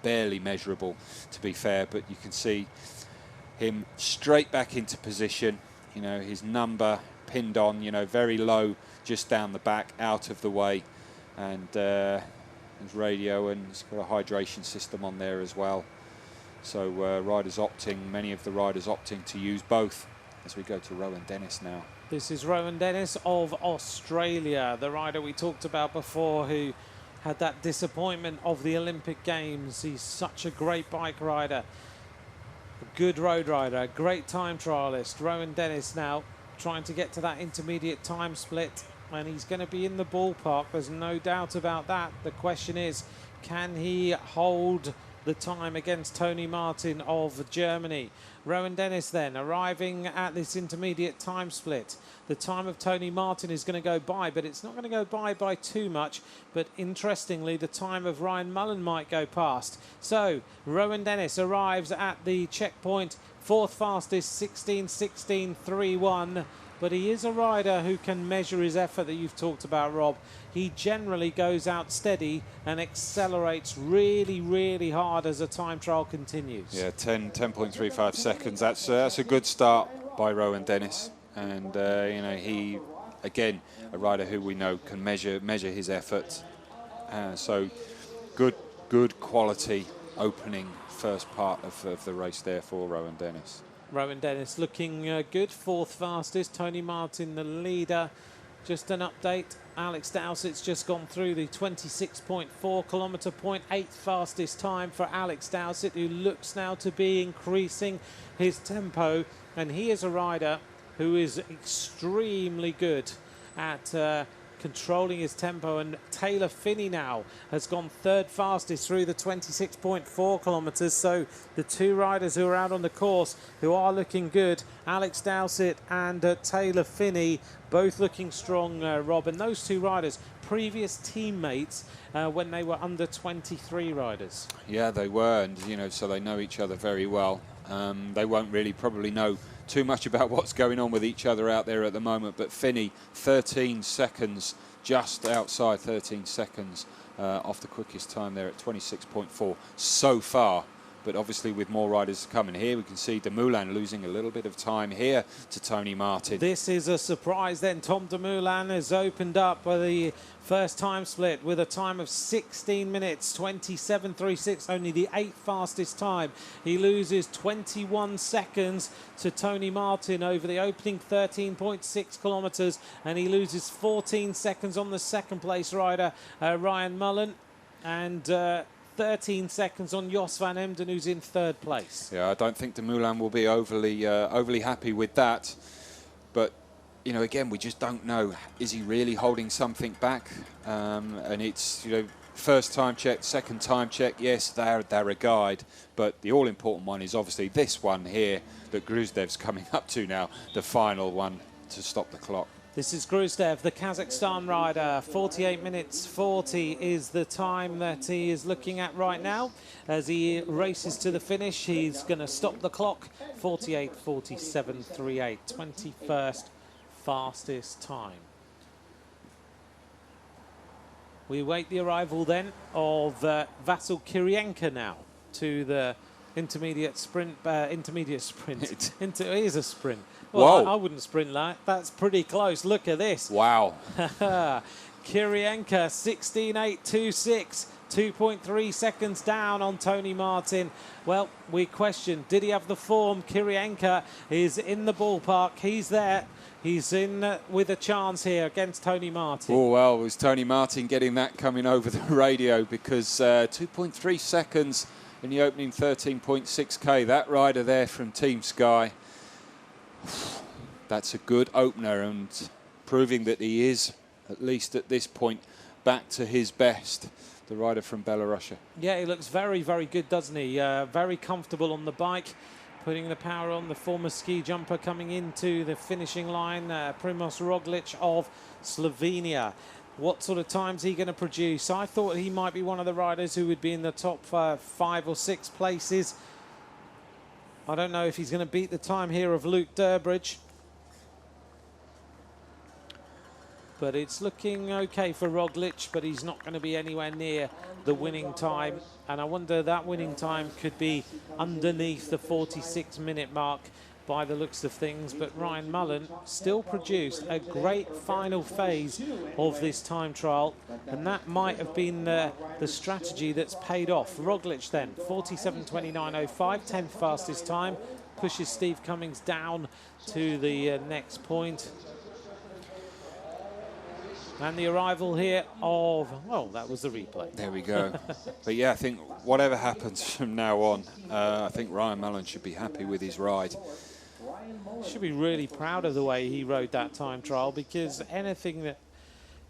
barely measurable, to be fair. But you can see him straight back into position, his number pinned on, very low, just down the back, out of the way, and his radio, and he's got a hydration system on there as well. So many of the riders opting to use both, as we go to Rowan Dennis now. This is Rowan Dennis of Australia, the rider we talked about before, who had that disappointment of the Olympic Games. He's such a great bike rider, a good road rider, a great time trialist. Rowan Dennis now trying to get to that intermediate time split, and he's going to be in the ballpark, there's no doubt about that. The question is, can he hold the time against Tony Martin of Germany? Rowan Dennis then arriving at this intermediate time split. The time of Tony Martin is going to go by, but it's not going to go by too much. But interestingly, the time of Ryan Mullen might go past. So Rowan Dennis arrives at the checkpoint, 4th fastest, 16:16.31. But he is a rider who can measure his effort that you've talked about, Rob. He generally goes out steady and accelerates really, really hard as the time trial continues. Yeah, 10.35 seconds. That's a good start by Rowan Dennis. And, he, again, a rider who we know can measure his effort. So good quality opening first part of the race there for Rowan Dennis. Rowan Dennis looking good, 4th fastest. Tony Martin the leader. Just an update, Alex Dowsett's just gone through the 26.4 kilometre point, 8th fastest time for Alex Dowsett, who looks now to be increasing his tempo, and he is a rider who is extremely good at controlling his tempo, and Taylor Phinney now has gone third fastest through the 26.4 kilometres. So the two riders who are out on the course who are looking good, Alex Dowsett and Taylor Phinney, both looking strong, Rob. And those two riders, previous teammates when they were under 23 riders. Yeah, they were, and you know, so they know each other very well. They won't really probably know too much about what's going on with each other out there at the moment, but Phinney 13 seconds, just outside 13 seconds off the quickest time there at 26.4 so far. But obviously with more riders coming here, we can see Dumoulin losing a little bit of time here to Tony Martin. This is a surprise then. Tom Dumoulin has opened up the first time split with a time of 16 minutes, 27.36, only the 8th fastest time. He loses 21 seconds to Tony Martin over the opening 13.6 kilometres, and he loses 14 seconds on the second place rider, Ryan Mullen, and 13 seconds on Jos van Emden, who's in third place. Yeah, I don't think Dumoulin will be overly happy with that. But, you know, again, we just don't know. Is he really holding something back? And it's, you know, first time check, second time check. Yes, they're a guide. But the all-important one is obviously this one here that Gruzdev's coming up to now, the final one to stop the clock. This is Gruzdev, the Kazakhstan rider. 48 minutes 40 is the time that he is looking at right now. As he races to the finish, he's going to stop the clock. 48.47.38, 21st fastest time. We await the arrival then of Vasyl Kirienka now to the intermediate sprint. It is a sprint. Well, I wouldn't sprint like that. That's pretty close. Look at this. Wow. Kirienka, 16.826, 2.3 seconds down on Tony Martin. Well, we question, did he have the form? Kirienka is in the ballpark. He's there. He's in with a chance here against Tony Martin. Oh, well, was Tony Martin getting that coming over the radio, because 2.3 seconds in the opening 13.6K. That rider there from Team Sky, that's a good opener, and proving that he is, at least at this point, back to his best, the rider from Belarusia. Yeah, he looks very, very good, doesn't he? Very comfortable on the bike, putting the power on. The former ski jumper coming into the finishing line, Primoz Roglic of Slovenia. What sort of time's he going to produce? I thought he might be one of the riders who would be in the top 5 or 6 places. I don't know if he's going to beat the time here of Luke Durbridge. But it's looking okay for Roglic, but he's not going to be anywhere near the winning time. And I wonder that winning time could be underneath the 46-minute mark by the looks of things. But Ryan Mullen still produced a great final phase of this time trial, and that might have been the strategy that's paid off. Roglic then, 47.29.05, 10th fastest time, pushes Steve Cummings down to the next point. And the arrival here of, well, that was the replay. There we go. But yeah, I think whatever happens from now on, I think Ryan Mullen should be happy with his ride. Should be really proud of the way he rode that time trial, because anything that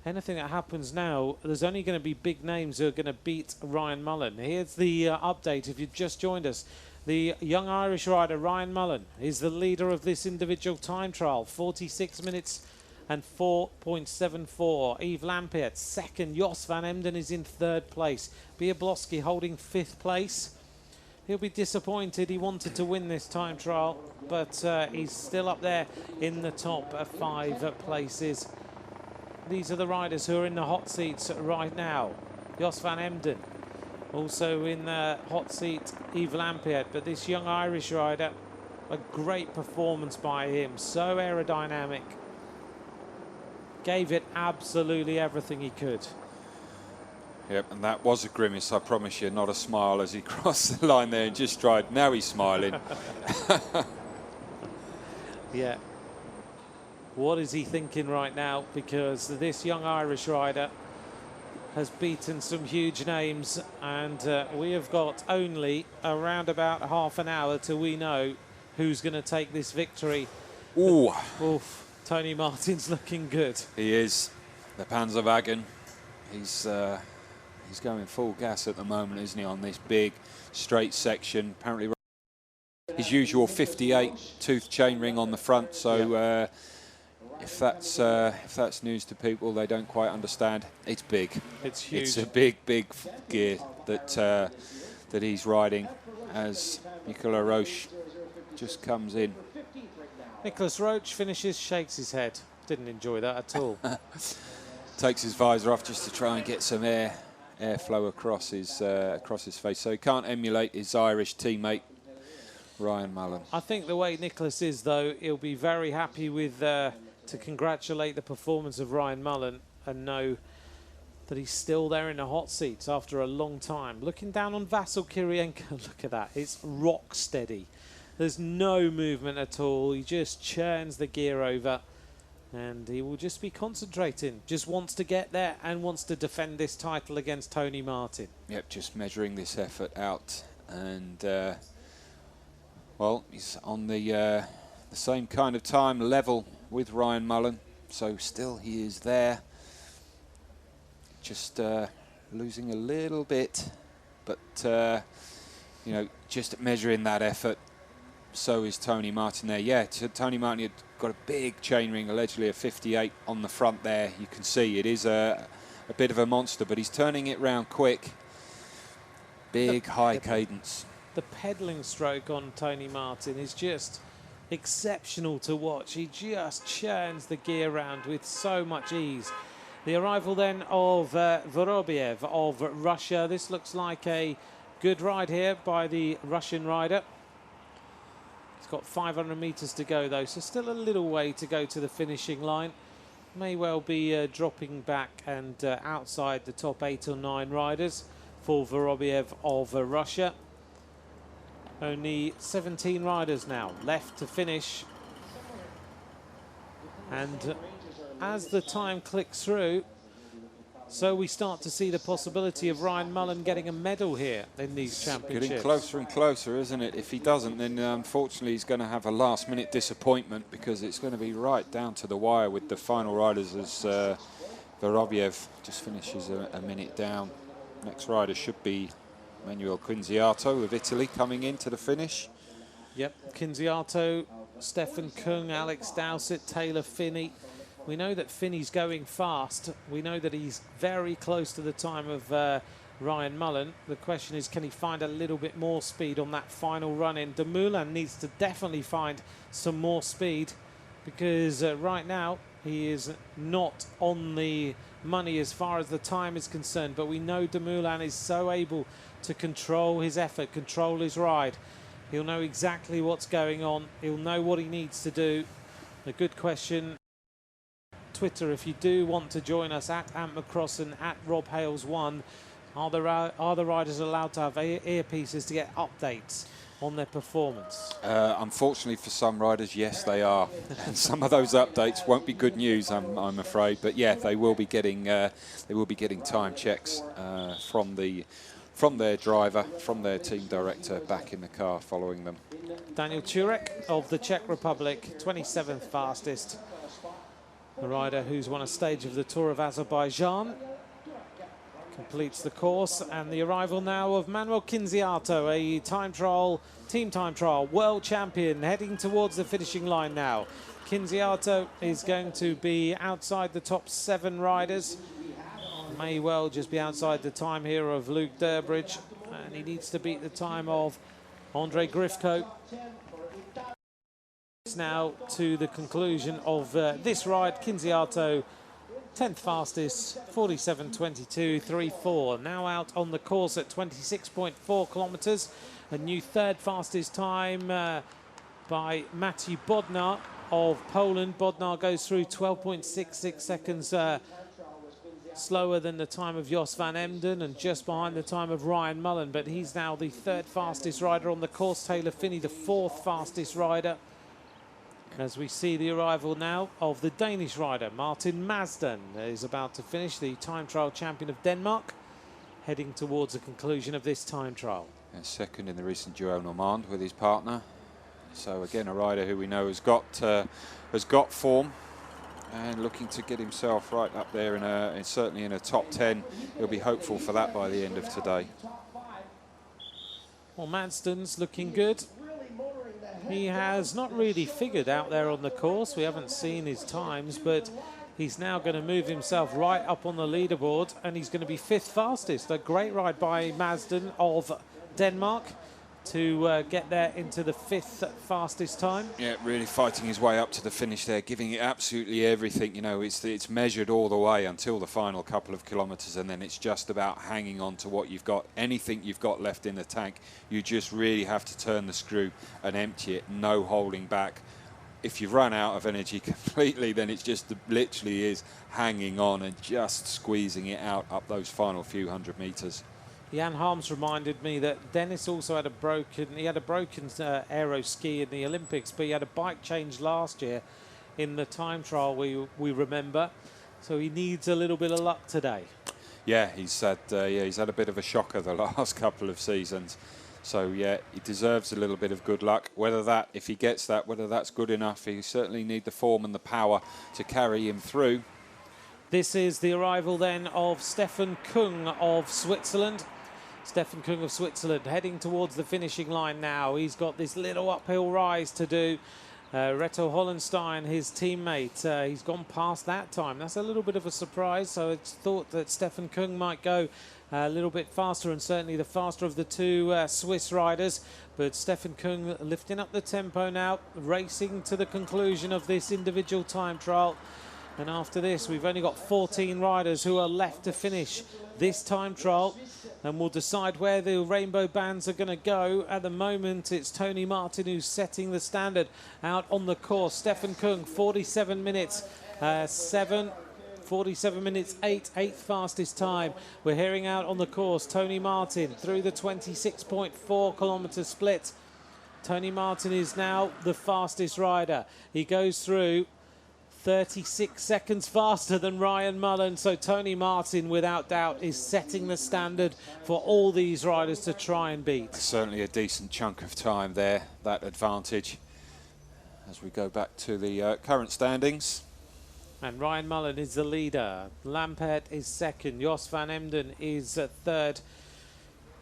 happens now, there's only going to be big names who are going to beat Ryan Mullen. Here's the update if you've just joined us. The young Irish rider Ryan Mullen is the leader of this individual time trial, 46 minutes and 4.74. Yves Lampaert second. Jos van Emden is in third place. Biablowski holding 5th place. He'll be disappointed. He wanted to win this time trial, but he's still up there in the top 5 places. These are the riders who are in the hot seats right now. Jos van Emden also in the hot seat, Yves Lampaert. But this young Irish rider, a great performance by him. So aerodynamic. Gave it absolutely everything he could. Yep, and that was a grimace, I promise you, not a smile as he crossed the line there and just tried. Now he's smiling. Yeah. What is he thinking right now? Because this young Irish rider has beaten some huge names, and we have got only around about half an hour till we know who's going to take this victory. Ooh. Oof. Tony Martin's looking good. He is. The Panzerwagen, he's going full gas at the moment, isn't he, on this big straight section. Apparently his usual 58 tooth chainring on the front, so if that's news to people they don't quite understand, it's big. It's huge. It's a big gear that he's riding as Nicolas Roche just comes in. Nicolas Roche finishes, shakes his head. Didn't enjoy that at all. Takes his visor off just to try and get some airflow across his face, so he can't emulate his Irish teammate Ryan Mullen. I think the way Nicolas is, though, he'll be very happy with to congratulate the performance of Ryan Mullen and know that he's still there in the hot seats after a long time. Looking down on Vasyl Kirienko, look at that, it's rock steady. There's no movement at all. He just churns the gear over and he will just be concentrating. Just wants to get there and wants to defend this title against Tony Martin. Yep, just measuring this effort out, and well, he's on the same kind of time level with Ryan Mullen, so still he is there. Just losing a little bit, but you know, just measuring that effort. So is Tony Martin there. Yeah, Tony Martin had got a big chainring, allegedly a 58 on the front there. You can see it is a bit of a monster, but he's turning it round quick. Big high cadence. The pedalling stroke on Tony Martin is just exceptional to watch. He just churns the gear round with so much ease. The arrival then of Vorobiev of Russia. This looks like a good ride here by the Russian rider. He's got 500 meters to go though, so still a little way to go to the finishing line. May well be dropping back and outside the top 8 or 9 riders for Vorobiev of Russia. Only 17 riders now left to finish. And as the time clicks through, so we start to see the possibility of Ryan Mullen getting a medal here in these championships. Getting closer and closer, isn't it? If he doesn't, then unfortunately he's going to have a last-minute disappointment, because it's going to be right down to the wire with the final riders as Vorobiev just finishes a minute down. Next rider should be Manuel Quinziato of Italy coming into the finish. Yep, Quinziato, Stefan Kung, Alex Dowsett, Taylor Finney. We know that Finney's going fast. We know that he's very close to the time of Ryan Mullen. The question is, can he find a little bit more speed on that final run in? Dumoulin needs to definitely find some more speed, because right now he is not on the money as far as the time is concerned. But we know Dumoulin is so able to control his effort, control his ride. He'll know exactly what's going on. He'll know what he needs to do. A good question. Twitter, if you do want to join us, at Ant McCrossan, at Rob Hales1, are the riders allowed to have earpieces to get updates on their performance? Unfortunately for some riders, yes, they are. And some of those updates won't be good news, I'm afraid. But yeah, they will be getting time checks from their driver, from their team director back in the car following them. Daniel Turek of the Czech Republic, 27th fastest. The rider who's won a stage of the Tour of Azerbaijan completes the course, and the arrival now of Manuel Quinziato, a team time trial world champion, heading towards the finishing line now. Quinziato is going to be outside the top 7 riders. May well just be outside the time here of Luke Durbridge, and he needs to beat the time of Andre Grifko. Now to the conclusion of this ride. Quinziato, 10th fastest, 47.22.34. Now out on the course at 26.4 kilometers. A new 3rd fastest time by Maciej Bodnar of Poland. Bodnar goes through 12.66 seconds slower than the time of Jos van Emden and just behind the time of Ryan Mullen, but he's now the 3rd fastest rider on the course. Taylor Finney, the 4th fastest rider. As we see the arrival now of the Danish rider, Martin Marsden, is about to finish, the time trial champion of Denmark, heading towards the conclusion of this time trial. And 2nd in the recent Duo Normand with his partner. So again, a rider who we know has got form, and looking to get himself right up there certainly in a top 10. He'll be hopeful for that by the end of today. Well, Madsden's looking good. He has not really figured out there on the course. We haven't seen his times, but he's now going to move himself right up on the leaderboard, and he's going to be 5th fastest. A great ride by Madsden of Denmark to get there into the 5th fastest time. Yeah, really fighting his way up to the finish there, giving it absolutely everything. You know, it's measured all the way until the final couple of kilometres, and then it's just about hanging on to what you've got. Anything you've got left in the tank, you just really have to turn the screw and empty it, no holding back. If you've run out of energy completely, then it's just literally is hanging on and just squeezing it out up those final few hundred metres. Jan Harms reminded me that Dennis also had a broken aero ski in the Olympics, but he had a bike change last year in the time trial, we remember. So he needs a little bit of luck today. Yeah, he's had a bit of a shocker the last couple of seasons. So yeah, he deserves a little bit of good luck. If he gets that, whether that's good enough, he certainly need the form and the power to carry him through. This is the arrival then of Stefan Kung of Switzerland. Stefan Kung of Switzerland heading towards the finishing line now. He's got this little uphill rise to do. Reto Hollenstein, his teammate, he's gone past that time. That's a little bit of a surprise. So it's thought that Stefan Kung might go a little bit faster, and certainly the faster of the two Swiss riders. But Stefan Kung lifting up the tempo now, racing to the conclusion of this individual time trial. And after this, we've only got 14 riders who are left to finish this time trial, and we'll decide where the rainbow bands are going to go. At the moment, it's Tony Martin who's setting the standard out on the course. Stefan Kung, 47 minutes 7, 47 minutes 8, 8th fastest time. We're hearing out on the course Tony Martin through the 26.4 kilometre split. Tony Martin is now the fastest rider. He goes through 36 seconds faster than Ryan Mullen. So Tony Martin, without doubt, is setting the standard for all these riders to try and beat. Certainly a decent chunk of time there, that advantage. As we go back to the current standings. And Ryan Mullen is the leader. Lampert is second. Jos van Emden is third.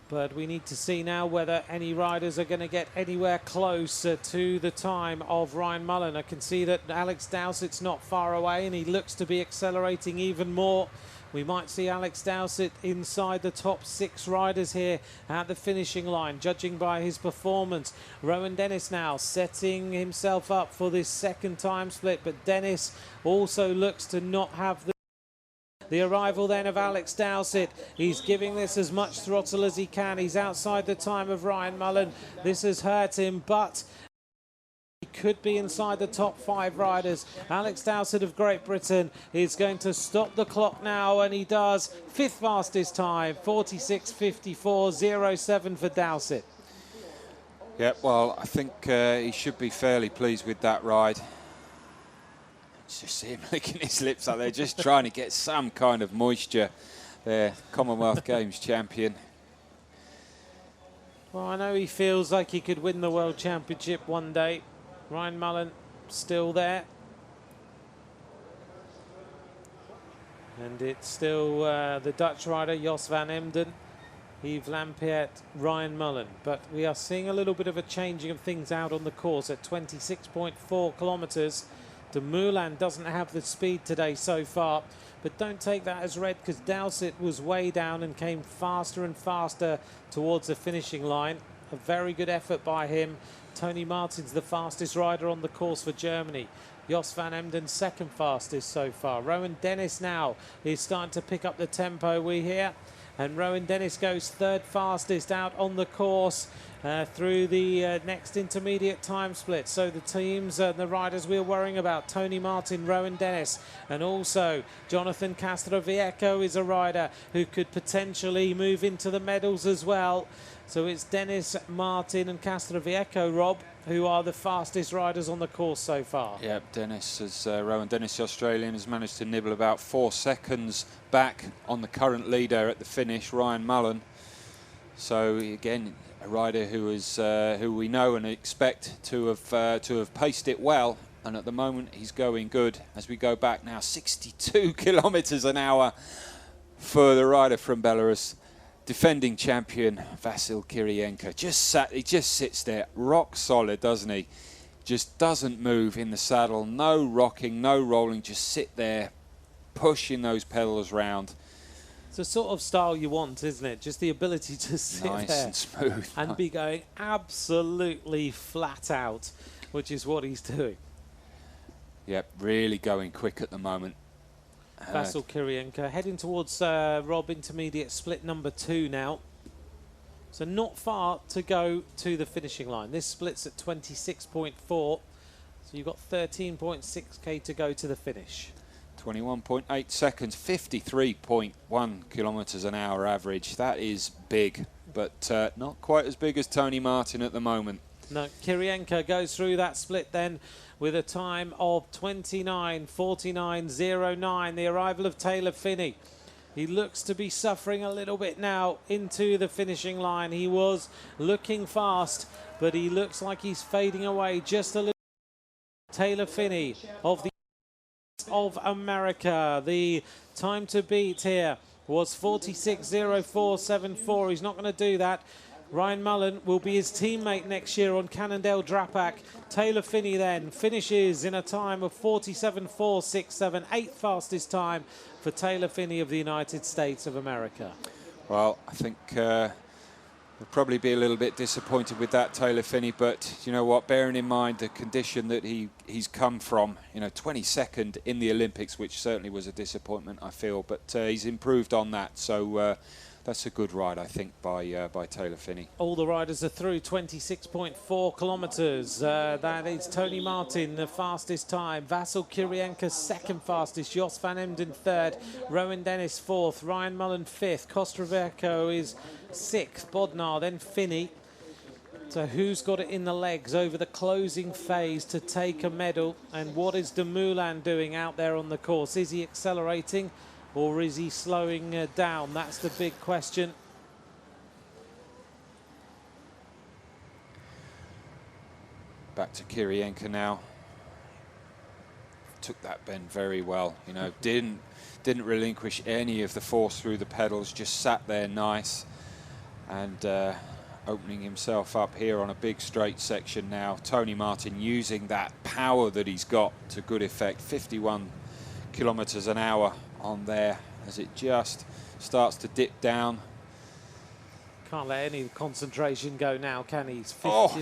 But we need to see now whether any riders are going to get anywhere close to the time of Ryan Mullen. I can see that Alex Dowsett's not far away, and he looks to be accelerating even more. We might see Alex Dowsett inside the top 6 riders here at the finishing line, judging by his performance. Rowan Dennis now setting himself up for this second time split, but Dennis also looks to not have the arrival then of Alex Dowsett. He's giving this as much throttle as he can. He's outside the time of Ryan Mullen. This has hurt him, but he could be inside the top 5 riders. Alex Dowsett of Great Britain is going to stop the clock now, and he does. 5th fastest time, 46.54.07 for Dowsett. Yeah, well, I think he should be fairly pleased with that ride. Just see him licking his lips out there, just trying to get some kind of moisture there. Commonwealth Games champion. Well, I know he feels like he could win the World Championship one day. Ryan Mullen still there. And it's still the Dutch rider, Jos van Emden, Yves Lampaert, Ryan Mullen. But we are seeing a little bit of a changing of things out on the course at 26.4 kilometres. De Moulin doesn't have the speed today so far, but don't take that as read, because Dowsett was way down and came faster and faster towards the finishing line. A very good effort by him. Tony Martin's the fastest rider on the course for Germany. Jos van Emden second fastest so far. Rowan Dennis now is starting to pick up the tempo, we hear. And Rowan Dennis goes 3rd fastest out on the course through the next intermediate time split. So the teams and the riders we're worrying about, Tony Martin, Rowan Dennis, and also Jonathan Castroviejo is a rider who could potentially move into the medals as well. So it's Dennis, Martin and Castroviejo, Rob, who are the fastest riders on the course so far. Yeah, Rowan Dennis, the Australian, has managed to nibble about 4 seconds back on the current leader at the finish, Ryan Mullen. So again, a rider who we know and expect to have paced it well and at the moment he's going good. As we go back now, 62 kilometers an hour for the rider from Belarus, defending champion Vasil Kirienka. He just sits there, rock solid, doesn't he? Just doesn't move in the saddle, no rocking, no rolling, just sit there, pushing those pedals round. It's the sort of style you want, isn't it? Just the ability to sit nice there and smooth and be going absolutely flat out, which is what he's doing. Yep, really going quick at the moment. Vasil Kirienka heading towards Rob Intermediate split number 2 now. So not far to go to the finishing line. This splits at 26.4. So you've got 13.6k to go to the finish. 21.8 seconds, 53.1 kilometers an hour average. That is big, but not quite as big as Tony Martin at the moment. No, Kirienka goes through that split then with a time of 29.49.09. The arrival of Taylor Phinney. He looks to be suffering a little bit now into the finishing line. He was looking fast, but he looks like he's fading away just a little. Taylor Phinney of America. The time to beat here was 46.04.74. He's not going to do that. Ryan Mullen will be his teammate next year on Cannondale Drapac. Taylor Phinney then finishes in a time of 47.467, 8th fastest time for Taylor Phinney of the United States of America. Well, I think we'll probably be a little bit disappointed with that, Taylor Phinney, but you know what, bearing in mind the condition that he's come from, you know, 22nd in the Olympics, which certainly was a disappointment, I feel, but he's improved on that, so that's a good ride, I think, by Taylor Phinney. All the riders are through 26.4 kilometres. That is Tony Martin, the fastest time. Vasil Kirienka, second fastest. Jos van Emden, third. Rowan Dennis, fourth. Ryan Mullen, fifth. Kostreverko is sixth. Bodnar, then Phinney. So who's got it in the legs over the closing phase to take a medal? And what is Dumoulin doing out there on the course? Is he accelerating? Or is he slowing down? That's the big question. Back to Kirienka now. Took that bend very well, you know, didn't relinquish any of the force through the pedals, just sat there nice and opening himself up here on a big straight section now. Tony Martin using that power that he's got to good effect, 51 kilometers an hour on there as it just starts to dip down. Can't let any concentration go now, can he?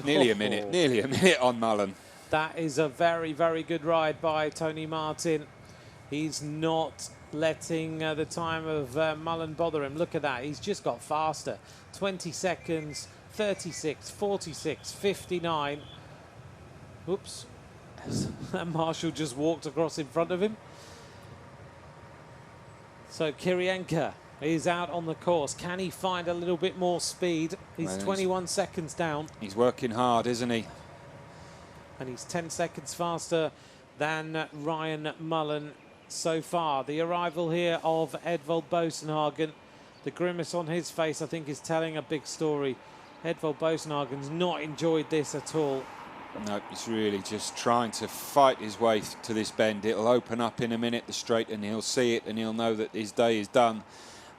Nearly a minute on Mullen. That is a very, very good ride by Tony Martin. He's not letting the time of Mullen bother him. Look at that, he's just got faster. 20 seconds, 36, 46, 59. Oops, Marshall just walked across in front of him. So Kirienka is out on the course. Can he find a little bit more speed? He's 21 seconds down. He's working hard, isn't he? And he's 10 seconds faster than Ryan Mullen so far. The arrival here of Edvald Bosenhagen. The grimace on his face, I think, is telling a big story. Edvald Bosenhagen's not enjoyed this at all. No, he's really just trying to fight his way to this bend. It'll open up in a minute, the straight, and he'll see it and he'll know that his day is done.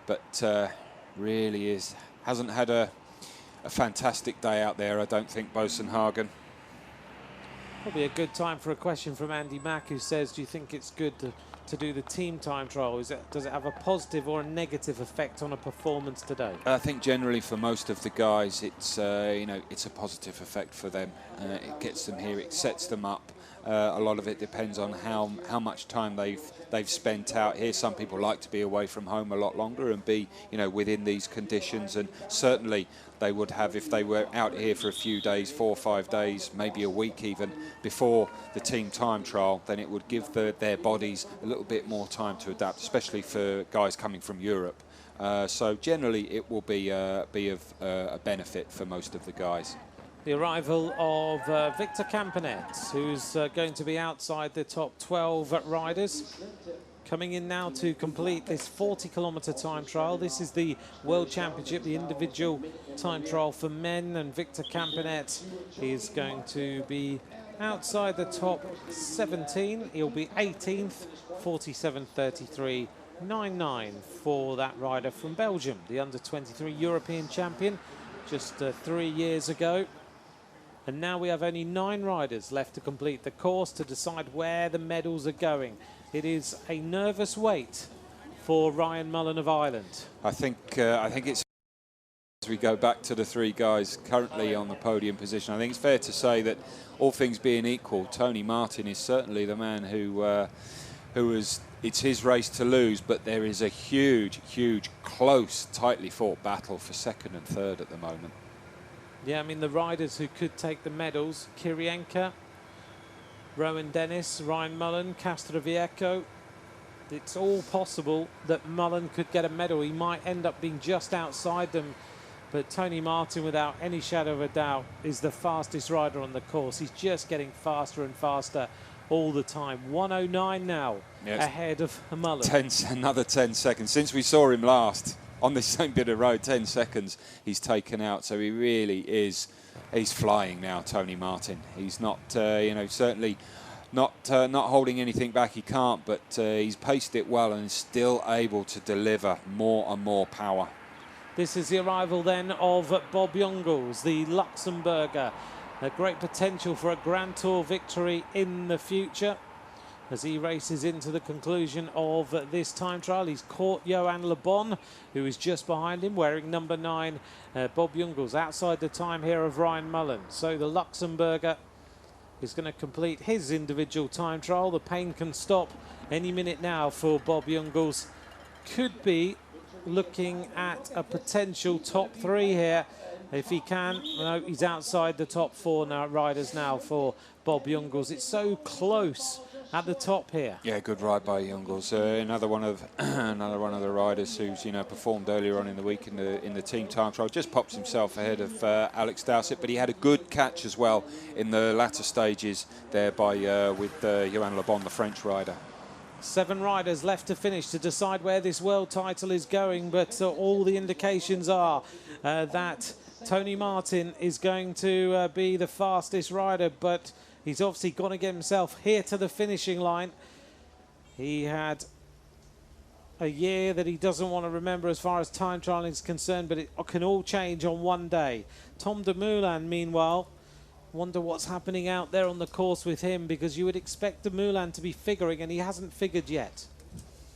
But really hasn't had a fantastic day out there, I don't think, Bosenhagen. Probably a good time for a question from Andy Mack, who says, do you think it's good to do the team time trial? Does it have a positive or a negative effect on a performance today? I think generally for most of the guys, it's you know, it's a positive effect for them. It gets them here, it sets them up. A lot of it depends on how much time they've spent out here. Some people like to be away from home a lot longer and be, you know, within these conditions, and certainly they would have if they were out here for a few days, 4 or 5 days, maybe a week even, before the team time trial, then it would give their bodies a little bit more time to adapt, especially for guys coming from Europe. So generally it will be of a benefit for most of the guys. The arrival of Victor Campinet, who's going to be outside the top 12 riders. Coming in now to complete this 40-kilometre time trial. This is the World Championship, the individual time trial for men, and Victor Campinet is going to be outside the top 17. He'll be 18th, 47.33.99 for that rider from Belgium, the under-23 European champion, just 3 years ago. And now we have only 9 riders left to complete the course to decide where the medals are going. It is a nervous wait for Ryan Mullen of Ireland. I think it's, as we go back to the 3 guys currently on the podium position, I think it's fair to say that all things being equal, Tony Martin is certainly the man who it's his race to lose, but there is a huge, close, tightly fought battle for 2nd and 3rd at the moment. Yeah, I mean, the riders who could take the medals, Kirienka, Rowan Dennis, Ryan Mullen, Castroviejo. It's all possible that Mullen could get a medal. He might end up being just outside them. But Tony Martin, without any shadow of a doubt, is the fastest rider on the course. He's just getting faster and faster all the time. 1:09 now, yes, ahead of Mullen. Another 10 seconds. Since we saw him last on this same bit of road, 10 seconds he's taken out. So he really is, he's flying now, Tony Martin. He's not, certainly not holding anything back. He can't, but he's paced it well and is still able to deliver more and more power. This is the arrival then of Bob Jungels, the Luxembourger. A great potential for a Grand Tour victory in the future as he races into the conclusion of this time trial. He's caught Johan Le Bon, who is just behind him, wearing number 9. Bob Jungels outside the time here of Ryan Mullen. So the Luxembourger is going to complete his individual time trial. The pain can stop any minute now for Bob Jungels. Could be looking at a potential top 3 here if he can. No, he's outside the top 4 now, riders now for Bob Jungels. It's so close at the top here. Yeah, good ride by Jungels. Another one of the riders who's performed earlier on in the week in the team time trial. Just pops himself ahead of Alex Dowsett, but he had a good catch as well in the latter stages there by with Johan Le Bon, the French rider. 7 riders left to finish to decide where this world title is going, but all the indications are that Tony Martin is going to be the fastest rider, but he's obviously got to get himself here to the finishing line. He had a year that he doesn't want to remember as far as time trialing is concerned, but it can all change on one day. Tom Dumoulin, meanwhile, wonder what's happening out there on the course with him, because you would expect Dumoulin to be figuring, and he hasn't figured yet.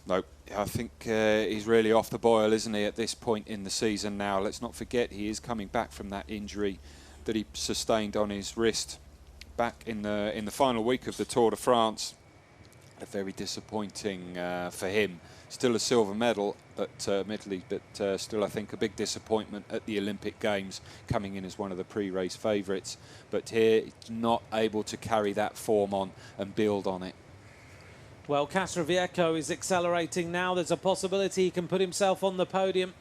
Nope. I think he's really off the boil, isn't he, at this point in the season now. Let's not forget he is coming back from that injury that he sustained on his wrist back in the final week of the Tour de France. A very disappointing for him. Still a silver medal, but admittedly, but still I think a big disappointment at the Olympic Games, coming in as one of the pre-race favourites. But here, not able to carry that form on and build on it. Well, Castroviejo is accelerating now. There's a possibility he can put himself on the podium.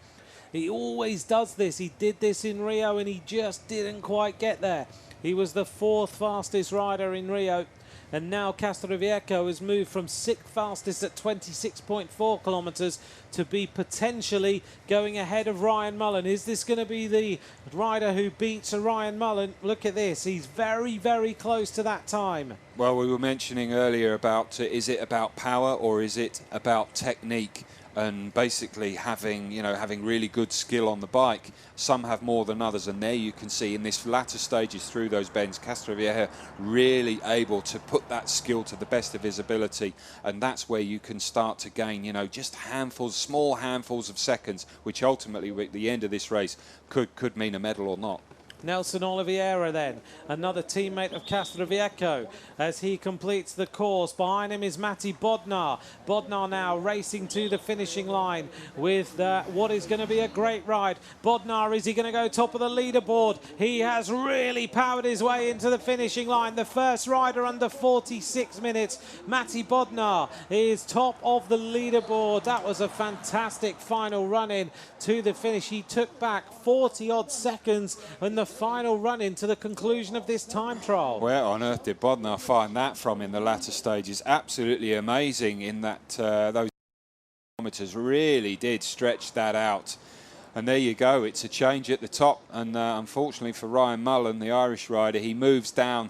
He always does this. He did this in Rio and he just didn't quite get there. He was the 4th fastest rider in Rio. And now Castroviejo has moved from 6th fastest at 26.4 kilometres to be potentially going ahead of Ryan Mullen. Is this going to be the rider who beats Ryan Mullen? Look at this. He's very, very close to that time. Well, we were mentioning earlier about is it about power or is it about technique? And basically having really good skill on the bike. Some have more than others, and there you can see in this latter stages through those bends, Castroviejo really able to put that skill to the best of his ability, and that's where you can start to gain, just small handfuls of seconds, which ultimately at the end of this race could mean a medal or not. Nelson Oliveira then, another teammate of Castroviejo, as he completes the course. Behind him is Matti Bodnar. Bodnar now racing to the finishing line with what is going to be a great ride. Bodnar, is he going to go top of the leaderboard? He has really powered his way into the finishing line. The first rider under 46 minutes. Matti Bodnar is top of the leaderboard. That was a fantastic final run-in to the finish. He took back 40-odd seconds in the final run-in to the conclusion of this time trial. Where on earth did Bodnar find that from in the latter stages? Absolutely amazing in that those kilometres really did stretch that out. And there you go, it's a change at the top, and unfortunately for Ryan Mullen, the Irish rider, he moves down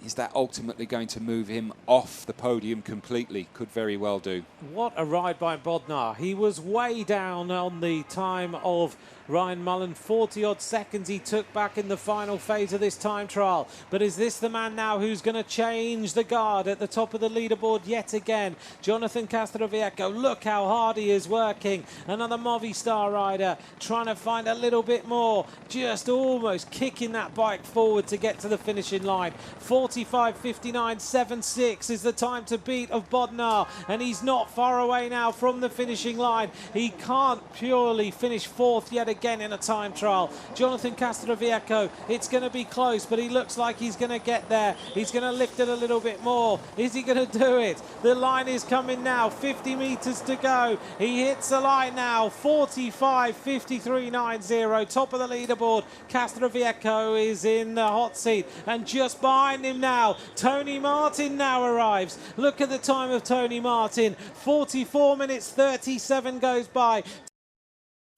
is that ultimately going to move him off the podium completely? Could very well do. What a ride by Bodnar. He was way down on the time of Ryan Mullen. 40-odd seconds he took back in the final phase of this time trial. But is this the man now who's going to change the guard at the top of the leaderboard yet again? Jonathan Castroviejo, look how hard he is working. Another Movistar rider trying to find a little bit more. Just almost kicking that bike forward to get to the finishing line. 45.59.76 is the time to beat of Bodnar, and he's not far away now from the finishing line. He can't purely finish fourth yet again in a time trial. Jonathan Castroviejo, it's going to be close, but he looks like he's going to get there. He's going to lift it a little bit more. Is he going to do it? The line is coming now, 50 meters to go. He hits the line now, 45.53.90, top of the leaderboard. Castroviejo is in the hot seat, and just behind him now, Tony Martin now arrives. Look at the time of Tony Martin, 44 minutes 37 goes by.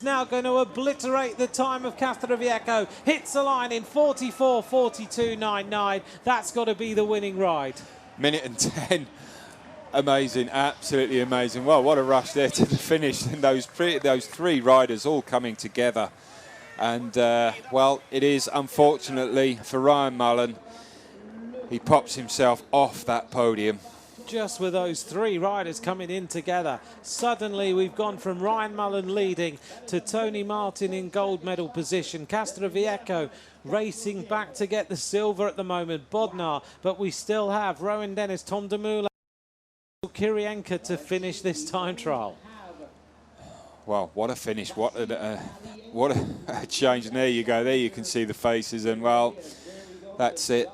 Now going to obliterate the time of Castroviejo. Hits the line in 44.42.99. That's got to be the winning ride. Minute and 10. Amazing, absolutely amazing. Well, what a rush there to the finish, and those three riders all coming together. And, well, it is unfortunately for Ryan Mullen. He pops himself off that podium. Just with those three riders coming in together, suddenly we've gone from Ryan Mullen leading to Tony Martin in gold medal position. Castroviejo racing back to get the silver at the moment, Bodnar, but we still have Rowan Dennis, Tom Dumoulin, Kirienka to finish this time trial. Well, what a finish, what a change. And there you go, there you can see the faces, and well, that's it.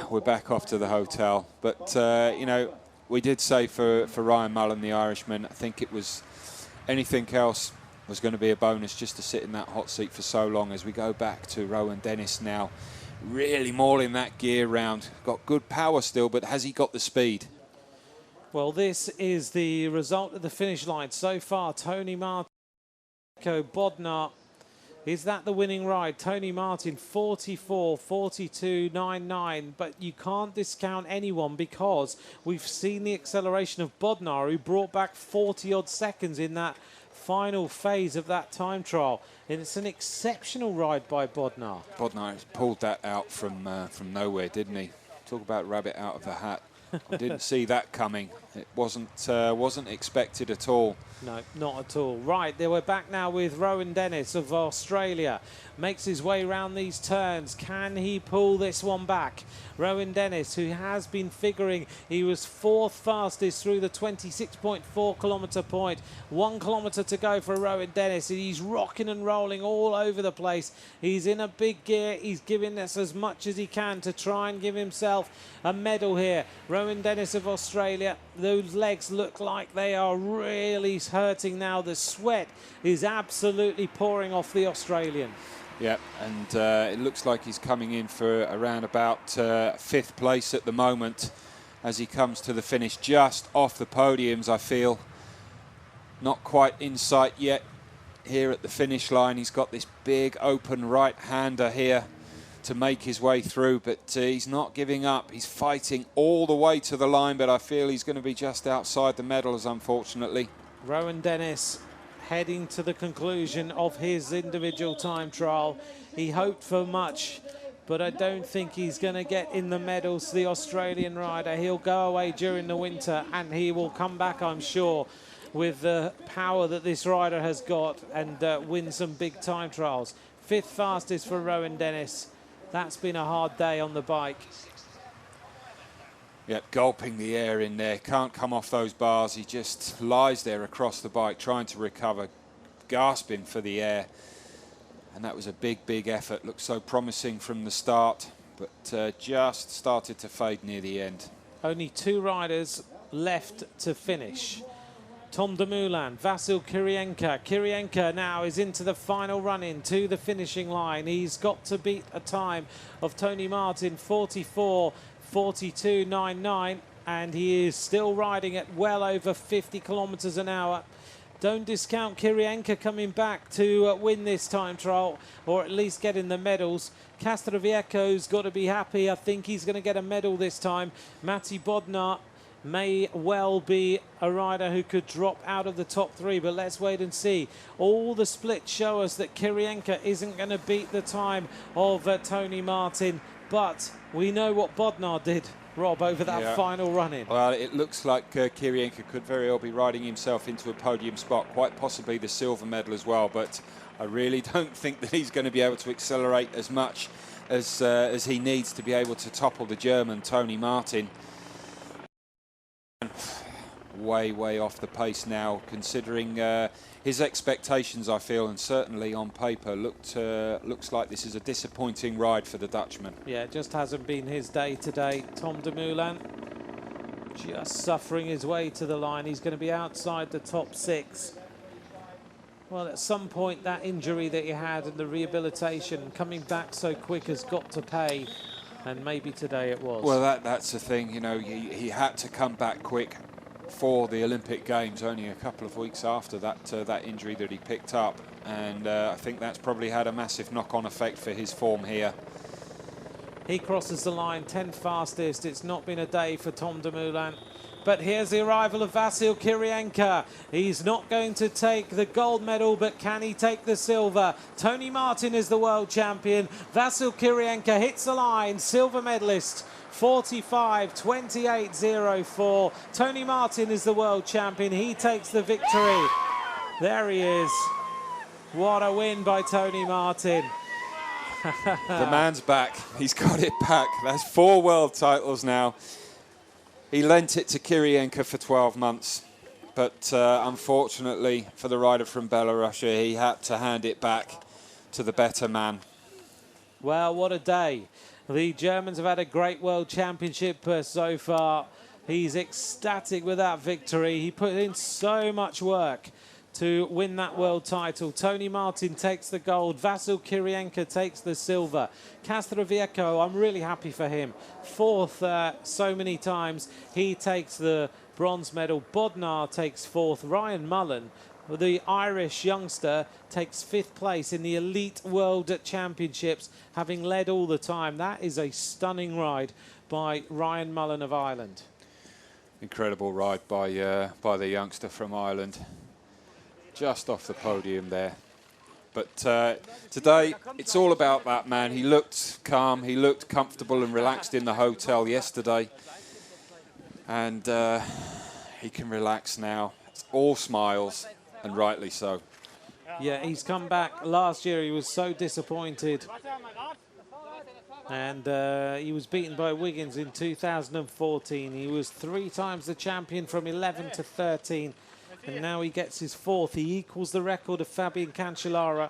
We're back off to the hotel. But, you know, we did say for Ryan Mullen, the Irishman, I think it was anything else was going to be a bonus just to sit in that hot seat for so long. As we go back to Rowan Dennis now, really mauling that gear round. Got good power still, but has he got the speed? Well, this is the result of the finish line. So far, Tony Martin, Bodnar. Is that the winning ride? Tony Martin, 44.42.99. But you can't discount anyone because we've seen the acceleration of Bodnar, who brought back 40-odd seconds in that final phase of that time trial. And it's an exceptional ride by Bodnar. Bodnar pulled that out from nowhere, didn't he? Talk about rabbit out of the hat. I didn't see that coming. It wasn't expected at all. No, not at all. Right, we're back now with Rowan Dennis of Australia. Makes his way around these turns. Can he pull this one back? Rowan Dennis, who has been figuring, he was fourth fastest through the 26.4 kilometre point. 1 kilometre to go for Rowan Dennis. He's rocking and rolling all over the place. He's in a big gear. He's giving us as much as he can to try and give himself a medal here. Rowan Dennis of Australia, those legs look like they are really hurting now. The sweat is absolutely pouring off the Australian. Yeah, and it looks like he's coming in for around about 5th place at the moment as he comes to the finish, just off the podiums, I feel. Not quite in sight yet here at the finish line. He's got this big open right-hander here to make his way through, but he's not giving up. He's fighting all the way to the line, but I feel he's going to be just outside the medals, unfortunately. Rowan Dennis heading to the conclusion of his individual time trial. He hoped for much, but I don't think he's going to get in the medals, the Australian rider. He'll go away during the winter, and he will come back, I'm sure, with the power that this rider has got, and win some big time trials. 5th fastest for Rowan Dennis. That's been a hard day on the bike. Yep, gulping the air in there. Can't come off those bars. He just lies there across the bike, trying to recover, gasping for the air. And that was a big, big effort. Looked so promising from the start, but just started to fade near the end. Only 2 riders left to finish. Tom Dumoulin, Vasil Kirienka. Kirienka now is into the final run-in to the finishing line. He's got to beat a time of Tony Martin, 44.42.99, and he is still riding at well over 50 kilometres an hour. Don't discount Kirienka coming back to win this time trial, or at least getting the medals. Castrovieco's got to be happy. I think he's going to get a medal this time. Matti Bodnar may well be a rider who could drop out of the top 3, but let's wait and see. All the splits show us that Kirienka isn't going to beat the time of Tony Martin, but we know what Bodnar did, Rob, over that final run-in. Well, it looks like Kirienka could very well be riding himself into a podium spot, quite possibly the silver medal as well, but I really don't think that he's going to be able to accelerate as much as he needs to be able to topple the German Tony Martin. Way off the pace now, considering his expectations, I feel, and certainly on paper looks like this is a disappointing ride for the Dutchman. Yeah, it just hasn't been his day today. Tom Dumoulin just suffering his way to the line. He's going to be outside the top 6. Well, at some point that injury that he had and the rehabilitation coming back so quick has got to pay, and maybe today it was. Well, that's the thing, you know, he had to come back quick for the Olympic Games only a couple of weeks after that injury that he picked up, and I think that's probably had a massive knock-on effect for his form here. He crosses the line, 10th fastest. It's not been a day for Tom Dumoulin. But here's the arrival of Vasil Kirienka. He's not going to take the gold medal, but can he take the silver? Tony Martin is the world champion. Vasil Kirienka hits the line, silver medalist. 45.28.04. Tony Martin is the world champion. He takes the victory. There he is. What a win by Tony Martin. The man's back. He's got it back. That's 4 world titles now. He lent it to Kirienka for 12 months. But unfortunately for the rider from Belarus, he had to hand it back to the better man. Well, what a day. The Germans have had a great World Championship so far. He's ecstatic with that victory. He put in so much work to win that world title. Tony Martin takes the gold. Vasil Kirienka takes the silver. Castrovieco, I'm really happy for him. 4th so many times. He takes the bronze medal. Bodnar takes 4th. Ryan Mullen, the Irish youngster, takes 5th place in the Elite World Championships, having led all the time. That is a stunning ride by Ryan Mullen of Ireland. Incredible ride by the youngster from Ireland. Just off the podium there. But today, it's all about that man. He looked calm, he looked comfortable and relaxed in the hotel yesterday. And he can relax now. It's all smiles, and rightly so. Yeah, he's come back. Last year he was so disappointed. And he was beaten by Wiggins in 2014. He was 3 times the champion from 11 to 13. And now he gets his 4th. He equals the record of Fabian Cancellara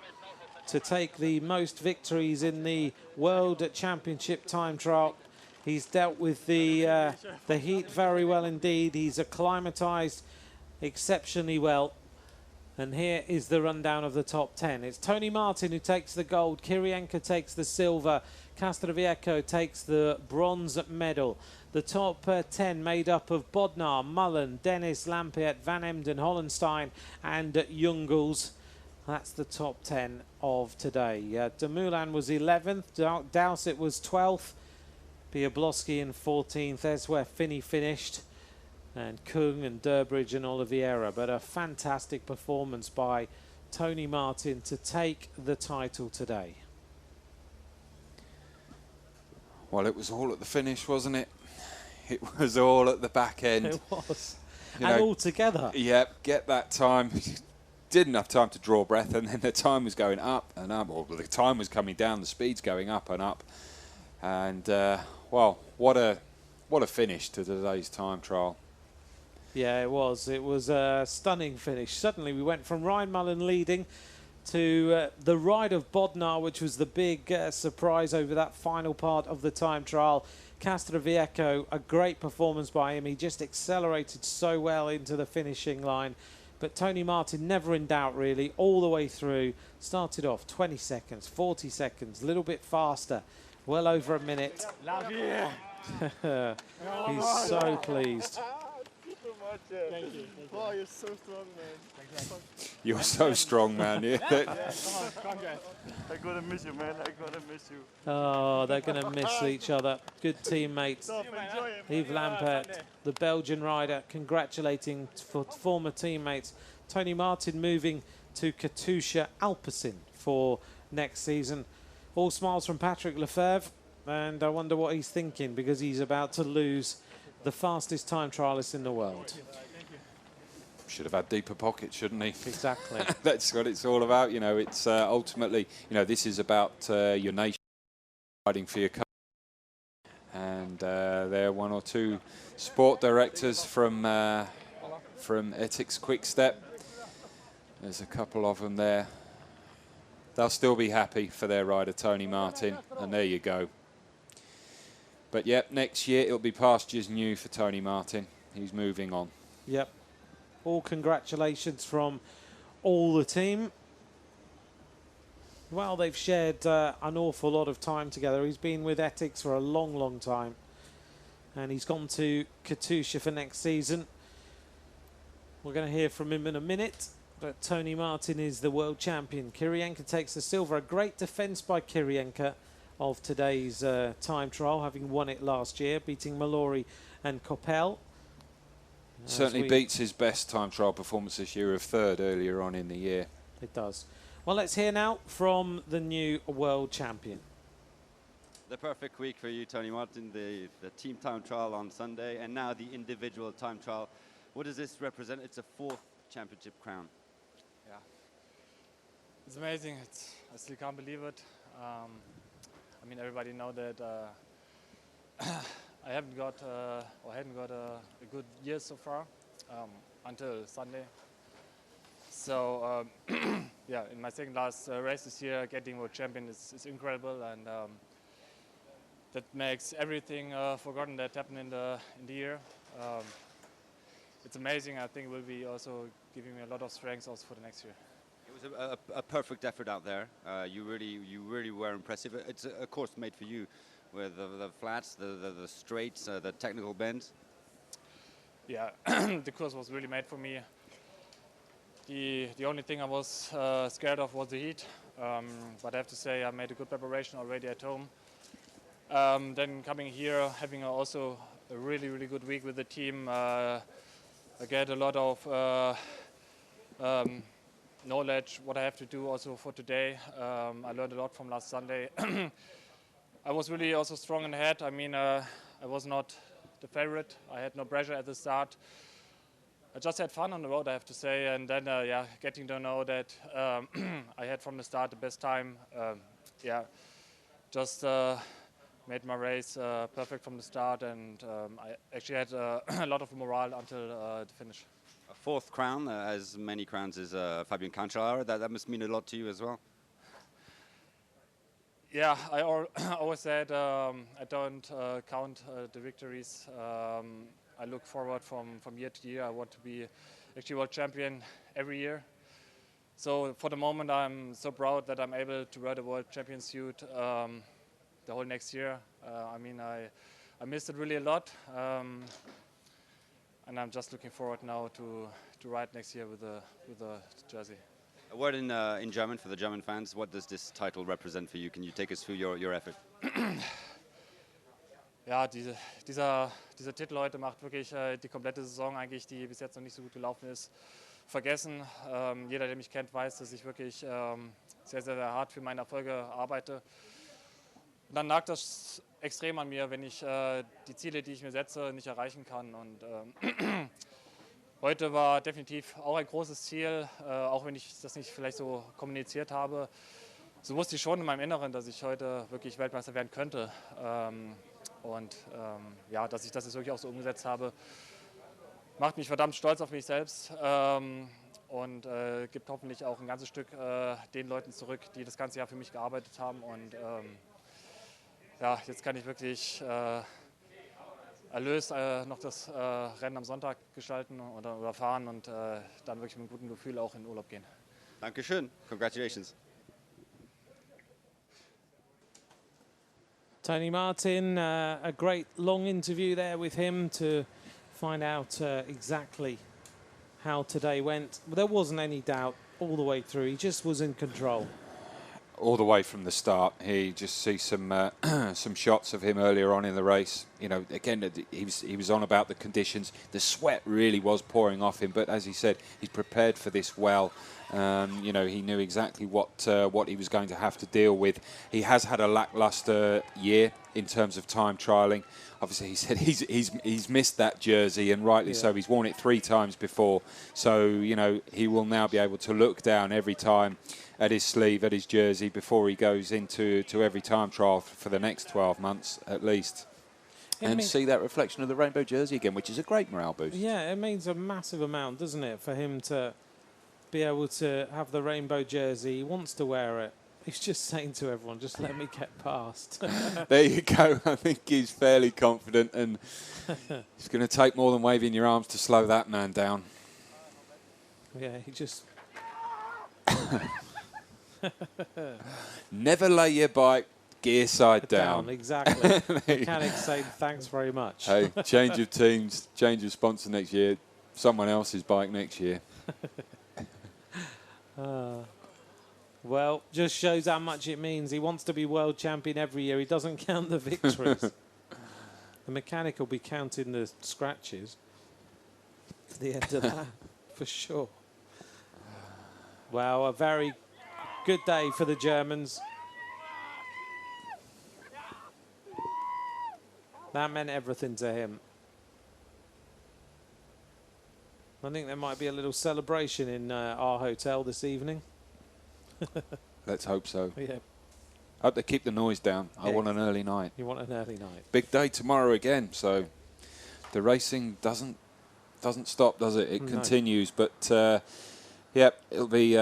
to take the most victories in the World Championship time trial. He's dealt with the heat very well indeed. He's acclimatized exceptionally well. And here is the rundown of the top 10. It's Tony Martin who takes the gold. Kirienka takes the silver. Castrovieco takes the bronze medal. The top 10 made up of Bodnar, Mullen, Dennis, Lampiet, Van Emden, Hollenstein and Jungels. That's the top 10 of today. Dumoulin was 11th, Dowsett was 12th, Biablowski in 14th. There's where Finney finished, and Kung and Durbridge and Oliveira. But a fantastic performance by Tony Martin to take the title today. Well, it was all at the finish, wasn't it? It was all at the back end. It was. And all together. Yep, get that time. Didn't have time to draw breath, and then the time was going up and up. Or the time was coming down, the speed's going up and up. And, well, what a finish to today's time trial. Yeah, it was. It was a stunning finish. Suddenly we went from Ryan Mullen leading to the ride of Bodnar, which was the big surprise over that final part of the time trial. Castrovieco, a great performance by him. He just accelerated so well into the finishing line. But Tony Martin never in doubt, really, all the way through. Started off 20 seconds, 40 seconds, a little bit faster, well over a minute. He's so pleased. much. Yeah. Thank you. Wow, you're so strong, man. You're so strong, man. Yeah. Congrats. I'm gonna miss you, man. I'm gonna miss you. Oh, they're going to miss each other. Good teammates. Stop, enjoy it. Yves Lampaert, the Belgian rider, congratulating former teammates. Tony Martin moving to Katusha Alpecin for next season. All smiles from Patrick Lefevre, and I wonder what he's thinking because he's about to lose the fastest time trialist in the world. Should have had deeper pockets, shouldn't he? Exactly. That's what it's all about. You know, it's ultimately, you know, this is about your nation fighting for your country. And there are one or two sport directors from Ethics Quick Step. There's a couple of them there. They'll still be happy for their rider, Tony Martin. And there you go. But yep, next year it'll be pastures new for Tony Martin. He's moving on. Yep. All congratulations from all the team. Well, they've shared an awful lot of time together. He's been with Ethics for a long, long time. And he's gone to Katusha for next season. We're going to hear from him in a minute. But Tony Martin is the world champion. Kirienka takes the silver. A great defence by Kirienka of today's time trial, having won it last year, beating Mallory and Coppell. Certainly beats his best time trial performance this year of third earlier on in the year. It does. Well, let's hear now from the new world champion. The perfect week for you, Tony Martin, the team time trial on Sunday, and now the individual time trial. What does this represent? It's a fourth championship crown. Yeah. It's amazing. I still can't believe it. I mean, everybody know that I hadn't got a good year so far until Sunday. So yeah, in my second last race this year, getting world champion is incredible, and that makes everything forgotten that happened in the year. It's amazing. I think it will be also giving me a lot of strength also for the next year. It was a perfect effort out there. You really were impressive. It's a course made for you, with the flats, the straights, the technical bends. Yeah, the course was really made for me. The only thing I was scared of was the heat, but I have to say I made a good preparation already at home. Then coming here, having also a really good week with the team, I get a lot of knowledge what I have to do also for today. I learned a lot from last Sunday. I was really also strong in the head. I mean, I was not the favorite. I had no pressure at the start. I just had fun on the road, I have to say, and then yeah, getting to know that I had from the start the best time. Yeah, just made my race perfect from the start, and I actually had a lot of morale until the finish. A fourth crown, as many crowns as Fabian Cancellara. That must mean a lot to you as well. Yeah, I always said I don't count the victories. I look forward from year to year. I want to be actually world champion every year. So for the moment, I'm so proud that I'm able to wear the world champion suit the whole next year. I mean, I missed it really a lot, and I'm just looking forward now to ride next year with the jersey. A word in German for the German fans. What does this title represent for you? Can you take us through your effort? Ja, dieser Titel heute macht wirklich die komplette Saison eigentlich, die bis jetzt noch nicht so gut gelaufen ist, vergessen. Jeder, der mich kennt, weiß, dass ich wirklich sehr hart für meine Erfolge arbeite. Und dann nagt das extrem an mir, wenn ich die Ziele, die ich mir setze, nicht erreichen kann. Und heute war definitiv auch ein großes Ziel, auch wenn ich das nicht vielleicht so kommuniziert habe. So wusste ich schon in meinem Inneren, dass ich heute wirklich Weltmeister werden könnte. Ja, dass ich das jetzt wirklich auch so umgesetzt habe, macht mich verdammt stolz auf mich selbst und gibt hoffentlich auch ein ganzes Stück den Leuten zurück, die das ganze Jahr für mich gearbeitet haben. Und ja, jetzt kann ich wirklich erlöst noch das Rennen am Sonntag gestalten oder fahren und dann wirklich mit einem guten Gefühl auch in den Urlaub gehen. Dankeschön. Congratulations. Tony Martin, a great long interview there with him to find out exactly how today went. There wasn't any doubt all the way through. He just was in control. All the way from the start. He just see some some shots of him earlier on in the race. You know, again, he was on about the conditions. The sweat really was pouring off him, but as he said, he's prepared for this well. You know, he knew exactly what he was going to have to deal with. He has had a lackluster year in terms of time trialling. Obviously, he said he's missed that jersey, and rightly so. He's worn it 3 times before, so you know he will now be able to look down every time at his sleeve, at his jersey, before he goes into every time trial for the next 12 months at least. Yeah, And see that reflection of the rainbow jersey again, which is a great morale boost. Yeah, it means a massive amount, doesn't it, for him to be able to have the rainbow jersey. He wants to wear it. He's just saying to everyone, just let me get past. There you go. I think he's fairly confident, and it's going to take more than waving your arms to slow that man down. Yeah, he just... Never lay your bike gear side down. Exactly. Mechanics say thanks very much. Hey, change of teams, change of sponsor next year, someone else's bike next year. Well, just shows how much it means. He wants to be world champion every year. He doesn't count the victories. The mechanic will be counting the scratches for the end of that, for sure. Well, a very good day for the Germans. That meant everything to him. I think there might be a little celebration in our hotel this evening. Let's hope so. Yeah. Hope they keep the noise down. I Yeah. want an early night. You want an early night. Big day tomorrow again, so the racing doesn't stop, does it? It continues. But yeah, it'll be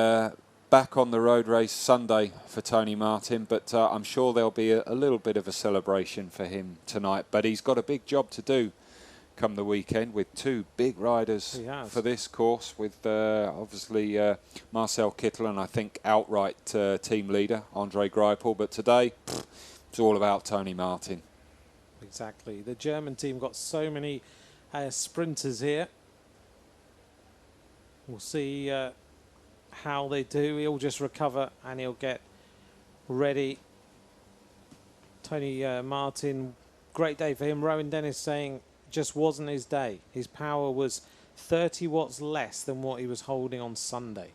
back on the road race Sunday for Tony Martin. But I'm sure there'll be a little bit of a celebration for him tonight. But he's got a big job to do come the weekend with 2 big riders for this course, with obviously Marcel Kittel and I think outright team leader Andre Greipel. But today, it's all about Tony Martin. Exactly. The German team got so many sprinters here. We'll see how they do. He'll just recover and he'll get ready. Tony Martin, great day for him. Rowan Dennis saying just wasn't his day. His power was 30 watts less than what he was holding on Sunday.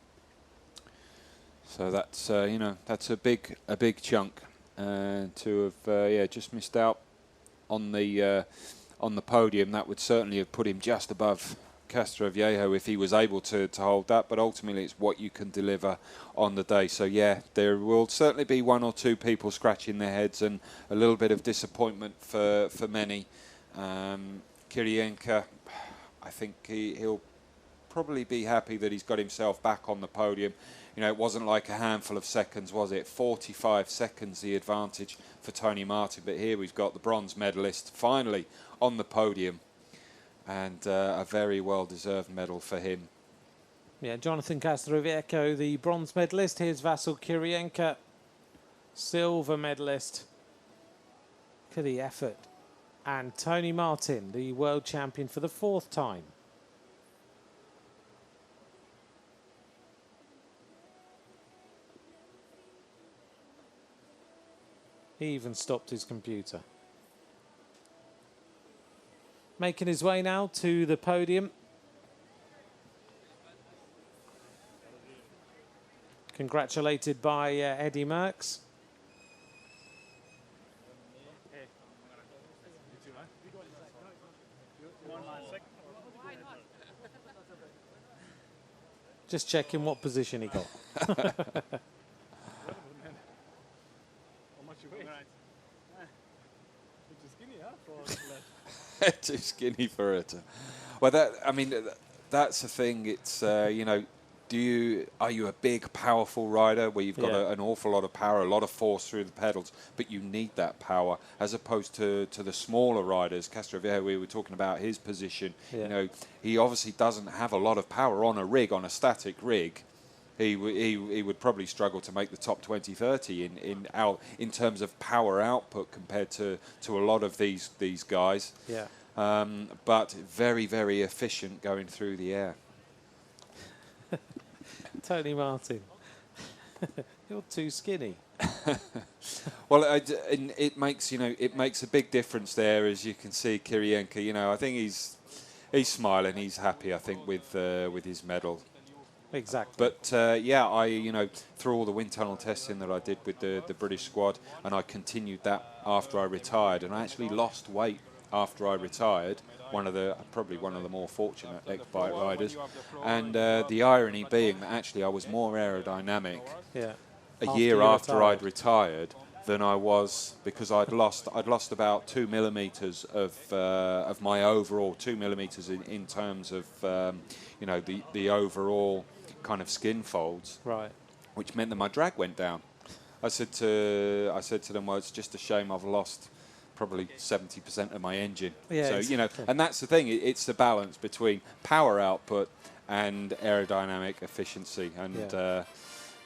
So that's you know, that's a big chunk to have just missed out on the podium. That would certainly have put him just above Castroviejo if he was able to hold that, but ultimately it's what you can deliver on the day. So yeah, there will certainly be 1 or 2 people scratching their heads and a little bit of disappointment for many. Kirienka, I think he'll probably be happy that he's got himself back on the podium. You know, it wasn't like a handful of seconds, was it? 45 seconds the advantage for Tony Martin, but here we've got the bronze medalist finally on the podium, and a very well-deserved medal for him. Yeah, Jonathan Castroviejo, the bronze medalist. Here's Vasil Kirienka, silver medalist. Look at the effort. And Tony Martin, the world champion for the 4th time. He even stopped his computer. Making his way now to the podium. Congratulated by Eddie Merckx. Just checking what position he got. How much you weigh? Too skinny, huh? Too skinny for it. Well, that's the thing. It's you know, are you a big, powerful rider where you've got an awful lot of power, a lot of force through the pedals, but you need that power as opposed to the smaller riders. Castroviejo, we were talking about his position. You know, he obviously doesn't have a lot of power on a rig, on a static rig. He would probably struggle to make the top 20, 30 in terms of power output compared to a lot of these guys. Yeah. but very, very efficient going through the air. Tony Martin, you're too skinny. Well, and it makes it makes a big difference there, as you can see. Kirienka, I think he's smiling, he's happy, I think, with his medal. Exactly. But yeah, I through all the wind tunnel testing that I did with the British squad, and I continued that after I retired, and I actually lost weight after I retired. Probably one of the more fortunate X bike riders, and the irony being that actually I was more aerodynamic a year after I'd retired than I was, because I'd lost about 2 millimeters of my overall 2 millimeters in terms of the overall kind of skin folds, right, which meant that my drag went down. I said to them, well, it's just a shame I've lost probably 70% of my engine. Yeah, so exactly. and that's the thing. It's the balance between power output and aerodynamic efficiency, and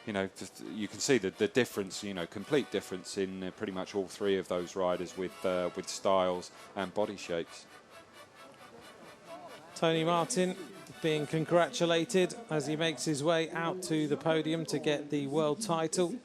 you can see the difference, complete difference in pretty much all three of those riders with styles and body shapes. Tony Martin being congratulated as he makes his way out to the podium to get the world title.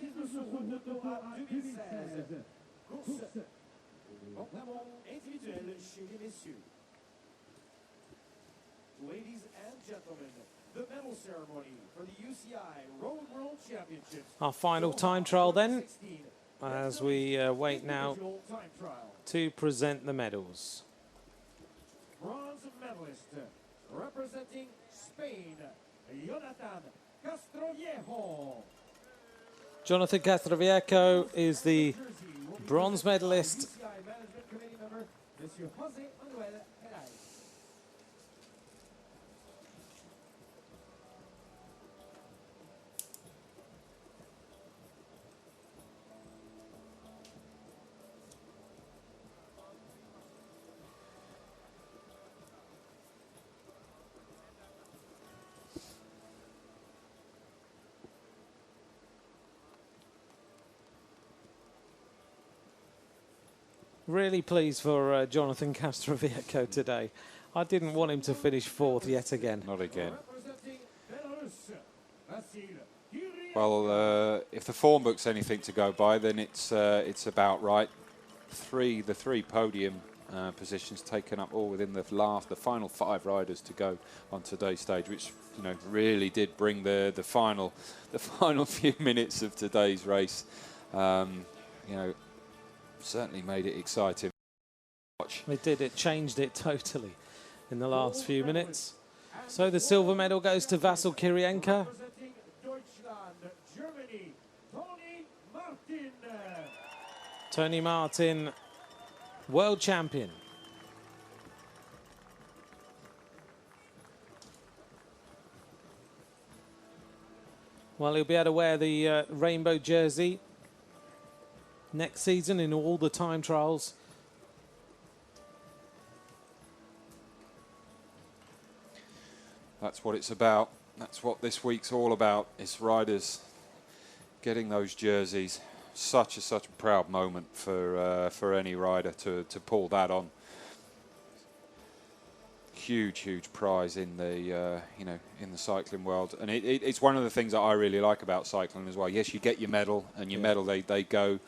Ladies and gentlemen, the medal ceremony for the UCI Road World Championships. Our final time trial then, as we wait now to present the medals. Bronze medalist representing Spain, Jonathan Castroviejo. Jonathan Castroviejo is the bronze medalist. UCI Management Committee member, Monsieur Jose Manuel Heray. Really pleased for Jonathan Castroviejo today. I didn't want him to finish fourth yet again. Not again. Representing Belarus, Vasil. Well, if the form book's anything to go by, then it's about right. The three podium positions taken up all within the final 5 riders to go on today's stage, which really did bring the final few minutes of today's race. Certainly made it exciting. It did. It changed it totally in the last few minutes. So the silver medal goes to Vasil Kirienka. Representing Deutschland, Germany, Tony Martin. Tony Martin, world champion. Well, he'll be able to wear the rainbow jersey next season in all the time trials. That's what it's about. That's what this week's all about. It's riders getting those jerseys. Such a proud moment for any rider to pull that on. Huge prize in the in the cycling world, and it's one of the things that I really like about cycling as well. Yes, you get your medal, and your medal they go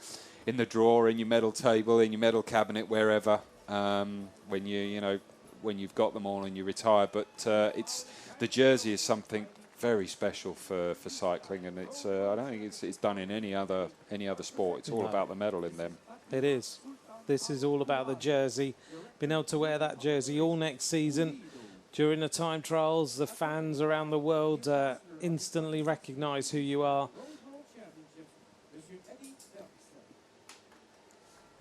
in the drawer, in your medal table, in your medal cabinet, wherever, when you've got them all and you retire. But it's the jersey is something very special for cycling, and it's I don't think it's done in any other sport. It's all about the medal in them. It is. This is all about the jersey. Being able to wear that jersey all next season. During the time trials, the fans around the world instantly recognise who you are.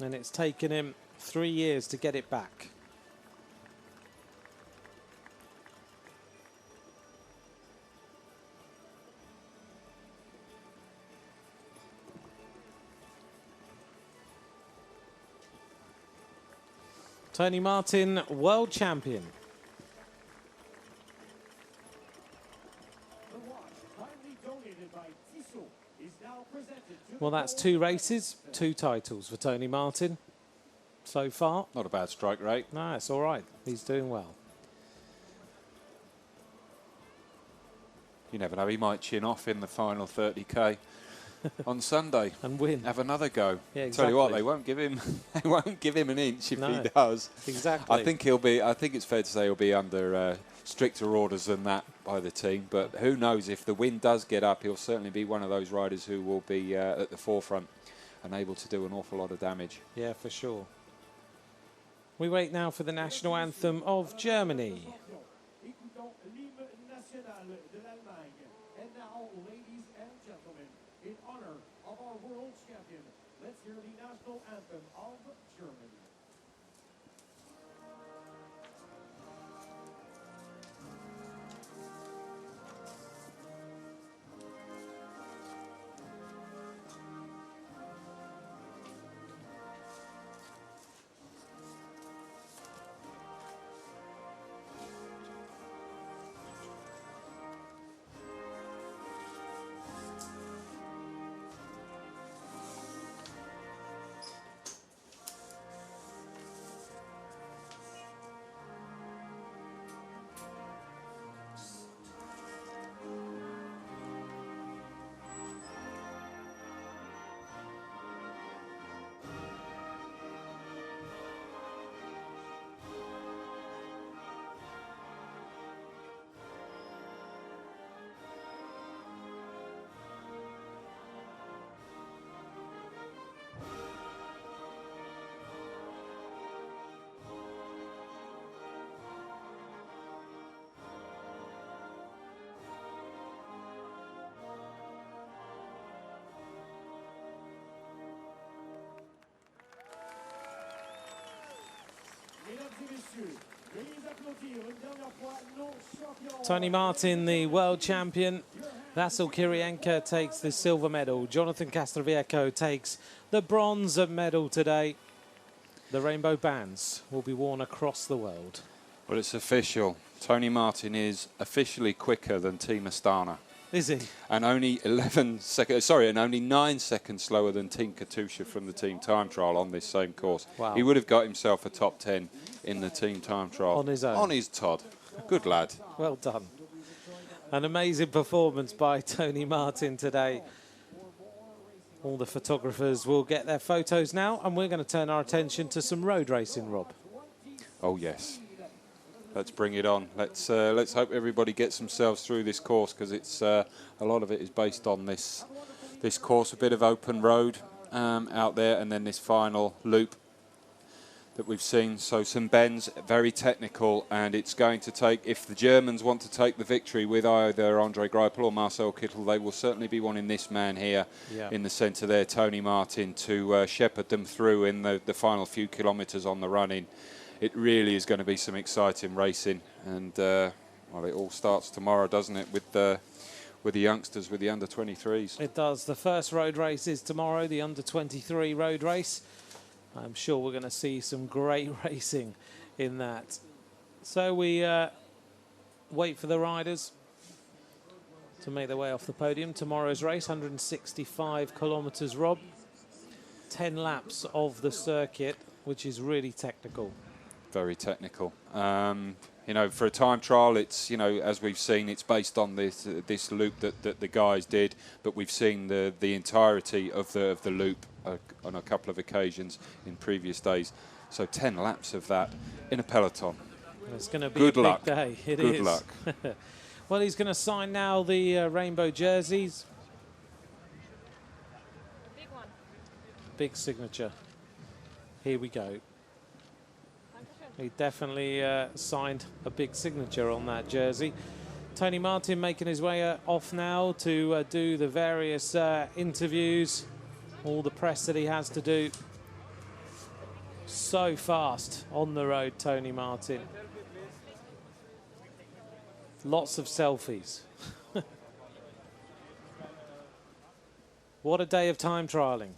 And it's taken him 3 years to get it back. Tony Martin, world champion. Well, that's 2 races, 2 titles for Tony Martin. so far. Not a bad strike rate. No, it's all right. He's doing well. You never know, he might chin off in the final 30k on Sunday and win. Have another go. Yeah, exactly. Tell you what, they won't give him they won't give him an inch if No, he does. Exactly. I think it's fair to say he'll be under stricter orders than that by the team, but who knows, if the wind does get up, he'll certainly be one of those riders who will be at the forefront and able to do an awful lot of damage. Yeah, for sure. We wait now for the national anthem of Germany. Écoutons l'hymne national de l'Allemagne. And now, ladies and gentlemen, in honor of our world champion, let's hear the national anthem of Germany. Tony Martin, the world champion. Vasyl Kirienka takes the silver medal. Jonathan Castroviejo takes the bronze medal today. The rainbow bands will be worn across the world. Well, it's official. Tony Martin is officially quicker than Team Astana. Is he? And only 9 seconds slower than Team Katusha from the team time trial on this same course. Wow. He would have got himself a top 10 in the team time trial. On his own. On his Todd. Good lad. Well done. An amazing performance by Tony Martin today. All the photographers will get their photos now, and we're going to turn our attention to some road racing, Rob. Oh, yes. Let's bring it on. Let's hope everybody gets themselves through this course, because it's a lot of it is based on this course, a bit of open road out there, and then this final loop that we've seen. So some bends, very technical, and it's going to take, if the Germans want to take the victory with either Andre Greipel or Marcel Kittel, they will certainly be wanting this man here in the centre there, Tony Martin, to shepherd them through in the final few kilometres on the run-in. It really is going to be some exciting racing, and well, it all starts tomorrow, doesn't it, with the youngsters, with the under-23s. It does. The first road race is tomorrow, the under-23 road race. I'm sure we're going to see some great racing in that. So we wait for the riders to make their way off the podium. Tomorrow's race, 165 kilometres, Rob. 10 laps of the circuit, which is really technical. Very technical. You know, for a time trial, it's, you know, as we've seen, it's based on this loop that the guys did, but we've seen the entirety of the loop on a couple of occasions in previous days. So 10 laps of that in a peloton. It's going to be Good a luck. big day. It Good is. luck. Well, he's going to sign now the rainbow jerseys. Big one. Big signature. Here we go. He definitely signed a big signature on that jersey. Tony Martin making his way off now to do the various interviews, all the press that he has to do. So fast on the road, Tony Martin. Lots of selfies. What a day of time trialing.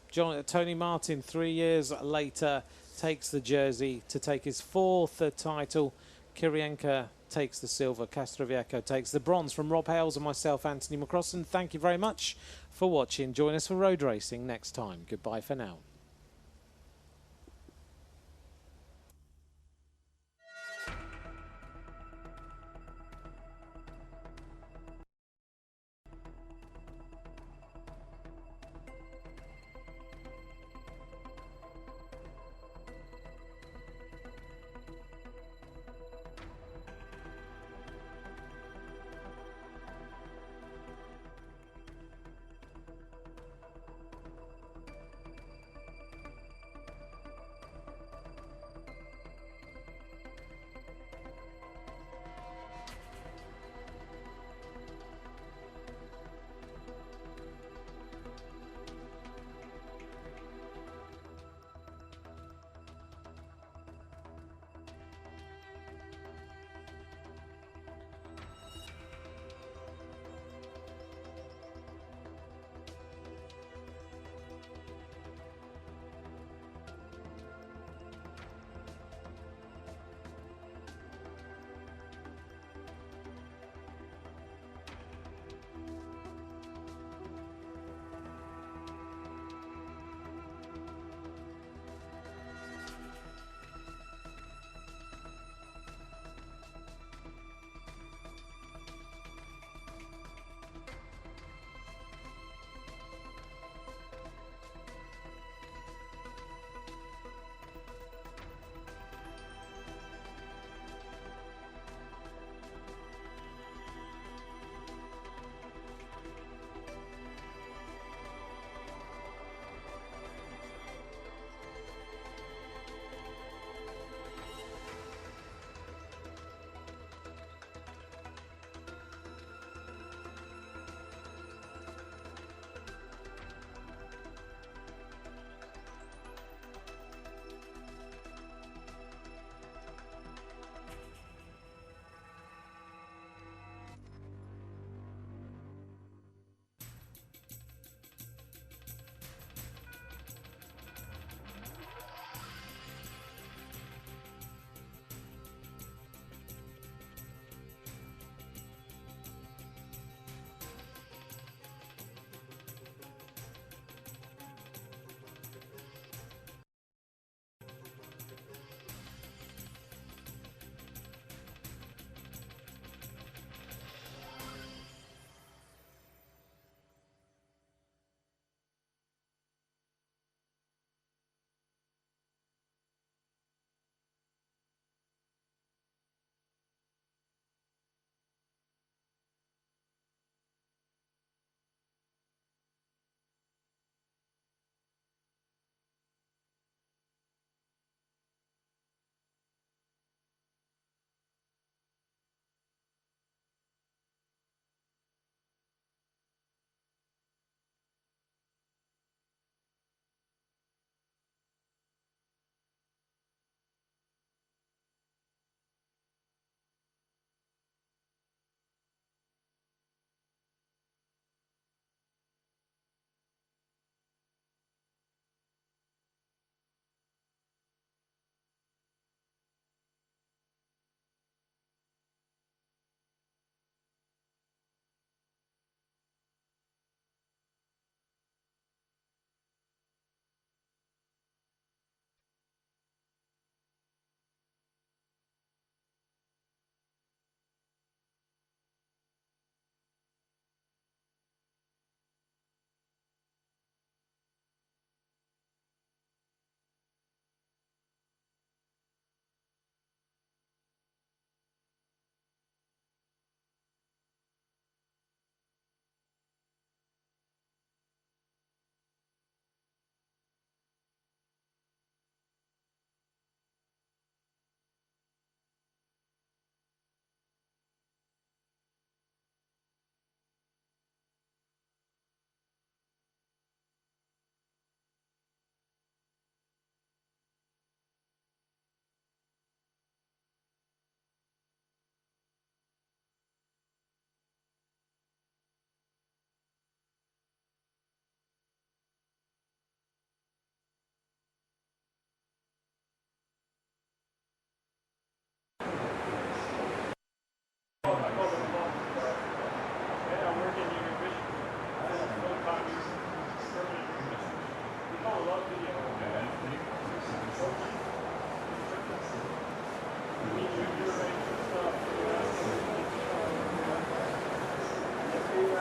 Tony Martin, 3 years later, takes the jersey to take his 4th title. Kirienka takes the silver. Castroviejo takes the bronze. From Rob Hales and myself, Anthony McCrossan, thank you very much for watching. Join us for road racing next time. Goodbye for now.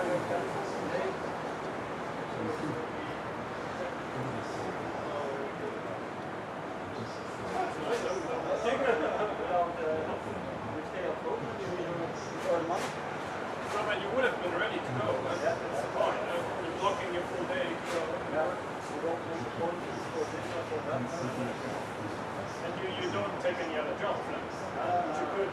So that you would have been ready to go. That's fine. You're blocking your full day to go. And you don't take any other jobs then? But you could.